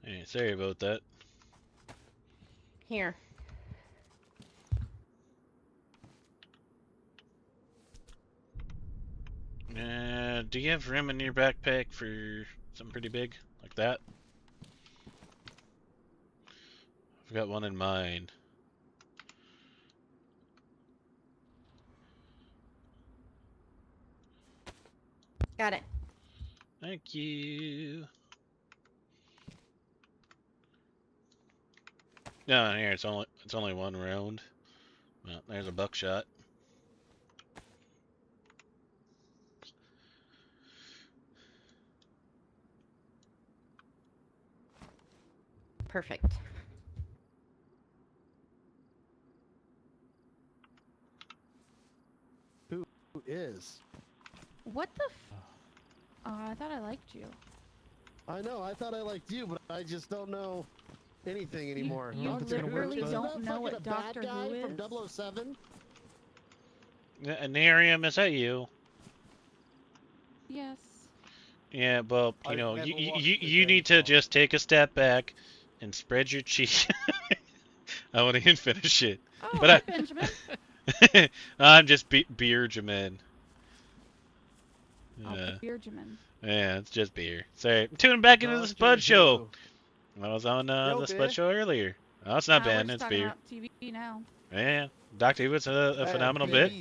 Hey, sorry about that. Here. Do you have room in your backpack for something pretty big like that? I've got one in mine. Got it. Thank you. No, here it's only one round. Well, there's a buckshot. Perfect. Who is? What the? I thought I liked you. I know. I thought I liked you, but I just don't know anything anymore. You literally don't know what Doctor Who is? From 007? Narium, is that you? Yes. Yeah, well, you know, you need to just take a step back and spread your cheek. I want to finish it. Oh, but hi, Benjamin. I'm just Benjamin. Benjamin. Yeah, it's just beer. Sorry, I'm tuning back into the Spud Show. I was on the Spud Show earlier. Oh, it's not Ben, it's beer. About TV now. Yeah, Doctor Who was a phenomenal bit.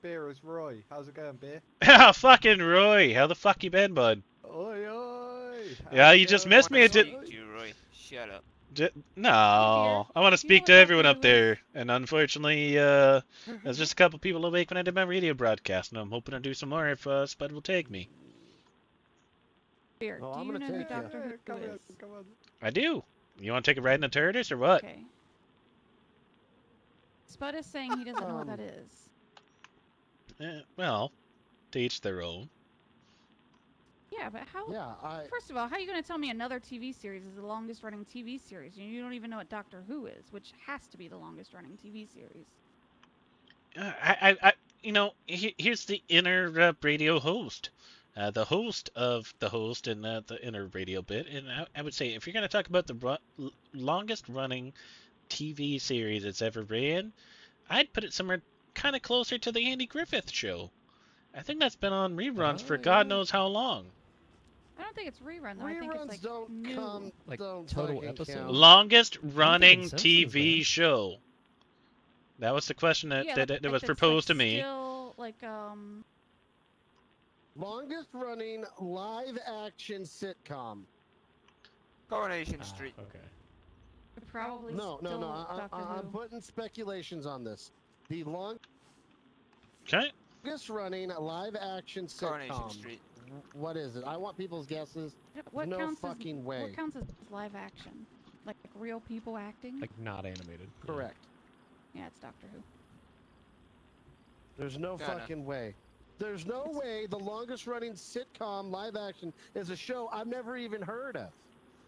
Beer is Roy. How's it going, Beer? Ah, fucking Roy. How the fuck you been, bud? Oi, oi. Yeah, you just missed me. Roy. Shut up. No, I want to speak to everyone up there, and unfortunately, there's just a couple people awake when I did my radio broadcast, and I'm hoping to do some more if Spud will take me. Beer, do you know who Doctor Who is? Come on. I do. You want to take a ride in the TARDIS or what? Okay. Spud is saying he doesn't know what that is. Well, to each their own. Yeah, but how? Yeah, First of all, how are you going to tell me another TV series is the longest running TV series? You don't even know what Doctor Who is, which has to be the longest running TV series. You know, here's the inner radio host. The host of the host and the inner radio bit. And I would say, if you're going to talk about the longest running TV series it's ever ran, I'd put it somewhere kind of closer to the Andy Griffith Show. I think that's been on reruns for God knows how long. I don't think it's rerun, though. Reruns I think it's like don't new. come. Like don't total fucking episodes? count. Longest running Simpsons, TV man. show. That was the question that, Yeah, that like was that's, proposed like, to me. Still, like, Longest running live action sitcom. Coronation Street. Okay. probably No. still I'm Doctor Who. putting speculations on this. The Okay. longest running live action Coronation sitcom. Street. What is it? I want people's guesses. What no counts fucking as, way. What counts as live action? Like real people acting? Like not animated. Yeah. Correct. Yeah, it's Doctor Who. There's no Fair fucking way. There's no way the longest running sitcom live action is a show I've never even heard of.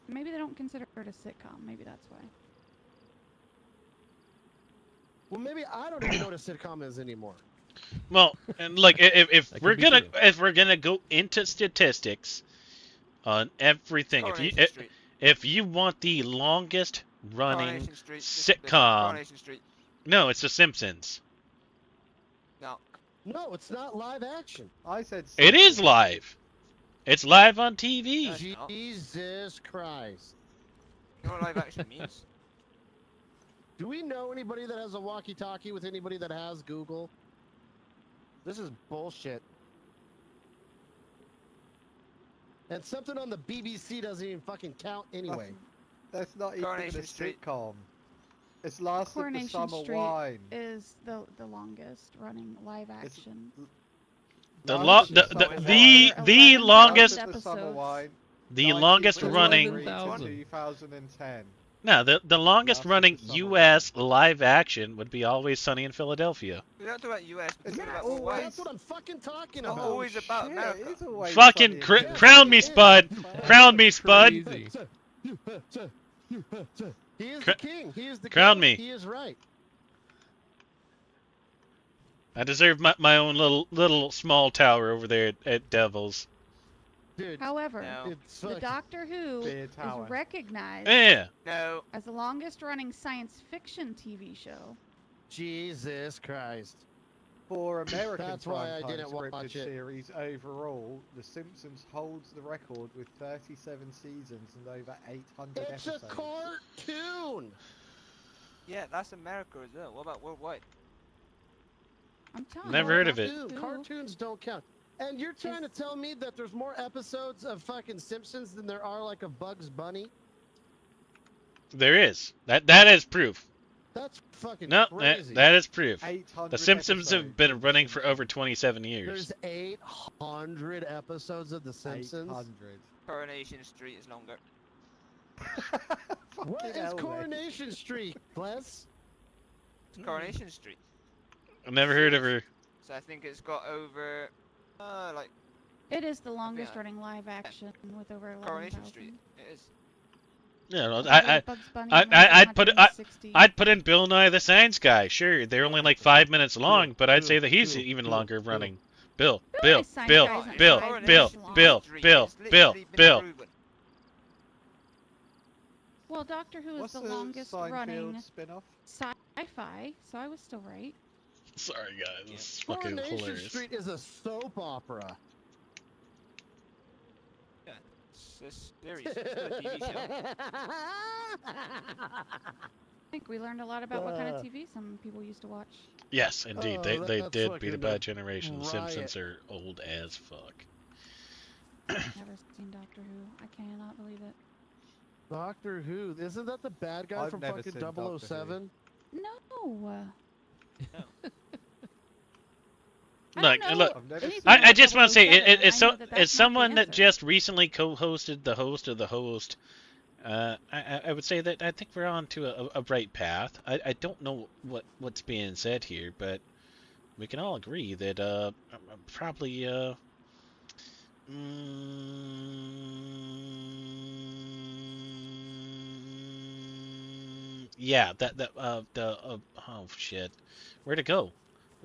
Maybe they don't consider it a sitcom. Maybe that's why. Well, maybe I don't even know what a sitcom is anymore. Well, and like if That we're could be gonna true. go into statistics on everything, Coronation Street. if you want the longest running Coronation Street. sitcom, Coronation Street. no, it's The Simpsons. No. No, it's not live action. I said. It is Simpsons. live. It's live on TV. No. Jesus Christ. You know what live action means? Do we know anybody that has a walkie-talkie with anybody that has Google? This is bullshit. And something on the BBC doesn't even fucking count anyway. That's not even a Coronation Street. sitcom. It's Last of the Coronation Summer Street Wine. is the longest running live action. The Last lo- of the Summer the Wine. the Last longest Last of the Summer episodes. Wine. the longest 1993 running 11,000. 2010. no the longest Last of running the Summer U.S. live action would be Always Sunny in Philadelphia. We don't talk about US. We It's talk not about always- Hawaii. That's what I'm fucking talking Not about. always about Shit, America. it is always Fucking funny in crown me, It is. Spud. Crown me, Spud. Crazy. He is Cra- the king. He is the crown king. me. He is right. I deserve my own little small tower over there at Devils. Dude, However, No. it's the Doctor Who Beer is tower. recognized Yeah. No. as the longest-running science fiction TV show. Jesus Christ. For American That's why I primetime didn't scripted watch it. series overall, The Simpsons holds the record with 37 seasons and over 800 It's episodes. a cartoon. Yeah, that's America as well. What about worldwide? I'm telling Never you, heard of it. Doctor Who Cartoons don't count. And you're trying to tell me that there's more episodes of fucking Simpsons than there are like of Bugs Bunny? There is. That is proof. That's fucking No, crazy. that is proof. 800 The Simpsons have episodes been of The running for Simpsons. over 27 years. There's 800 episodes of The Simpsons. 800. Coronation Street is longer. What Fucking is hell, mate. Coronation Street, Bless? It's Coronation Street. I've never heard of her. So I think it's got over, like It is the longest-running live action with over 11,000. Coronation Street. It is. Yeah, well, Bugs Bunny has I'd put 160. I'd put in Bill Nye the Science Guy. Sure, they're only like 5 minutes long, but I'd say that he's even longer running. Bill, Bill Nye Science Bill, Guy isn't Bill, 5 Bill, minutes long. Bill, Bill, It's Bill, literally been Bill. proven. Well, Doctor Who is What's the the longest-running Seinfeld spin-off? sci-fi, so I was still right. Sorry guys, this is fucking Coronation hilarious. Street is a soap opera. Yeah, it's a series. It's not a TV show. I think we learned a lot about what kind of TV some people used to watch. Yes, indeed, Oh, they that's did fucking beat it by a generation. The riot. Simpsons are old as fuck. Never seen Doctor Who. I cannot believe it. Doctor Who. Isn't that the bad guy I've from never fucking seen Doctor Who. 007? No. Look, don't know look. I've never anything seen I about just want to say, 007, it's I know so that that's as not the someone that answer. just recently co-hosted the host of the host, I would say that I think we're on to a right path. I don't know what's being said here, but we can all agree that probably yeah, oh shit, where'd it go?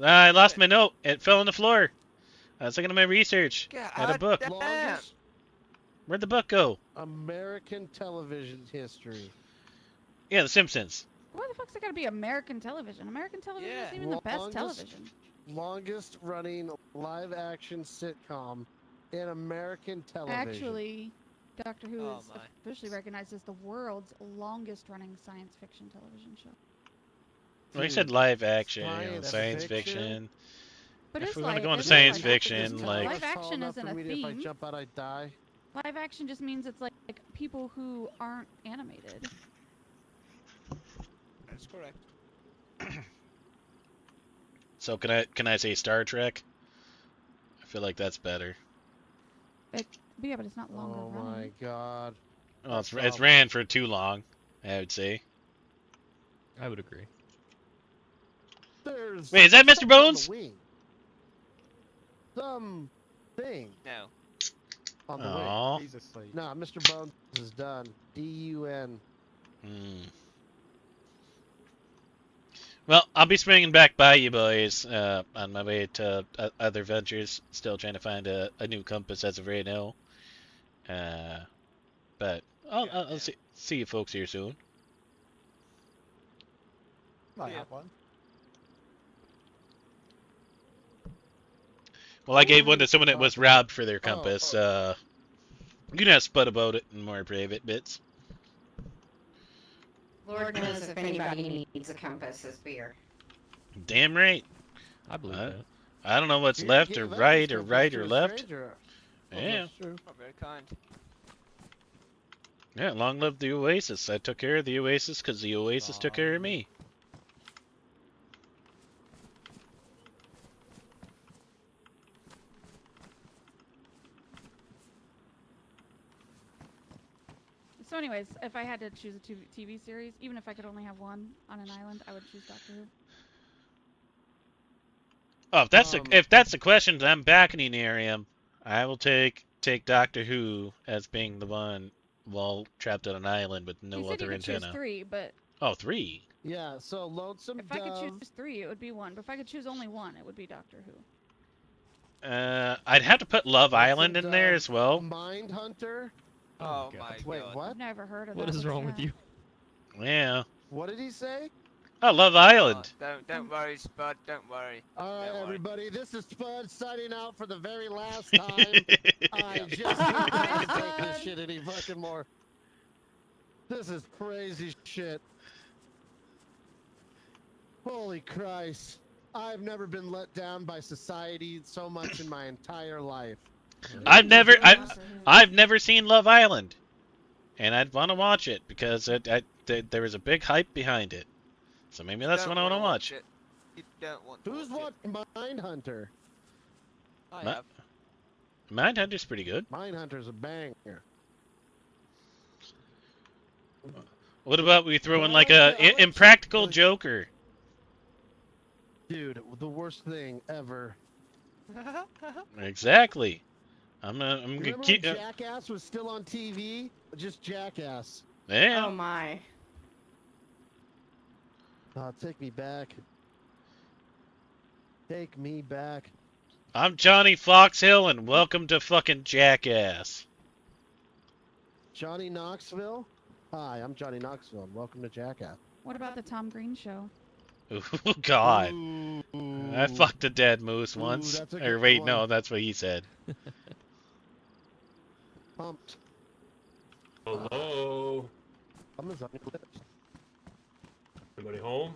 I lost my note. It fell on the floor. I was looking at my research. I had a book. Longest Where'd the book go? American television history. Yeah, The Simpsons. Why the fuck's it gotta be American television? American television Yeah. isn't even the best Longest- television. Longest running live action sitcom in American television. Actually, Doctor Who Oh is my. officially recognized as the world's longest-running science fiction television show. Well, he Dude, said live action, science science fiction? fiction. But If it's we wanna like, go into it's science like- fiction, it's- like- live action Tall enough isn't for a me to- If I theme. jump out, I die. Live action just means it's like people who aren't animated. That's correct. So can I say Star Trek? I feel like that's better. But yeah, but it's not longer Oh running. my god. Well, it's ran for too long, I would say. I would agree. There's Wait, is that Mr. something on the Bones? wing. Something No. on the Aw. He's asleep. wing. Nah, Mr. Bones is done. D-U-N. Well, I'll be swinging back by you boys on my way to other ventures. Still trying to find a new compass as of right now. But I'll see you folks here soon. Might Yeah. have one. Well, I gave one to someone that was robbed for their compass. You can ask Spud about it in more private bits. Lord knows if anybody needs a compass, it's beer. Damn right. I believe that. I don't know what's You left or gave that right or compass right to or a left. stranger. Oh, Yeah. that's true. Not very kind. Yeah, long live the Oasis. I took care of the Oasis because the Oasis took care of me. So anyways, if I had to choose a TV series, even if I could only have one on an island, I would choose Doctor Who. Oh, if that's the question that I'm backing in Arium, I will take Doctor Who as being the one while trapped on an island with no You said other you could antenna. choose 3, but Oh, 3. Yeah, so Lonesome if I could Dove. choose 3, it would be 1. But if I could choose only one, it would be Doctor Who. I'd have to put Love Island in there as well. Mind Hunter. Oh my Wait, god. what? I've never heard of What that. is wrong with you? Yeah. What did he say? Oh, Love Island. Don't worry, Spud. Don't worry. All right, Don't worry. everybody. This is Spud signing out for the very last time. I just can't take this shit any fucking more. This is crazy shit. Holy Christ. I've never been let down by society so much in my entire life. I've never seen Love Island, and I'd want to watch it because there was a big hype behind it. So maybe that's what I want to watch. You don't want to Who's watch watched Mindhunter? I have. Mindhunter's pretty good. Mindhunter's a banger. What about we throw in like a Impractical Joker? Dude, the worst thing ever. Exactly. I'm Remember gonna when keep. Jackass was still on TV? Just Jackass. Yeah. Oh my. Oh, take me back. Take me back. I'm Johnny Foxhill, and welcome to fucking Jackass. Johnny Knoxville? Hi, I'm Johnny Knoxville, and welcome to Jackass. What about the Tom Green show? Oh God. Ooh. I fucked a dead moose Ooh, once. that's a Or good wait, one. no, that's what he said. Pumped. Hello. Someone's on your lips. Everybody home?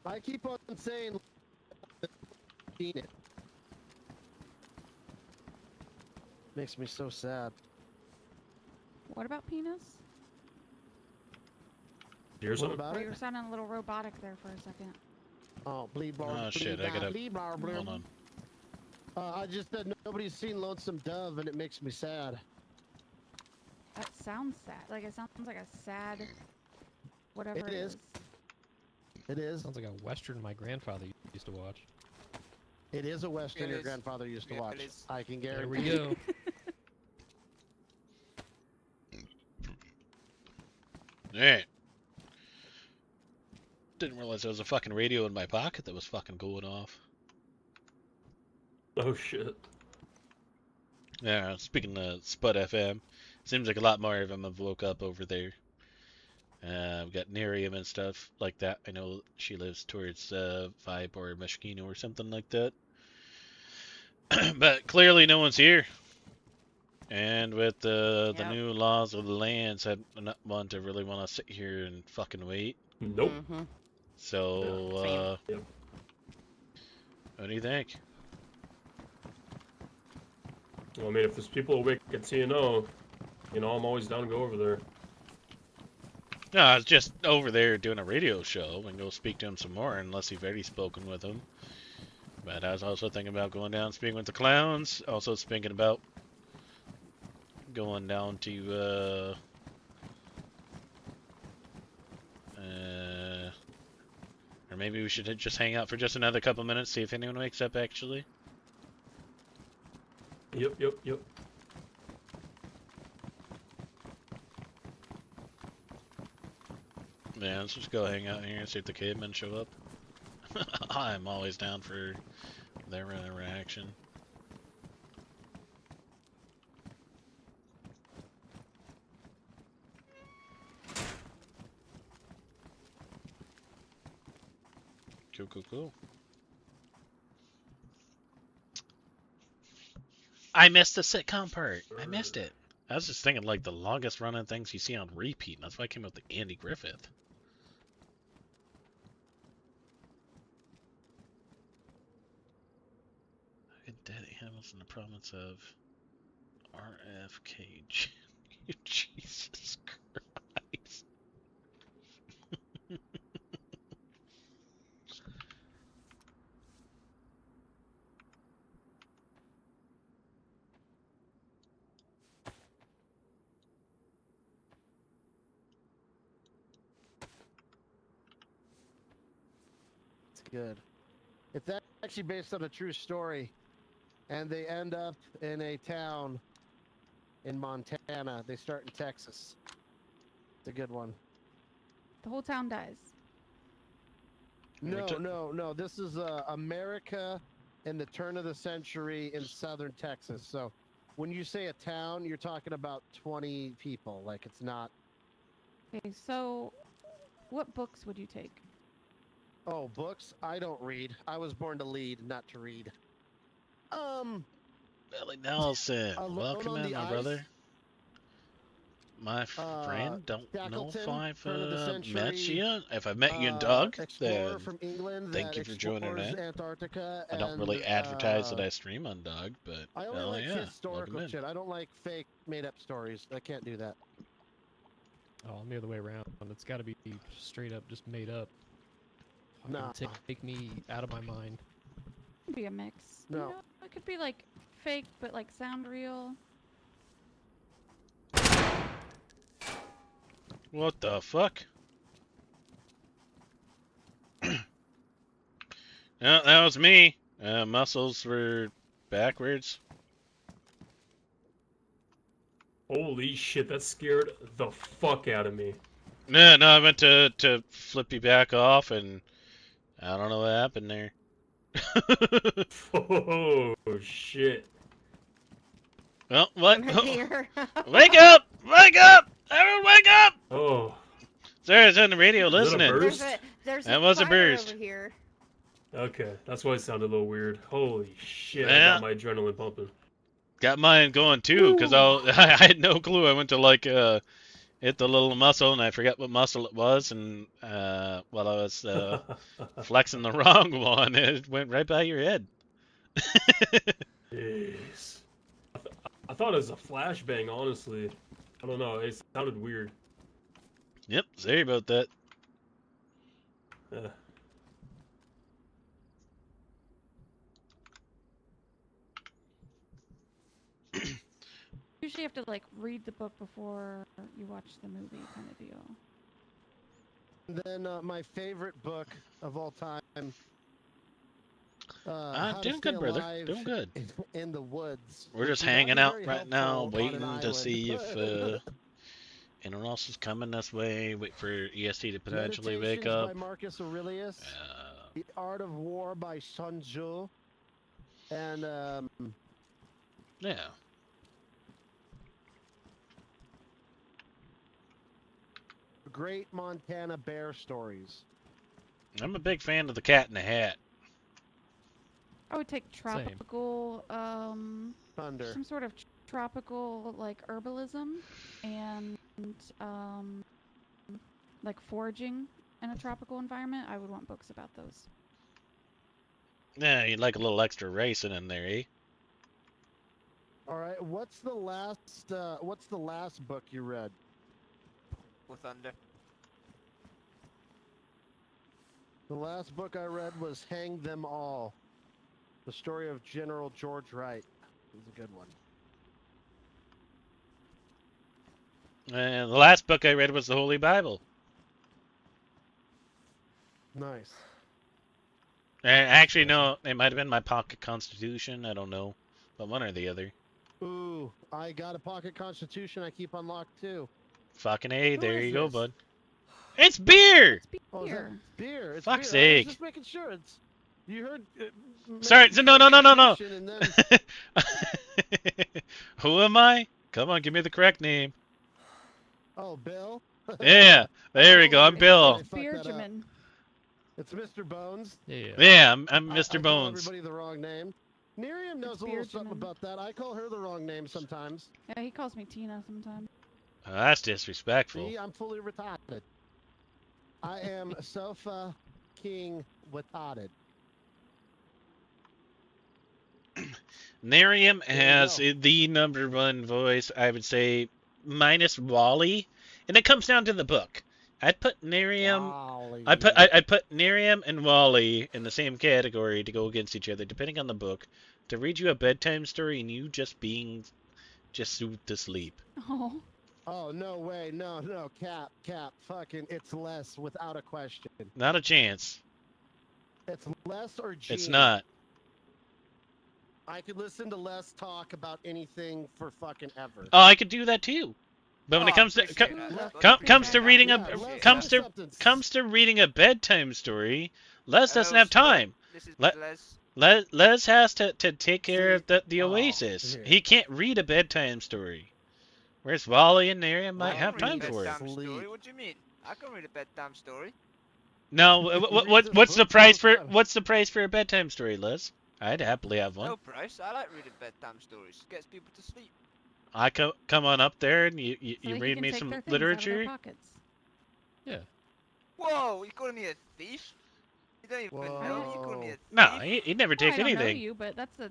I keep on saying it. Makes me so sad. What about penis? Here's What some. about Oh, it? you were sounding a little robotic there for a second. Oh, bleed bar. Oh shit, I gotta. Hold on. I just said nobody's seen Lonesome Dove, and it makes me sad. That sounds sad. Like it sounds like a sad, whatever It it is. is. It is. Sounds like a western my grandfather used to watch. It is a western It your is. grandfather used to Yeah, it watch. is. I can There guarantee. we go. Alright. Didn't realize there was a fucking radio in my pocket that was fucking going off. Oh shit. Yeah, speaking of Spud FM, seems like a lot more of them have woke up over there. We've got Nerium and stuff like that. I know she lives towards Vibe or Meshkino or something like that. But clearly no one's here. And with the new laws of the lands, I'm not one to really want to sit here and fucking wait. Nope. So, what do you think? Well, I mean, if there's people awake at TNO, you know, I'm always down to go over there. No, I was just over there doing a radio show and go speak to him some more, unless you've already spoken with him. But I was also thinking about going down and speaking with the clowns. Also thinking about going down to, or maybe we should just hang out for just another couple minutes, see if anyone wakes up, actually. Yep. Yeah, let's just go hang out here and see if the cavemen show up. I'm always down for their interaction. Cool. I missed the sitcom part. I missed it. I was just thinking like the longest running things you see on repeat, and that's why I came up with Andy Griffith. Dead animals in the province of RFK. Jesus Christ. It's good. It's actually based on a true story. And they end up in a town in Montana. They start in Texas. It's a good one. The whole town dies. No. This is America in the turn of the century in southern Texas. So when you say a town, you're talking about 20 people. Like, it's not... Okay, so what books would you take? Oh, books? I don't read. I was born to lead, not to read. Billy Nelson, welcome in, my brother. My friend, don't know if I've met you. If I've met you in Doug, then from England thank you for joining in. Antarctica, I don't really advertise that I stream on Doug, but I only like historical shit. I don't like fake, made-up stories. I can't do that. Oh, I'm the other way around. It's got to be straight up, just made up. Nah. Take me out of my mind. It could be a mix. No. You know, it could be like fake, but like sound real. What the fuck? No, that was me. Muscles were backwards. Holy shit, that scared the fuck out of me. No, I went to flip you back off, and I don't know what happened there. Oh shit. Well, what? I'm here. Wake up! Wake up! Everyone, wake up! Oh. Sorry, I was on the radio listening. There's that was a burst. Over here. Okay, that's why it sounded a little weird. Holy shit, Yeah. I got my adrenaline pumping. Got mine going too, because I had no clue. I went to like hit the little muscle, and I forgot what muscle it was, and while I was flexing the wrong one, it went right by your head. Jeez. I thought it was a flashbang, honestly. I don't know, it sounded weird. Yep, sorry about that. Usually you have to like read the book before you watch the movie, kind of deal. Then my favorite book of all time. Doing good, brother. Doing good. In the woods. We're just hanging out right now, waiting to see if anyone else is coming this way. Wait for EST to potentially wake up. By Marcus Aurelius. The Art of War by Sun Tzu. And yeah. Great Montana bear stories. I'm a big fan of the Cat in the Hat. I would take tropical, Thunder. some sort of tropical like herbalism and like foraging in a tropical environment. I would want books about those. Yeah, you'd like a little extra racing in there, eh? All right, what's the last book you read? With Thunder. The last book I read was Hang Them All. The story of General George Wright. It was a good one. The last book I read was the Holy Bible. Nice. Actually, no, it might have been my Pocket Constitution. I don't know, but one or the other. Ooh, I got a Pocket Constitution I keep unlocked too. Fucking A, there you go, this? bud. It's beer! It's beer. Oh, beer. It's Fuck's beer. I was sake. just making sure it's... You heard... Sorry, no. And then... Who am I? Come on, give me the correct name. Oh, Bill? Yeah, there we go. I'm Bill. Beerjamin. It's Mr. Bones. Yeah, I'm Mr. I Bones. call everybody the wrong name. Miriam knows a little something about that. I call her the wrong name sometimes. Yeah, he calls me Tina sometimes. Oh, that's disrespectful. See, I'm fully retarded. I am Sofa King retarded. Miriam has the #1 voice, I would say, minus Wally, and it comes down to the book. I'd put Miriam. I'd put Miriam and Wally in the same category to go against each other, depending on the book, to read you a bedtime story and you just soothed to sleep. Oh. Oh, no way. No. Cap. Fucking, it's Les without a question. Not a chance. It's Les or Gene. It's not. I could listen to Les talk about anything for fucking ever. Oh, I could do that too. But when it comes to comes to reading a bedtime story, Les doesn't have time. Les has to take care of the Oasis. He can't read a bedtime story. Whereas Wally and Miriam might have time for it. What do you mean? I can read a bedtime story. No, what's the price for a bedtime story, Les? I'd happily have one. No price. I like reading bedtime stories. Gets people to sleep. I come on up there and you So read me some literature. Yeah. Whoa, you calling me a thief? You don't even know me. You calling me a thief? No, he'd never take I don't anything. know you, but that's a.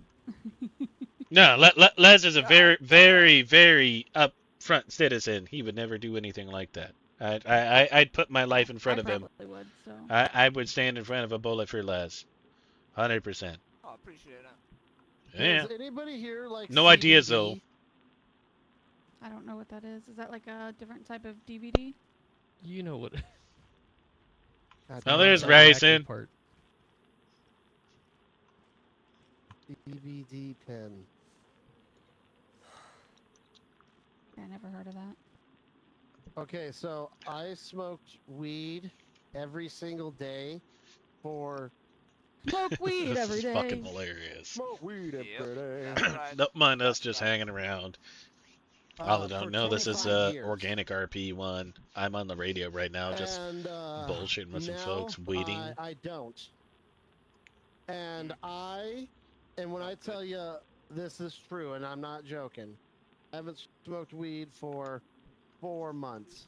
No, Les is a very, very, very upfront citizen. He would never do anything like that. I'd put my life in front of him. Would, so. I would stand in front of a bullet for Les. 100%. Oh, I appreciate that. Yeah. Does anybody here like No CBD? ideas though. I don't know what that is. Is that like a different type of DVD? You know what? Now there's Ryson. CBD pen. I never heard of that. Okay, so I smoked weed every single day for. Smoke weed every day. This is fucking hilarious. Smoke weed every day. Don't mind us just hanging around. All don't know, this is organic RP one. I'm on the radio right now, just bullshitting with some folks waiting. I don't. And when I tell you this is true, and I'm not joking, I haven't smoked weed for 4 months,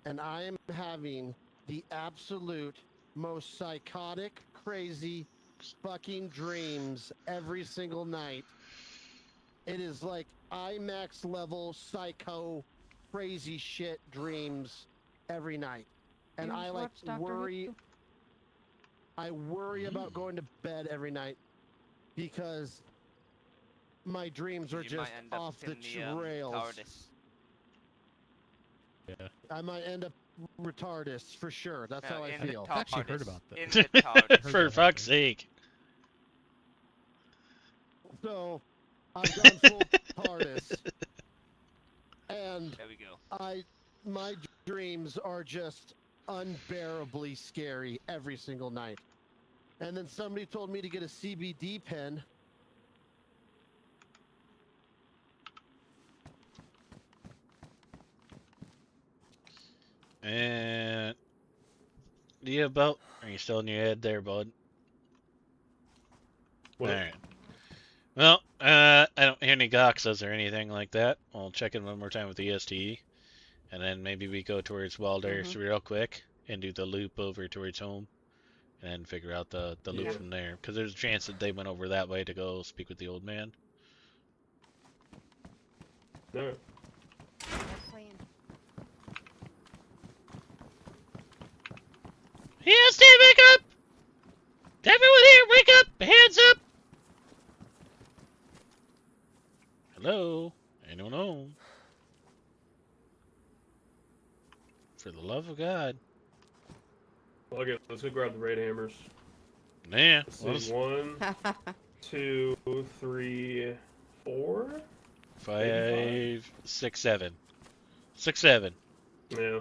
and I am having the absolute most psychotic, crazy, fucking dreams every single night. It is like IMAX level psycho crazy shit dreams every night. And I like worry about going to bed every night because my dreams are just off the trails. Yeah. I might end up retardus for sure. That's how I feel. I've actually heard about that. For fuck's sake. So I've gone full TARDIS, and there we go. My dreams are just unbearably scary every single night. And then somebody told me to get a CBD pen. And do you have boat? Are you still in your head there, bud? What? All right. Well, I don't hear any Goxas or anything like that. I'll check in one more time with the EST, and then maybe we go towards Waldorf real quick and do the loop over towards home, and then figure out the loop from there. Because there's a chance that they went over that way to go speak with the old man. No. EST, wake up! Everyone here, wake up! Hands up! Hello? Anyone home? For the love of God. Okay, let's go grab the raid hammers. Yeah. Let's see, 1, 2, 3, 4? 5, 6, 7. 6, 7. Yeah.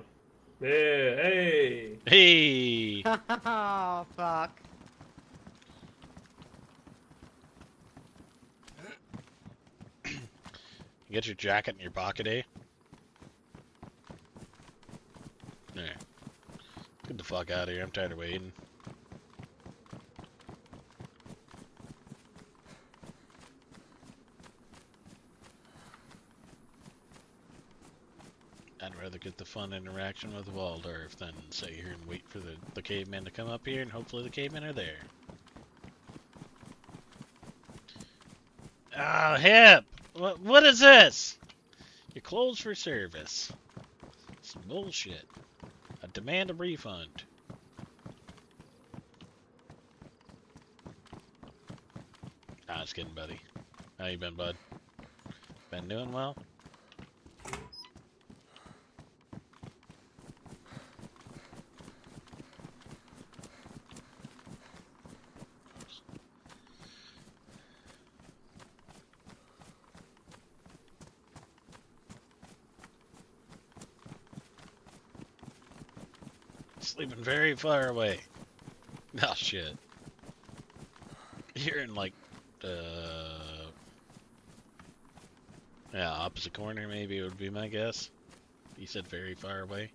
Hey! Hey! Oh, fuck. You get your jacket in your pocket, eh? There. Get the fuck out of here. I'm tired of waiting. I'd rather get the fun interaction with Waldorf than sit here and wait for the cavemen to come up here, and hopefully the cavemen are there. Ah, Hip! What is this? You're closed for service. Some bullshit. I demand a refund. Nah, just kidding, buddy. How you been, bud? Been doing well? Sleeping very far away. Oh shit. You're in like yeah, opposite corner maybe would be my guess. You said very far away.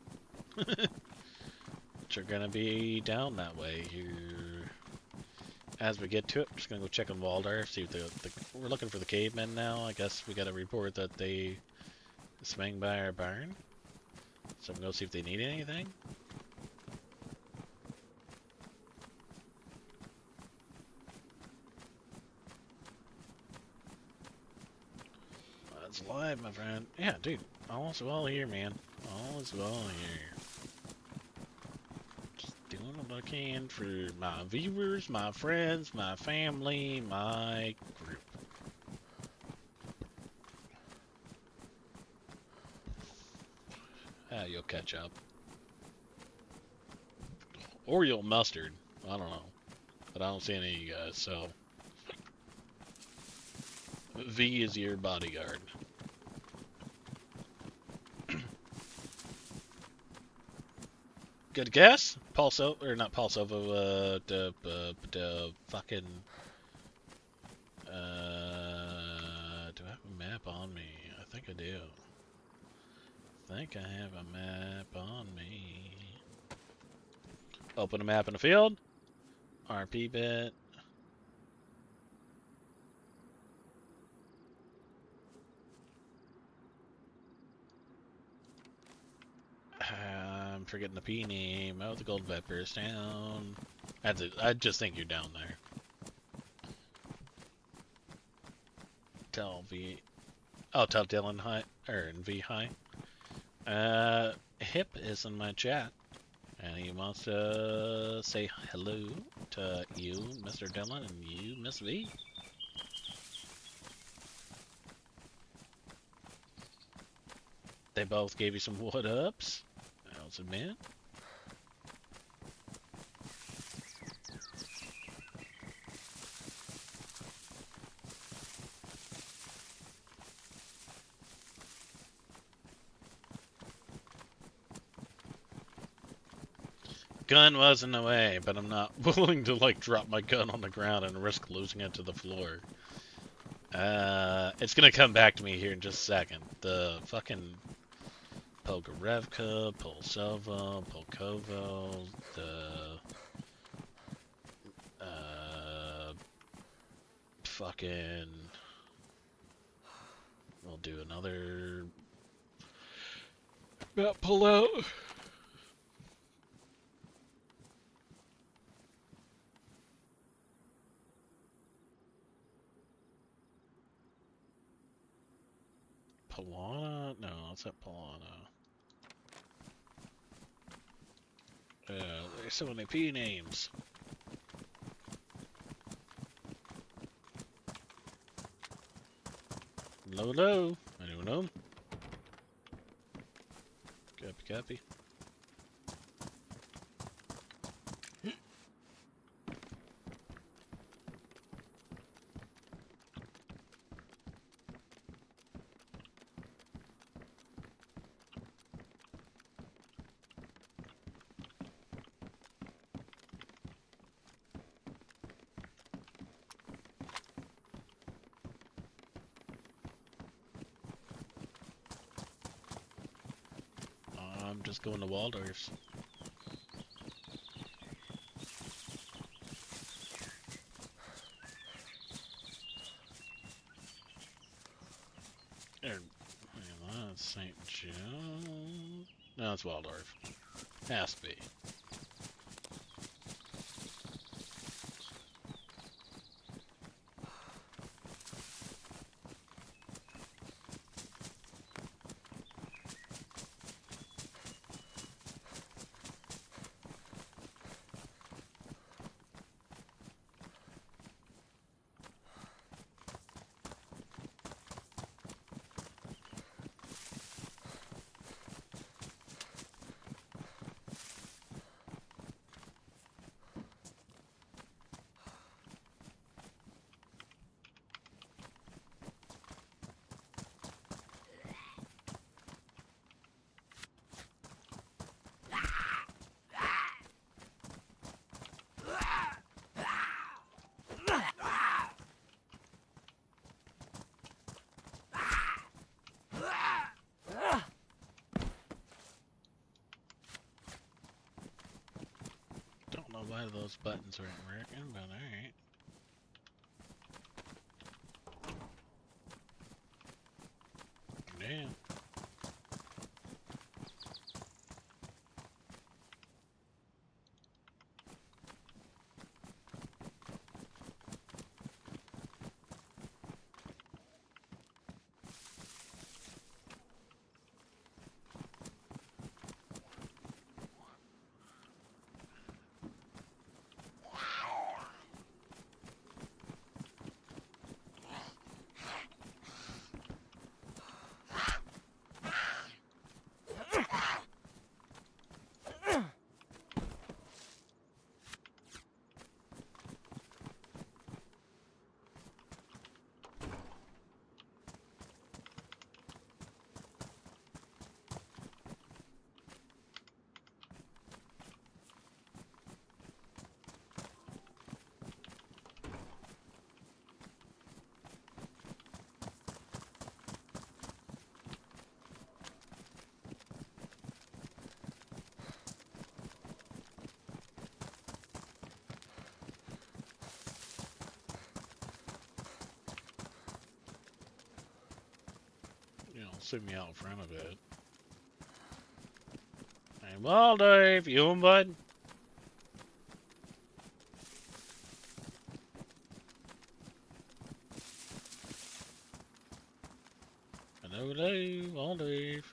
But you're gonna be down that way here. As we get to it, I'm just gonna go check on Waldorf, see if we're looking for the cavemen now. I guess we got a report that they swing by our barn. So I'm gonna go see if they need anything. It's live, my friend. Yeah, dude. All is well here, man. All is well here. Just doing what I can for my viewers, my friends, my family, my group. Ah, you'll catch up. Or you'll mustard. I don't know. But I don't see any of you guys, so... V is your bodyguard. Good guess? Or not Pulsovo, the fucking... do I have a map on me? I think I do. I think I have a map on me. Open a map in the field. RP bit. I'm forgetting the P name. Oh, the gold vipers down. I just think you're down there. Tell V. Oh, tell Dylan hi, or V hi. Hip is in my chat, and he wants to say hello to you, Mr. Dylan, and you, Miss V. They both gave you some what ups. I'll admit. Gun was in the way, but I'm not willing to like drop my gun on the ground and risk losing it to the floor. It's gonna come back to me here in just a second. The fucking Pogorevka, Pulsovo, Polkovo, the fucking we'll do another map pull out. Polana? No, it's not Polana. There's so many P names. Low. Anyone know? Copy. I'm just going to Waldorf's. That's St. Joe. No, it's Waldorf. Has to be. why those buttons weren't working, but alright. Damn. Zoom me out in front of it. Hey, well, Dave, you home, bud? Hello, Dave. Well, Dave.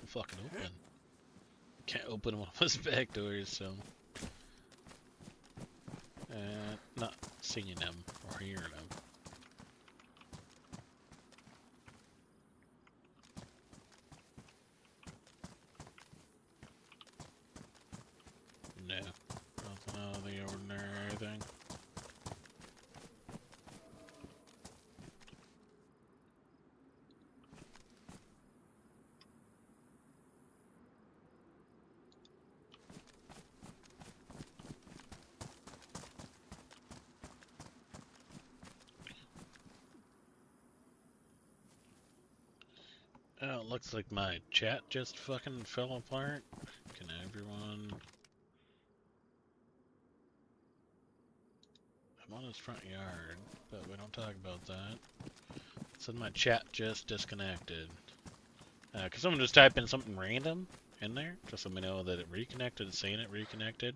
Fucking open. Can't open one of his back doors, so. Not seeing them or hearing them. No. Nothing out of the ordinary or anything. Oh, it looks like my chat just fucking fell apart. Can everyone... I'm on his front yard, but we don't talk about that. It said my chat just disconnected. Could someone just type in something random in there? Just let me know that it reconnected, it's saying it reconnected.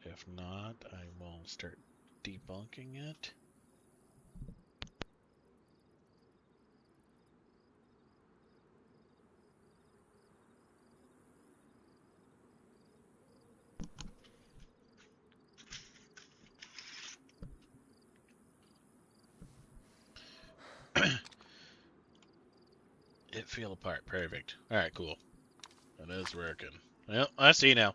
If not, I will start debunking it. It fell apart. Perfect. Alright, cool. That is working. Well, I see now.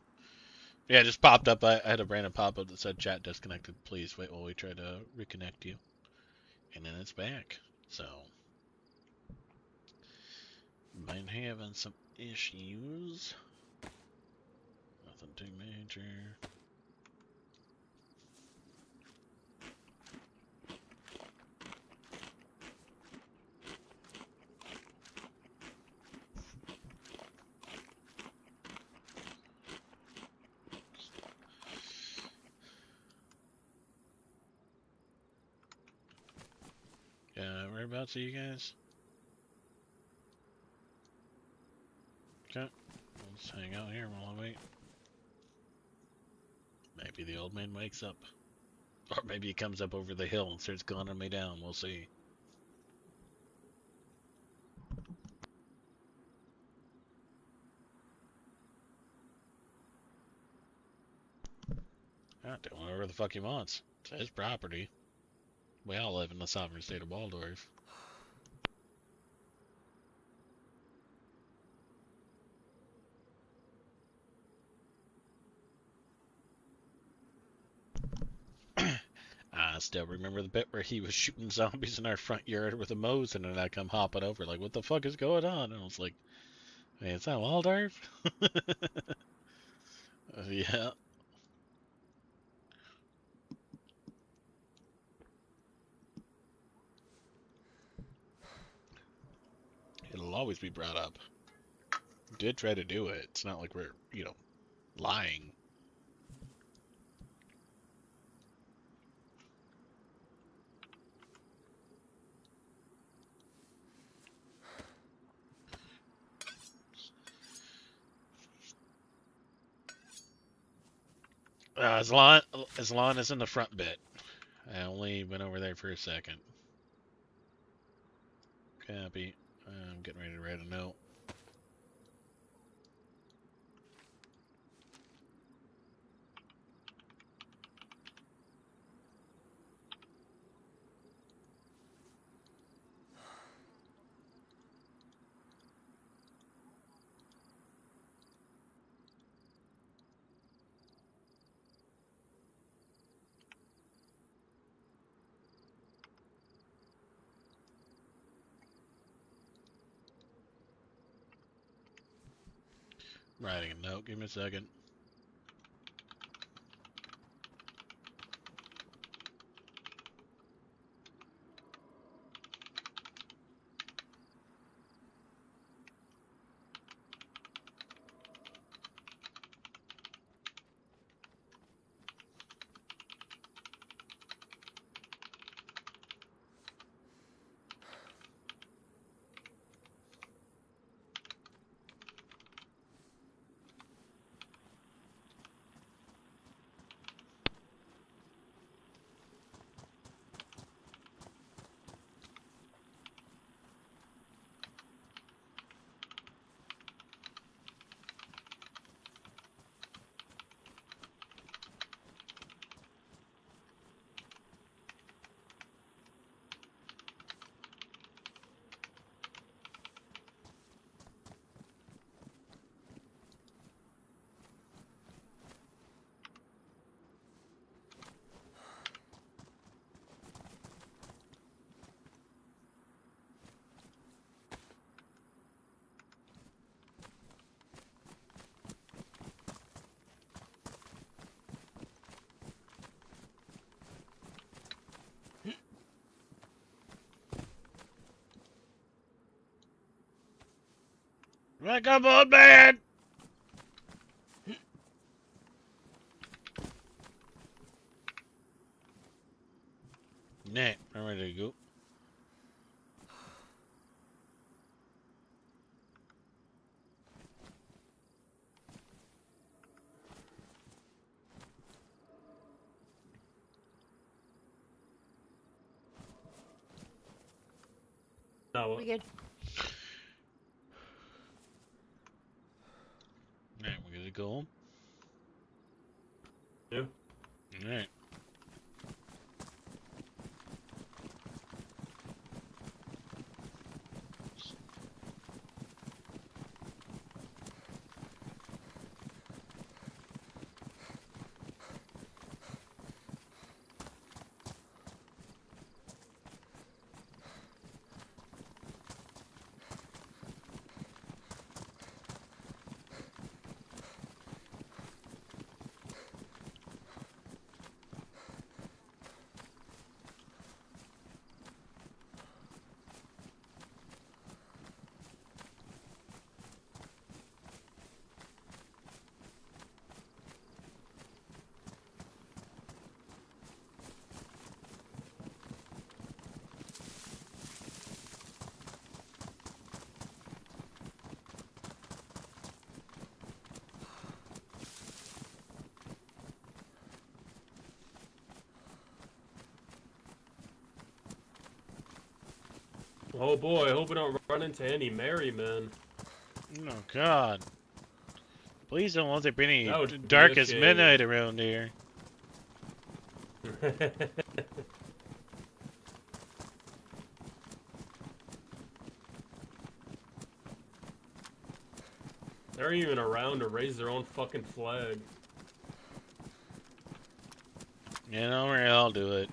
Yeah, it just popped up. I had a random pop-up that said chat disconnected. Please wait while we try to reconnect you. And then it's back. So, been having some issues. Nothing too major. Whereabouts are you guys? Okay, we'll just hang out here while I wait. Maybe the old man wakes up. Or maybe he comes up over the hill and starts gunning me down. We'll see. Doing whatever the fuck he wants. It's his property. We all live in the sovereign state of Waldorf. I still remember the bit where he was shooting zombies in our front yard with a Mosin and I come hopping over like, what the fuck is going on? And I was like, Hey, is that Waldorf? Yeah. It'll always be brought up. Did try to do it. It's not like we're, lying. Aslan is in the front bit. I only went over there for a second. Copy. I'm getting ready to write a note. Writing a note. Give me a second. Wake up, old man! Nah, I'm ready to go. No. We good? Alright, we're gonna go home. Yeah. Alright. Oh boy, I hope we don't run into any Mary men. Oh god. Please don't let there be any That would be darkest a shame. midnight around here. They're even around to raise their own fucking flag. You know where I'll do it.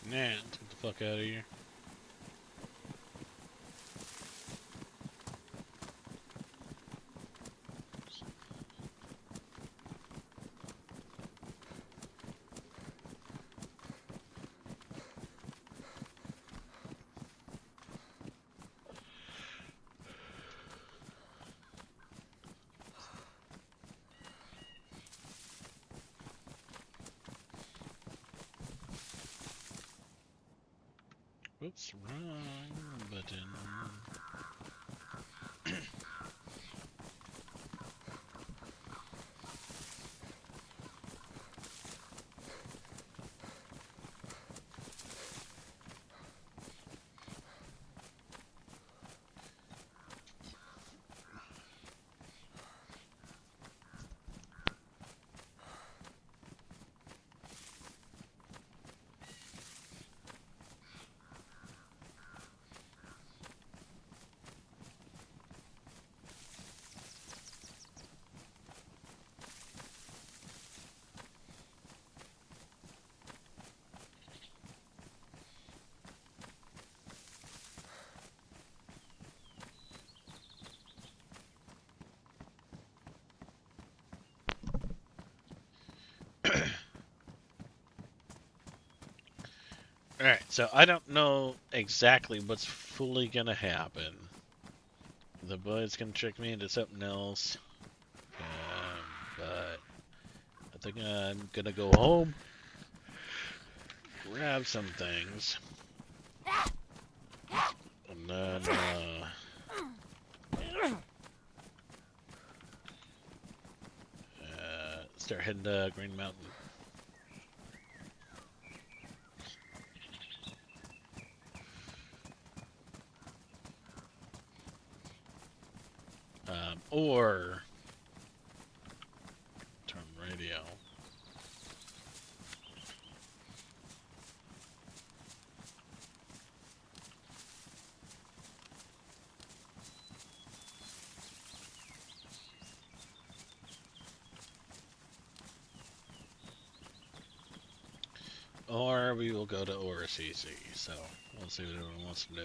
Nah, get the fuck out of here. Oops, wrong button. Alright, so I don't know exactly what's fully gonna happen. The boy's gonna trick me into something else. But I think I'm gonna go home, grab some things, and then start heading to Green Mountain. Or turn radio. Or we will go to ORCC, so we'll see what everyone wants to do.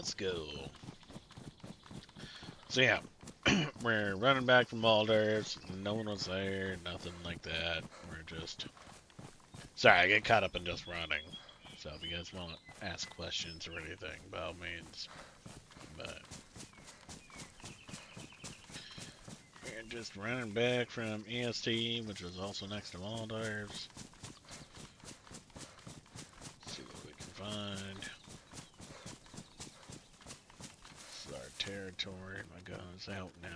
let's go. So yeah, we're running back from Alders. No one was there, nothing like that. We're just... Sorry, I get caught up in just running. So if you guys want to ask questions or anything, by all means. But... we're just running back from EST, which was also next to Alders. See what we can find. This is our territory. My gun's out now.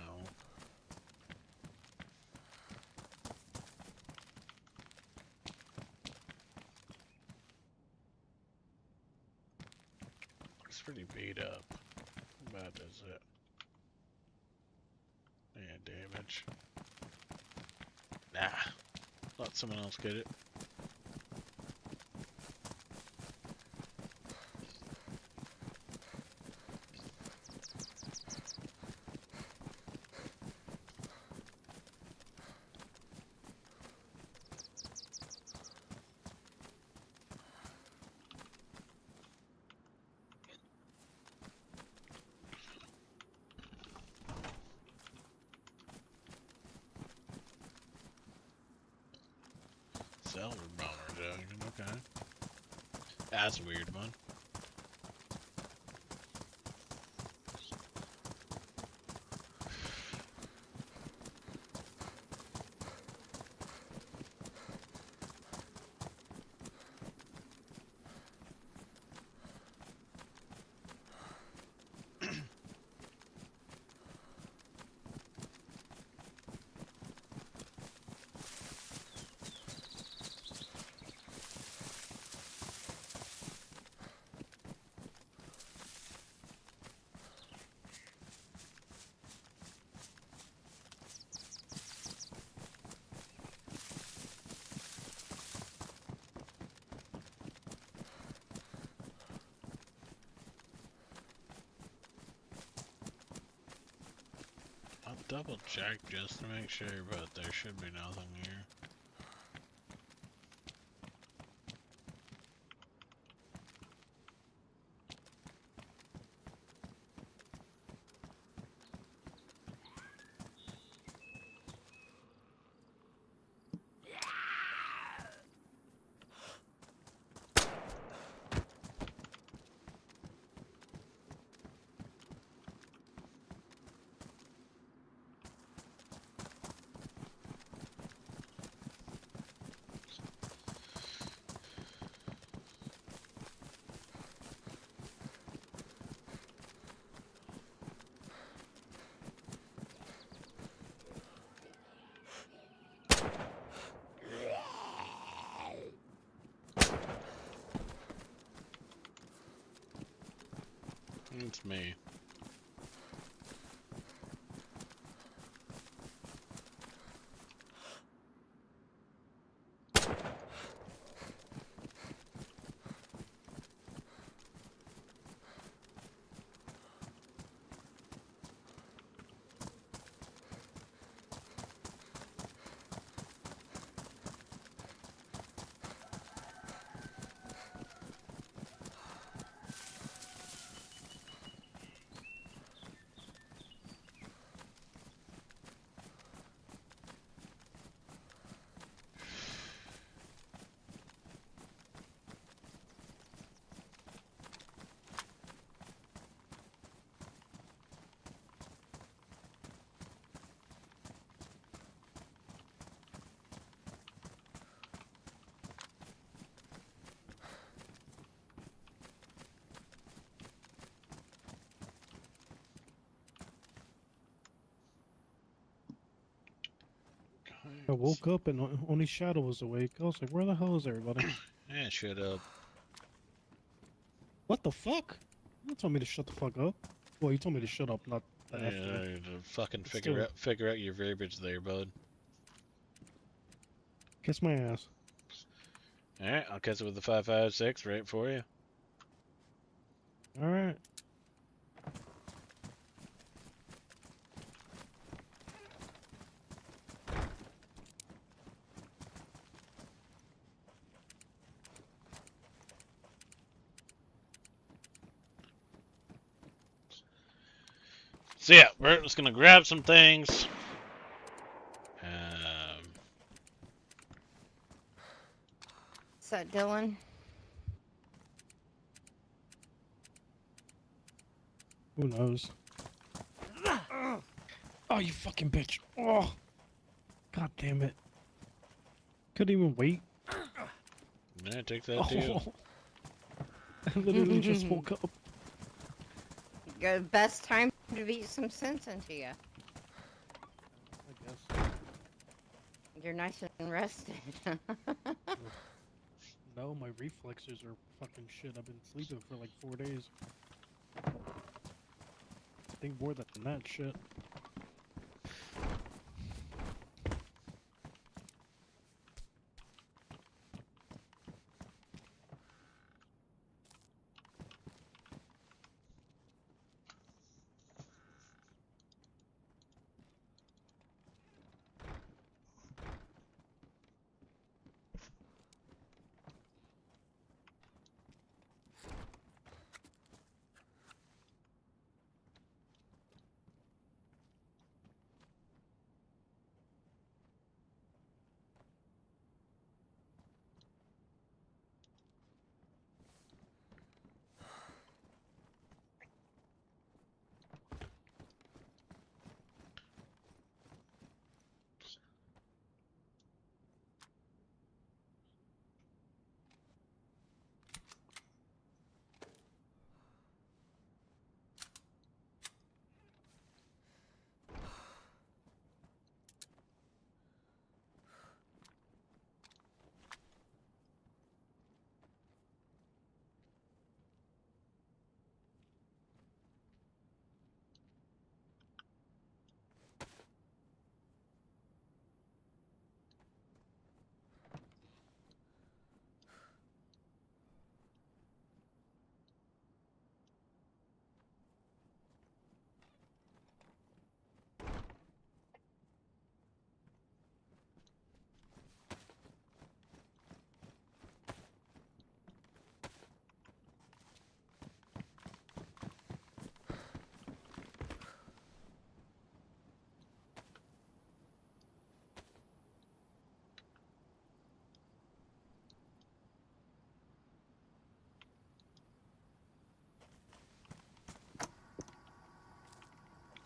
It's pretty beat up. About does it. Yeah, damage. Nah. Let someone else get it. Silver bomber dragon, okay. That's a weird one. I'll double check just to make sure, but there should be nothing here. It's me. I woke up and only Shadow was awake. I was like, where the hell is everybody? Yeah, shut up. What the fuck? You told me to shut the fuck up. Well, you told me to shut up, not the F Yeah, word. fucking Still. figure out your verbiage there, bud. Kiss my ass. Alright, I'll catch it with the 5.56 right for you. Alright. So yeah, we're just gonna grab some things. Is that Dylan? Who knows? Oh, you fucking bitch. Oh. God damn it. Couldn't even wait. Yeah, take that too. I literally just woke up. Good, best time to beat some sense into you. I guess. You're nice and rested. No, my reflexes are fucking shit. I've been sleeping for like 4 days. I think more than that shit.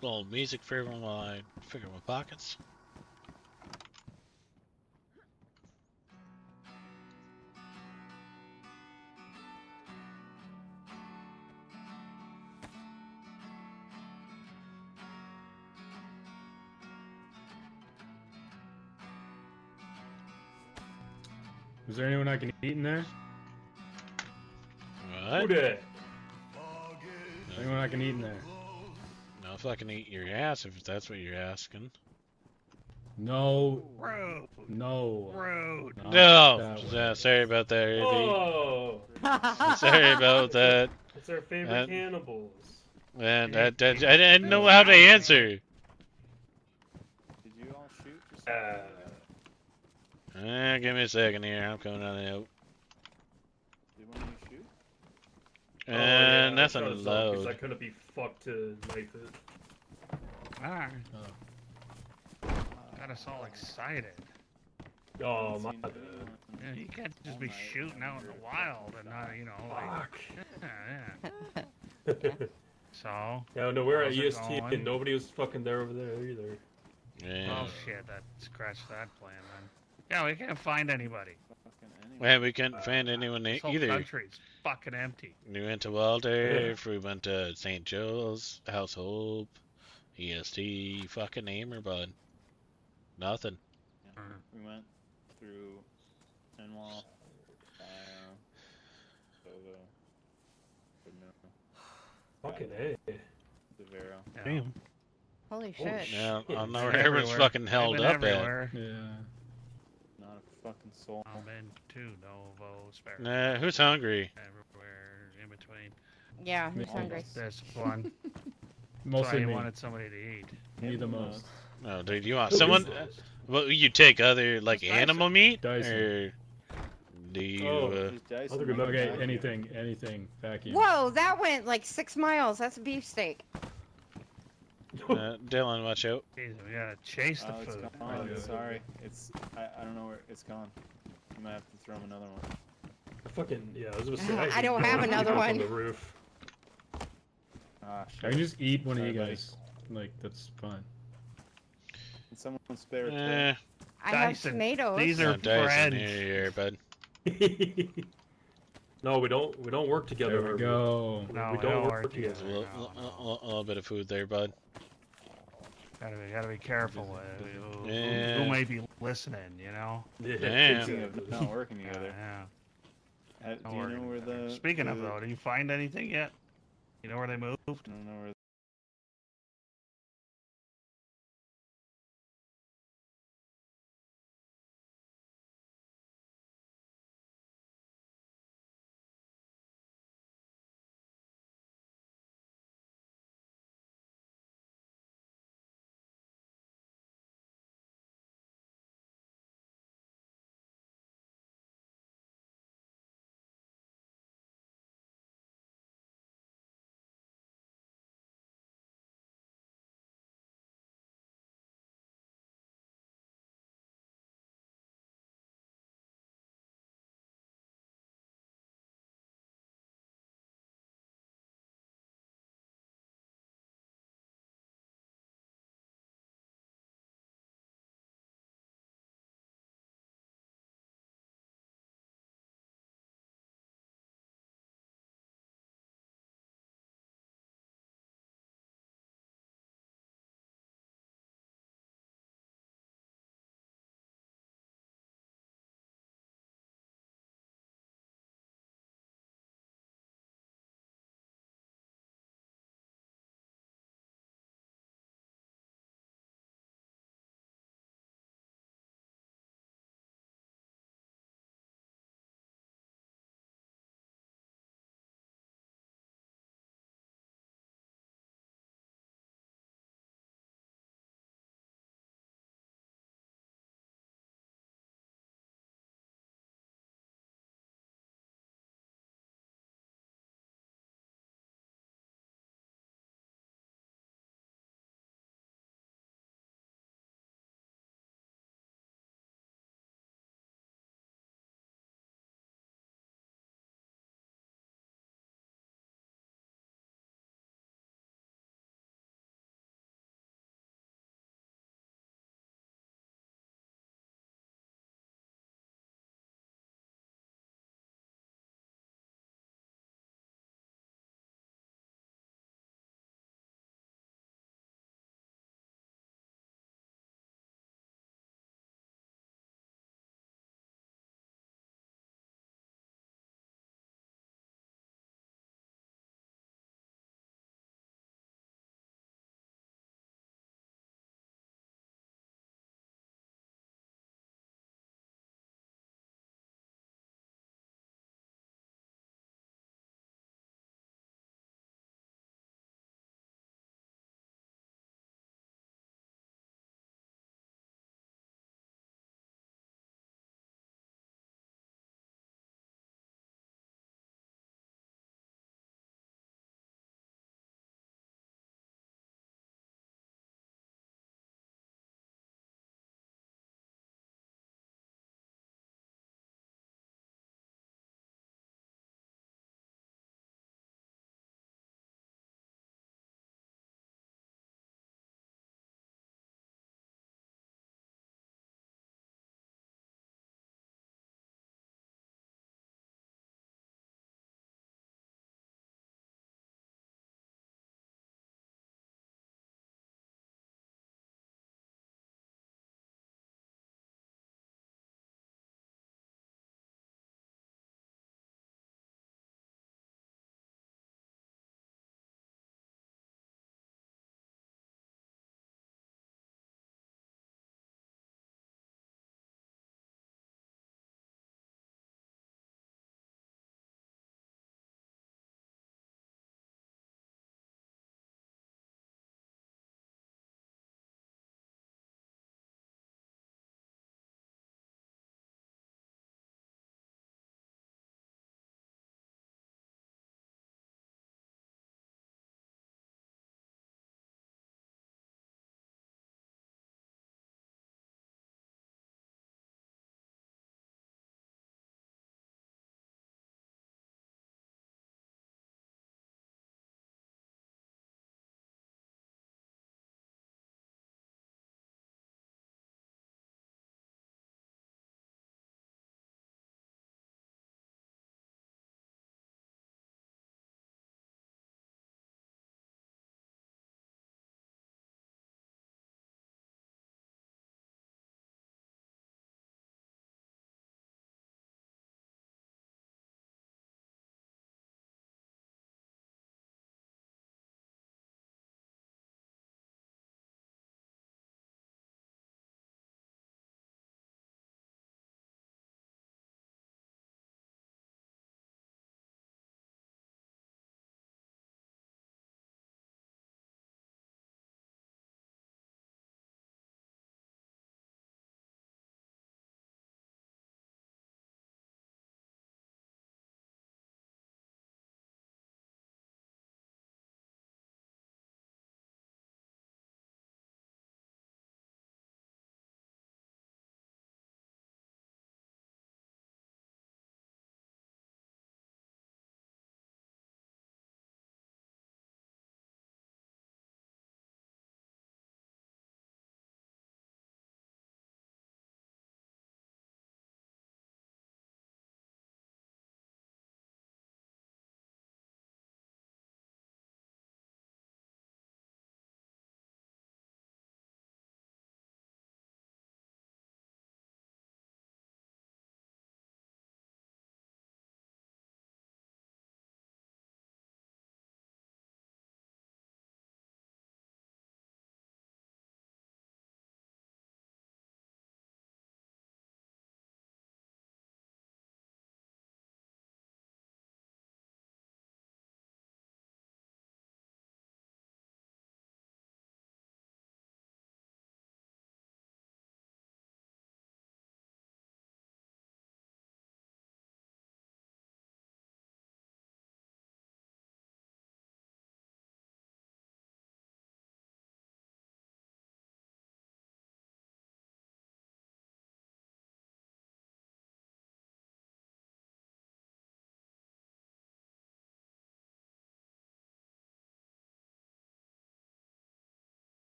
Little music for everyone while I figure my pockets. Is there anyone I can eat in there? What? Who did? Anyone I can eat in there? No, if I can eat your ass, if that's what you're asking. No. Road. No. Road. No. Sorry about that, Ruby. Oh. Sorry about that. It's our favorite cannibals. And I didn't know how to answer. Did you all shoot? Give me a second here. I'm coming on out. Did one of you shoot? Yeah, nothing I shot a zombie 'cause loud. I couldn't be fucked to knife it. Ah. Got us all excited. Oh, my bad. Yeah, you can't just be shooting out in the wild and not, you know, like. Yeah. So. Yeah, no, we're at how's it EST going? and nobody was fucking there over there either. Yeah. Oh shit, that scratched that plan then. Yeah, we can't find anybody. Well, we couldn't find anyone This whole either. country's fucking empty. We went to Waldorf, we went to St. Joe's, House Hope, EST, fucking Amer, bud. Nothing. Yeah. We went through Tenwall, Bovo, Fucking A. Devero. Damn. Holy shit. Yeah, I don't know where everyone's fucking held up at. Yeah. Not a fucking soul. I'm in too, Novo, Spare. Nah, who's hungry? Everywhere in between. Yeah, who's hungry? This one. Mostly you me. wanted somebody to eat. Me the most. No, dude, you want Who someone? is that? Well, you take other like It's animal meat, Dyson. or do you? Okay, anything, vacuum. Whoa, that went like 6 miles. That's a beefsteak. Dylan, watch out. Jeez, we gotta chase the It's food. gone. Sorry. I don't know where it's gone. You might have to throw him another one. Yeah, I was gonna say. I don't have another one. On the roof. Ah, shit. I can just eat one Sorry, of you buddy. guys. Like, that's fine. Can someone spare a Eh. I have tomatoes. These are Dyson, friends. here, bud. No, we don't work together. There we go. No, we don't work together. A little bit of food there, bud. Gotta be careful who may be listening, you know? Speaking of not working together. Yeah. Do you know where the... Speaking of though, do you find anything yet? You know where they moved? I don't know where